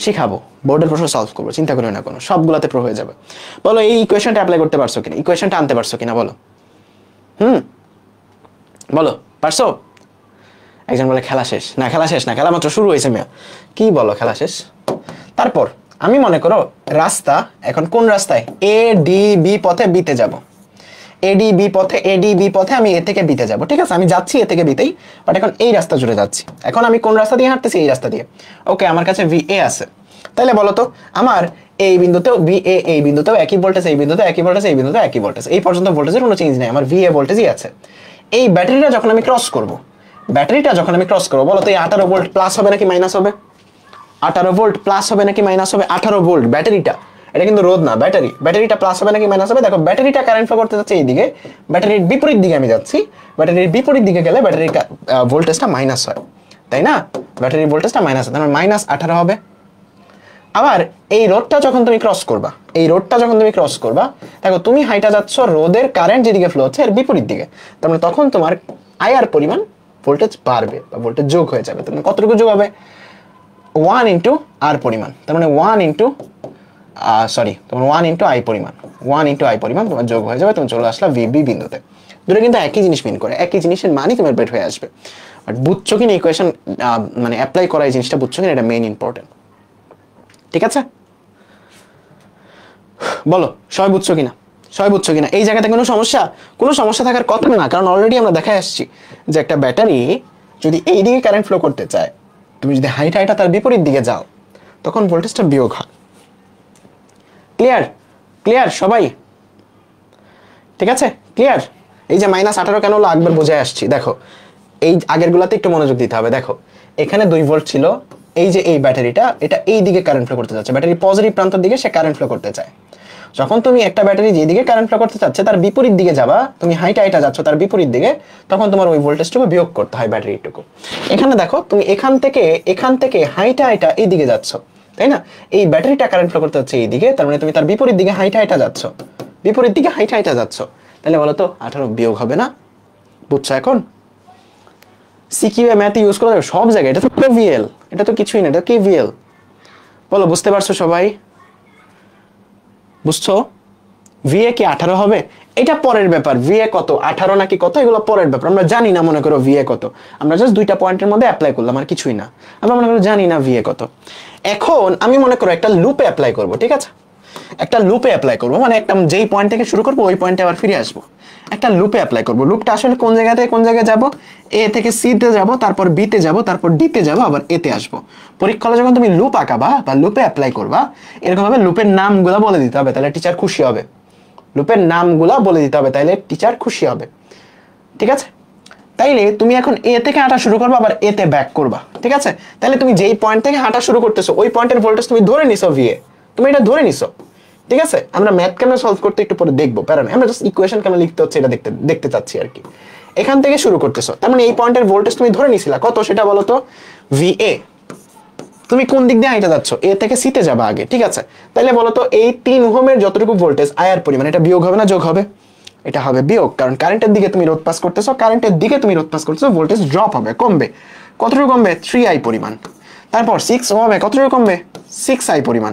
শিখাবো, বোর্ডের প্রশ্ন সলভ করবো, চিন্তা করো না কোনো, সবগুলাতে প্রো হয়ে যাবে। বলো এই ইকুয়েশনটা অ্যাপ্লাই করতে পারছো কিনা, ইকুয়েশনটা আনতে পারছো কিনা বলো? বলো পারছো? একজন বলে খেলা শেষ না, খেলা মাত্র শুরু হয়েছে মেয়া। কি বলো খেলা শেষ? তারপর আমি মনে করো রাস্তা, এখন কোন রাস্তায়? এ ডি বি পথে বিতে যাব, এ ডি বি পথে আমি এ থেকে বিতে যাব, ঠিক আছে, আমি যাচ্ছি এ থেকে বিতেই, বাট এখন এই রাস্তা জুড়ে যাচ্ছি। এখন আমি কোন রাস্তা দিয়ে হাঁটতেছি? এই রাস্তা দিয়ে। ওকে, আমার কাছে ভিএ আছে, তাহলে বলো তো আমার এই বিন্দুতেও ভিএ, এই বিন্দুতেও একই ভোল্টেজ, এই বিন্দুতে একই ভোল্টেজ, এই বিন্দুতে একই ভোল্টেজ, এই পর্যন্ত ভোল্টেজের কোনো চেঞ্জ নেই, আমার ভিএ ভোল্টেজই আছে। এই ব্যাটারিটা যখন আমি ক্রস করব, বলো তো এই 18 ভোল্ট প্লাস হবে নাকি মাইনাস হবে? 18 ভোল্ট প্লাস হবে নাকি মাইনাস হবে? 18 ভোল্ট ব্যাটারিটা, এটা কিন্তু রোধ না, ব্যাটারিটা প্লাস হবে নাকি মাইনাস হবে? দেখো ব্যাটারিটা কারেন্ট ফ্লো করতে যাচ্ছে এইদিকে, ব্যাটারির বিপরীত দিকে আমি যাচ্ছি, ব্যাটারির বিপরীত দিকে গেলে ব্যাটারির ভোল্টেজটা মাইনাস হয়, তাই না? ব্যাটারির ভোল্টেজটা মাইনাস হয়, তার মানে -18 হবে। আবার এই রোডটা যখন তুমি ক্রস করবা, দেখো তুমি হাইটা যাচ্ছ, রোদের কারেন্ট যেদিকে ফ্লো হচ্ছে এর বিপরীত দিকে, তার মানে তখন তোমার আয়ার পরিমাণ ভোল্টেজ বাড়বে বা ভোল্টেজ যোগ হয়ে যাবে। তার মানে কতটুকু যোগ হবে? 1 × R পরিমাণ, তার মানে 1 × I পরিমাণ, 1 × I পরিমাণ তোমার যোগ হয়ে যাবে, তুমি চলে আসলা VB বিন্দুতে। দুটো কিন্তু একই জিনিস মিন করে, একই জিনিসের মানই তোমার বের হয়ে আসবে। বাট বুঝছো কিনা ইকুয়েশন মানে অ্যাপ্লাই করা এই জিনিসটা বুঝছো কিনা, এটা মেইন ইম্পর্টেন্ট, ঠিক আছে? বলো সবাই বুঝছো কিনা? এই জায়গাতে কোনো সমস্যা থাকার কথা না, কারণ অলরেডি আমরা দেখায় আসছি যে একটা ব্যাটারি যদি এই দিকে কারেন্ট ফ্লো করতে চায়, তুমি যদি হাইটা তার বিপরীত দিকে যাও, তখন ভোল্টেজটা বিয়োগ হয়। ক্লিয়ার সবাই? ঠিক আছে, ক্লিয়ার? এই যে -18 কেন হলো একবার বুঝে আসছি। দেখো এই আগের গুলাতে একটু মনোযোগ দিতে হবে। দেখো এখানে 2 ভোল্ট ছিল, এই যে এই ব্যাটারিটা, এটা এই দিকে কারেন্ট ফ্লো করতে যাচ্ছে, ব্যাটারি পজিটিভ প্রান্তের দিকে সে কারেন্ট ফ্লো করতে চায়। যখন তুমি একটা ব্যাটারি যেদিকে কারেন্ট ফ্লো করতে চাচ্ছে তার বিপরীত দিকে যাবা, তুমি হাইটা যাচ্ছ তার বিপরীত দিকে, তখন তোমার ওই ভোল্টেজটুকু বিয়োগ করতে হয় ব্যাটারিটুকু। এখানে দেখো তুমি এখান থেকে হাইটা এই দিকে যাচ্ছ, তাই না? এই ব্যাটারিটা কারেন্ট ফ্লো করতে হচ্ছে এই দিকে, তার মানে তুমি তার বিপরীত দিকে হাইটা যাচ্ছ, তাহলে বলো তো 18 বিয়োগ হবে না? বুঝছো এখন? সিকিউএ ম্যাথ ইউজ করা যাবে সব জায়গায়, এটা তো কেভিএল, এটা তো কিছুই না, এটা কেভিএল। বলো বুঝতে পারছো সবাই? বুঝছো? ভিএ কি 18 হবে? এটা পরের ব্যাপার, ভিএ কত 18 নাকি কত এগুলো পরের ব্যাপার, আমরা জানি না মনে করো ভিএ কত, আমরা জাস্ট দুইটা পয়েন্টের মধ্যে অ্যাপ্লাই করলাম আর কিছুই না, আমরা মনে করো জানি না ভিএ কত। এখন আমি মনে করো একটা লুপে অ্যাপ্লাই করব, ঠিক আছে? একটা লুপে অ্যাপ্লাই করব, মানে একটা যেই পয়েন্ট থেকে শুরু করব ওই পয়েন্টে আবার ফিরে আসবো, একটা লুপে অ্যাপ্লাই করব। লুপটা আসলে কোন জায়গা থেকে কোন জায়গায় যাব? এ থেকে সি তে যাব, তারপর বি তে যাব, তারপর ডি তে যাব, আবার এ তে আসবো। পরীক্ষা হলে যখন তুমি লুপ আঁকাবা বা লুপে অ্যাপ্লাই করবা, এরকম ভাবে লুপের নামগুলো বলে দিতে হবে, তাহলে টিচার খুশি হবে। লুপের নামগুলো বলে দিতে হবে, তাইলে টিচার খুশি হবে, ঠিক আছে? তাইলে তুমি এখন এ থেকে হাঁটা শুরু করবা, আবার এ তে ব্যাক করবা, ঠিক আছে? তাহলে তুমি যেই পয়েন্ট থেকে হাঁটা শুরু করতেছো ওই পয়েন্টের ভোল্টেজ তুমি ধরে নিছো ভিএ, তুমি এটা ধরে নিছো, ঠিক আছে? আমরা ম্যাথ কেন সলভ করতে একটু পরে দেখবো, প্যারা নাই, আমরা জাস্ট ইকুয়েশন কেন লিখতে হচ্ছে এটা দেখতে চাচ্ছি আর কি। এখান থেকে শুরু করতেছো, তার মানে এই পয়েন্টের ভোল্টেজ তুমি ধরে নিছিলা কত সেটা বলো তো, VA। তুমি কোন দিক দিয়ে হাইটা যাচ্ছ, এ থেকে সিতে যাবা আগে, ঠিক আছে? তাহলে বলো তো এই 3 ওহমের যতটুকু ভোল্টেজ আয়ার পরিমাণ, এটা বিয়োগ হবে না যোগ হবে? এটা হবে বিয়োগ, কারণ কারেন্টের দিকে তুমি রোধ পাস করতেছো, কারেন্টের দিকে তুমি রোধ পাস করতেছো, ভোল্টেজ ড্রপ হবে, কমবে। কতটুকু কমবে? 3I পরিমাণ। তারপর 6 ওহমে কতটুকু কমবে? 6I পরিমাণ,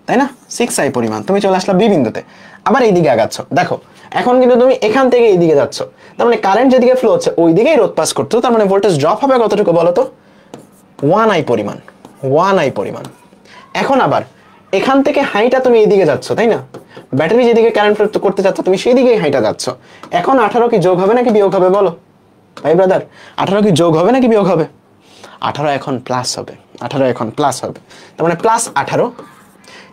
তাই না? 6I পরিমাণ। তুমি চলে আসলা বি বিন্দুতে, আবার এই দিকে আগাচ্ছ। দেখো এখন কিন্তু তুমি এখান থেকে এই দিকে যাচ্ছ, তার মানে কারেন্ট যেদিকে ফ্লো হচ্ছে ওই দিকেই রোধ পাস করছো, তার মানে ভোল্টেজ ড্রপ হবে কতটুকু বলো তো? 1I পরিমাণ, 1I পরিমাণ। এখন আবার এখান থেকে হাইটা তুমি এইদিকে যাচ্ছ, তাই না? ব্যাটারি যেদিকে কারেন্ট ফ্লো করতে যাচ্ছ তুমি সেই দিকেই হাইটা যাচ্ছ। এখন 18 কি যোগ হবে নাকি বিয়োগ হবে বলো ভাই ব্রাদার? 18 কি যোগ হবে নাকি বিয়োগ হবে? 18 এখন প্লাস হবে, 18 এখন প্লাস হবে, তার মানে +18।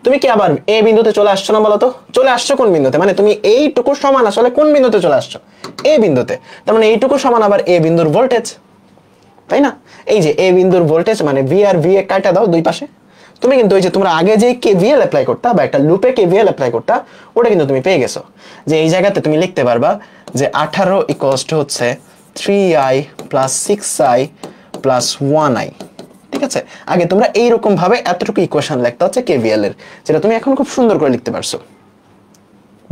তুমি কি আবার এ বিন্দুতে চলে আসছো না বলো তো? চলে আসছো কোন বিন্দুতে? মানে তুমি এইটুকু সমান আসলে কোন বিন্দুতে চলে আসছো? এ বিন্দুতে। তার মানে এইটুকু সমান আবার এ বিন্দুর ভোল্টেজ, তাই না? এই যে এ বিন্দুর ভোল্টেজ মানে ভি আর ভি এ কাটা দাও দুই পাশে। তুমি কিন্তু ওই যে তোমরা আগে যে কেভিএল অ্যাপ্লাই করতা বা একটা লুপে কেভিএল অ্যাপ্লাই করতা, ওটা কিন্তু তুমি পেয়ে গেছো। যে এই জায়গাতে তুমি লিখতে পারবা যে 18 হচ্ছে 3I + 6I + 1I, ঠিক আছে? আগে তোমরা এইরকম ভাবে এতটুকু ইকুয়েশন লিখতে হচ্ছে কেভিএল এর, যেটা তুমি এখন খুব সুন্দর করে লিখতে পারছো।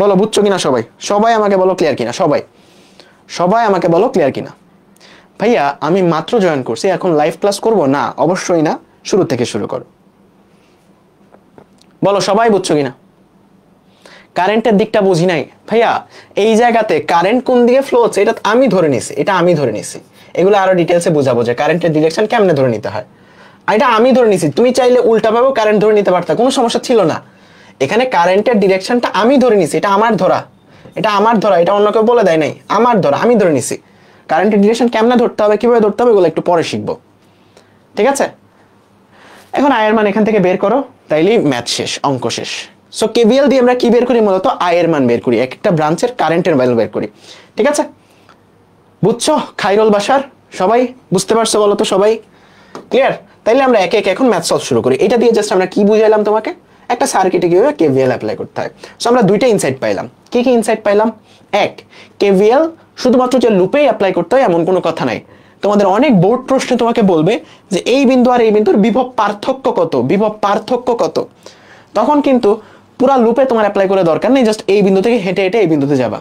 বলো বুঝছো কিনা সবাই? সবাই আমাকে বলো ক্লিয়ার কিনা? সবাই সবাই আমাকে বলো ক্লিয়ার কিনা? ভাইয়া আমি মাত্র জয়েন করছি, এখন লাইভ ক্লাস করব না? অবশ্যই না, শুরু থেকে শুরু করো। বলো সবাই বুঝছো কিনা? কারেন্টের দিকটা বুঝি নাই ভাইয়া, এই জায়গাতে কারেন্ট কোন দিকে ফ্লো হচ্ছে এটা আমি ধরে নিছি, এটা আমি ধরে নিছি। এগুলো আরো ডিটেইলসে বোঝাবো যে কারেন্টের ডিরেকশন কেমনে ধরে নিতে হয়, এটা আমি ধরে নিছি। তুমি চাইলে উল্টাভাবেও কারেন্ট ধরে নিতে পারতা, কোনো সমস্যা ছিল না। এখানে কারেন্টের ডিরেকশনটা আমি ধরে নিছি, এটা আমার ধরা, এটা আমার ধরা, এটা অন্য কেউ বলে দেয় নাই, আমার ধরা, আমি ধরে নিছি। কারেন্টের ডিরেকশন কেমনে ধরতে হবে, কিভাবে ধরতে হবে, এগুলো একটু পরে শিখবো, ঠিক আছে? এখন আয়ের মান এখান থেকে বের করো, তাইলেই ম্যাথ শেষ, অঙ্ক শেষ। সো কেভিএল দিয়ে আমরা কি বের করি? মূলত আয়ের মান বের করি, একটা ব্রাঞ্চের কারেন্টের ভ্যালু বের করি, ঠিক আছে? বুঝছো খাইরুল বাশার? সবাই বুঝতে পারছো বলো তো? সবাই ক্লিয়ার? তাইলে আমরা একে একে এখন ম্যাথ সলভ শুরু করি। এটা দিয়ে জাস্ট আমরা কি বুঝাইলাম তোমাকে? একটা সার্কিটে কিভাবে কেভিএল অ্যাপ্লাই করতে হয়। সো আমরা দুইটা ইনসাইট পাইলাম। কি কি ইনসাইট পাইলাম? এক, কেভিএল শুধুমাত্র যে লুপেই অ্যাপ্লাই করতে হয় এমন কোনো কথা নাই। তোমাদের অনেক বোর্ড প্রশ্নে তোমাকে বলবে যে এই বিন্দু আর এই বিন্দুর বিভব পার্থক্য কত, বিভব পার্থক্য কত। তখন কিন্তু পুরা লুপে তোমার অ্যাপ্লাই করে দরকার নেই, জাস্ট এই বিন্দু থেকে হেঁটে হেঁটে এই বিন্দুতে যাবা,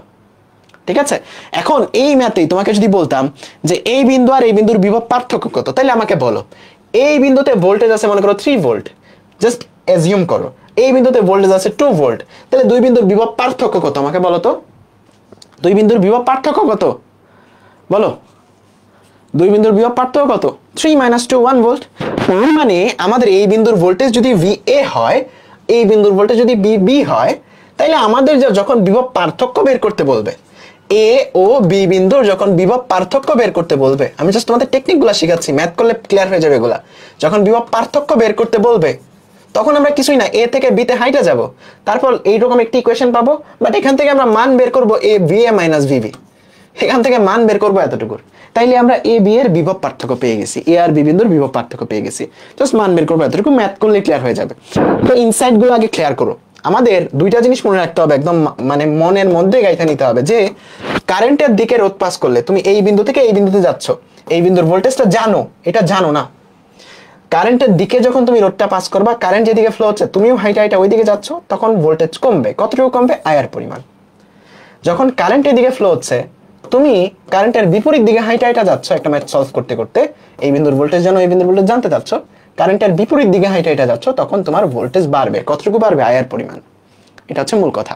ঠিক আছে? এখন এই ম্যাথেই তোমাকে যদি বলতাম যে এই বিন্দু আর এই বিন্দুর বিভব পার্থক্য কত, তাহলে আমাকে বলো এই বিন্দুতে ভোল্টেজ আছে মনে করো 3 ভোল্ট, জাস্ট অ্যাজিউম করো এই বিন্দুতে ভোল্টেজ আছে 2 ভোল্ট, তাহলে দুই বিন্দুর বিভব পার্থক্য কত আমাকে বলো তো? দুই বিন্দুর বিভব পার্থক্য কত বলো? দুই বিন্দুর বিভব পার্থক্য কত? 3 - 2 1 ভোল্ট। তার মানে আমাদের এই বিন্দুর ভোল্টেজ যদি VA হয়, এই বিন্দুর ভোল্টেজ যদি BB হয়, তাহলে আমাদের যখন বিভব পার্থক্য বের করতে বলবে, A ও B বিন্দুর যখন বিভব পার্থক্য বের করতে বলবে, আমি জাস্ট তোমাদের টেকনিকগুলো শিখাচ্ছি, ম্যাথ করলে ক্লিয়ার হয়ে যাবে এগুলা। যখন বিভব পার্থক্য বের করতে বলবে তখন আমরা কিছুই না, A থেকে B তে হাইটা যাব, তারপর এইরকম একটি ইকুয়েশন পাবো, বাট এখান থেকে আমরা মান বের করব VA - VB, এখান থেকে মান বের করবো এতটুকুর। তাইলে আমরা এ বি এর বিভব পার্থক্য পেয়ে গেছি, এ আর বি বিন্দুর বিভব পার্থক্য পেয়ে গেছি, জাস্ট মান বের করবো এতটুকু, ম্যাথ করলে ক্লিয়ার হয়ে যাবে। তো ইনসাইট গুলো আগে ক্লিয়ার করো। আমাদের দুইটা জিনিস মনে রাখতে হবে, একদম মানে মনের মধ্যে গাইতে নিতে হবে যে কারেন্টের দিকে রোধ পাস করলে তুমি এই বিন্দু থেকে এই বিন্দুতে যাচ্ছ, এই বিন্দুর ভোল্টেজটা জানো, এটা জানো না। কারেন্টের দিকে যখন তুমি রোধটা পাস করবা, কারেন্ট যেদিকে ফ্লো হচ্ছে তুমিও হাইটা হাইটা ওই দিকে যাচ্ছ, তখন ভোল্টেজ কমবে। কতটুকু কমবে? আয়ার পরিমাণ। যখন কারেন্টের দিকে ফ্লো হচ্ছে, তুমি কারেন্টের বিপরীত দিকে হাইটা হাইটা যাচ্ছ একটা ম্যাথ সলভ করতে করতে, এই বিন্দুর ভোল্টেজ জানো, এই বিন্দুর ভোল্টেজ জানতে চাচ্ছ, কারেন্টের বিপরীত দিকে হাইটা হাইটা যাচ্ছ, তখন তোমার ভোল্টেজ বাড়বে। কতটুকু বাড়বে? আয়ার পরিমাণ। এটা হচ্ছে মূল কথা।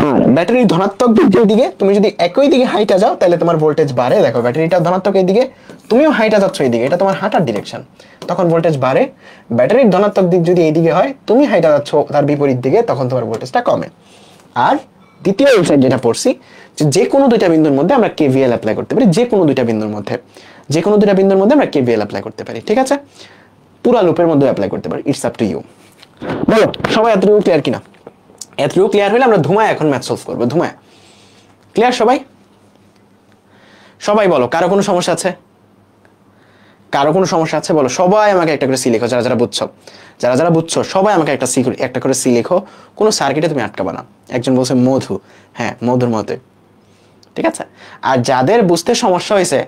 আর ব্যাটারির ধনাত্মক দিকের দিকে তুমি যদি একই দিকে হাইটা যাও তাহলে তোমার ভোল্টেজ বাড়ে। দেখো ব্যাটারিটা ধনাত্মক এই দিকে, তুমিও হাইটা যাচ্ছ এই দিকে, এটা তোমার হাঁটার ডিরেকশন, তখন ভোল্টেজ বাড়ে। ব্যাটারির ধনাত্মক দিক যদি এই দিকে হয়, তুমি হাইটা যাচ্ছ তার বিপরীত দিকে, তখন তোমার ভোল্টেজটা কমে। আর দ্বিতীয় ইনসাইট যেটা পড়ছি, যে কোনো দুইটা বিন্দুর মধ্যে আমরা কেভিএল অ্যাপ্লাই করতে পারি, যে কোনো দুইটা বিন্দুর মধ্যে, যে কোনো দুইটা বিন্দুর মধ্যে আমরা কেভিএল অ্যাপ্লাই করতে পারি, ঠিক আছে? পুরা লুপের মধ্যে অ্যাপ্লাই করতে পারি, ইটস আপ টু ইউ। বলো সবাই এতটুকু ক্লিয়ার কিনা? এতটুকু ক্লিয়ার হলে আমরা ধুমায় এখন ম্যাথ সলভ করবো। ধুমায় ক্লিয়ার সবাই? সবাই বলো কারো কোনো সমস্যা আছে? কারো কোনো সমস্যা আছে বলো। সবাই আমাকে একটা করে সি লিখো, যারা যারা বুঝছো, যারা যারা বুঝছো সবাই আমাকে একটা করে সি লিখো। কোনো সার্কিটে তুমি আটকাবা না। একজন বলছে মধু, হ্যাঁ মধুর মতে, ঠিক আছে? আর যাদের বুঝতে সমস্যা হয়েছে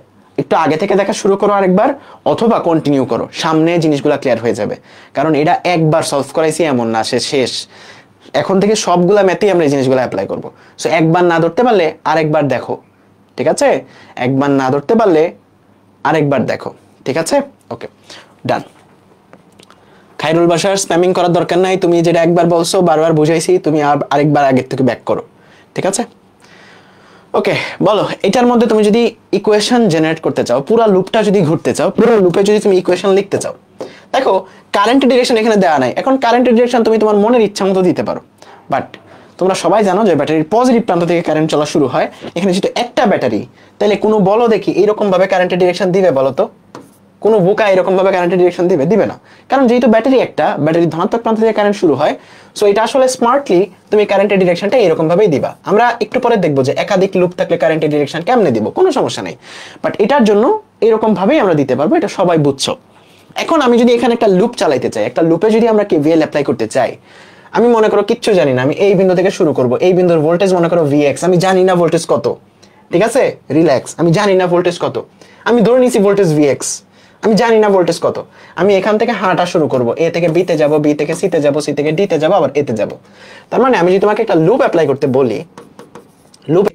একটু আগে থেকে দেখা শুরু করো আরেকবার, অথবা কন্টিনিউ করো, সামনে জিনিসগুলো ক্লিয়ার হয়ে যাবে। কারণ এটা একবার সলভ করাইছি এমন না সে শেষ, এখন থেকে সবগুলা ম্যাথেই আমরা এই জিনিসগুলো অ্যাপ্লাই করবো। সো একবার না ধরতে পারলে আরেকবার দেখো, ঠিক আছে? একবার না ধরতে পারলে আরেকবার দেখো, ঠিক আছে? ওকে, ডান। খায়রুল বাশার স্প্যামিং করার দরকার নাই, তুমি যেটা একবার বলছো বারবার বুঝাইছি, তুমি আরেকবার আগের থেকে ব্যাক করো, ঠিক আছে? ওকে, বলো এটার মধ্যে তুমি যদি ইকুয়েশন জেনারেট করতে চাও, পুরো লুপটা যদি ঘুরতে চাও, পুরো লুপে যদি তুমি ইকুয়েশন লিখতে চাও, দেখো কারেন্টের ডিরেকশন এখানে দেওয়া নাই। এখন কারেন্টের ডিরেকশন তুমি তোমার মনের ইচ্ছা মতো দিতে পারো, বাট তোমরা সবাই জানো যে ব্যাটারির পজিটিভ প্রান্ত থেকে কারেন্ট চলা শুরু হয়। এখানে যেহেতু একটা ব্যাটারি, তাহলে কোনো বলো দেখি এইরকম ভাবে কারেন্টের ডিরেকশন দিবে বলো তো? কোনো বোকা এরকম ভাবে কারেন্টের ডিরেকশন দিবে না। কারণ যেহেতু ব্যাটারি একটা, ব্যাটারির ধনাত্মক প্রান্ত থেকে কারেন্ট শুরু হয়, সো এটা আসলে স্মার্টলি তুমি কারেন্টের ডিরেকশনটা এরকম ভাবেই দিবা। আমরা একটু পরে দেখবো যে একাধিক লুপ থাকলে কারেন্টের ডিরেকশন কেমনে দিব, কোনো সমস্যা নেই, বাট এটার জন্য এরকম ভাবেই আমরা দিতে পারবো, এটা সবাই বুঝছো। এখন আমি যদি এখানে একটা লুপ চালাইতে চাই, একটা লুপে যদি আমরা কেভিএল অ্যাপ্লাই করতে চাই, আমি মনে করো কিচ্ছু জানি না, আমি এই বিন্দু থেকে শুরু করব, এই বিন্দুর ভোল্টেজ মনে করো ভিএক্স, আমি জানি না ভোল্টেজ কত, ঠিক আছে? রিল্যাক্স, আমি জানি না ভোল্টেজ কত, আমি ধরে নিছি ভোল্টেজ ভিএক্স, আমি জানি না ভোল্টেজ কত। আমি এখান থেকে হাঁটা শুরু করব, এ থেকে বিতে যাব, বি থেকে সিতে যাব, সি থেকে ডিতে যাব, আবার এতে যাব। তার মানে আমি যদি তোমাকে একটা লুপ অ্যাপ্লাই করতে বলি, লুপ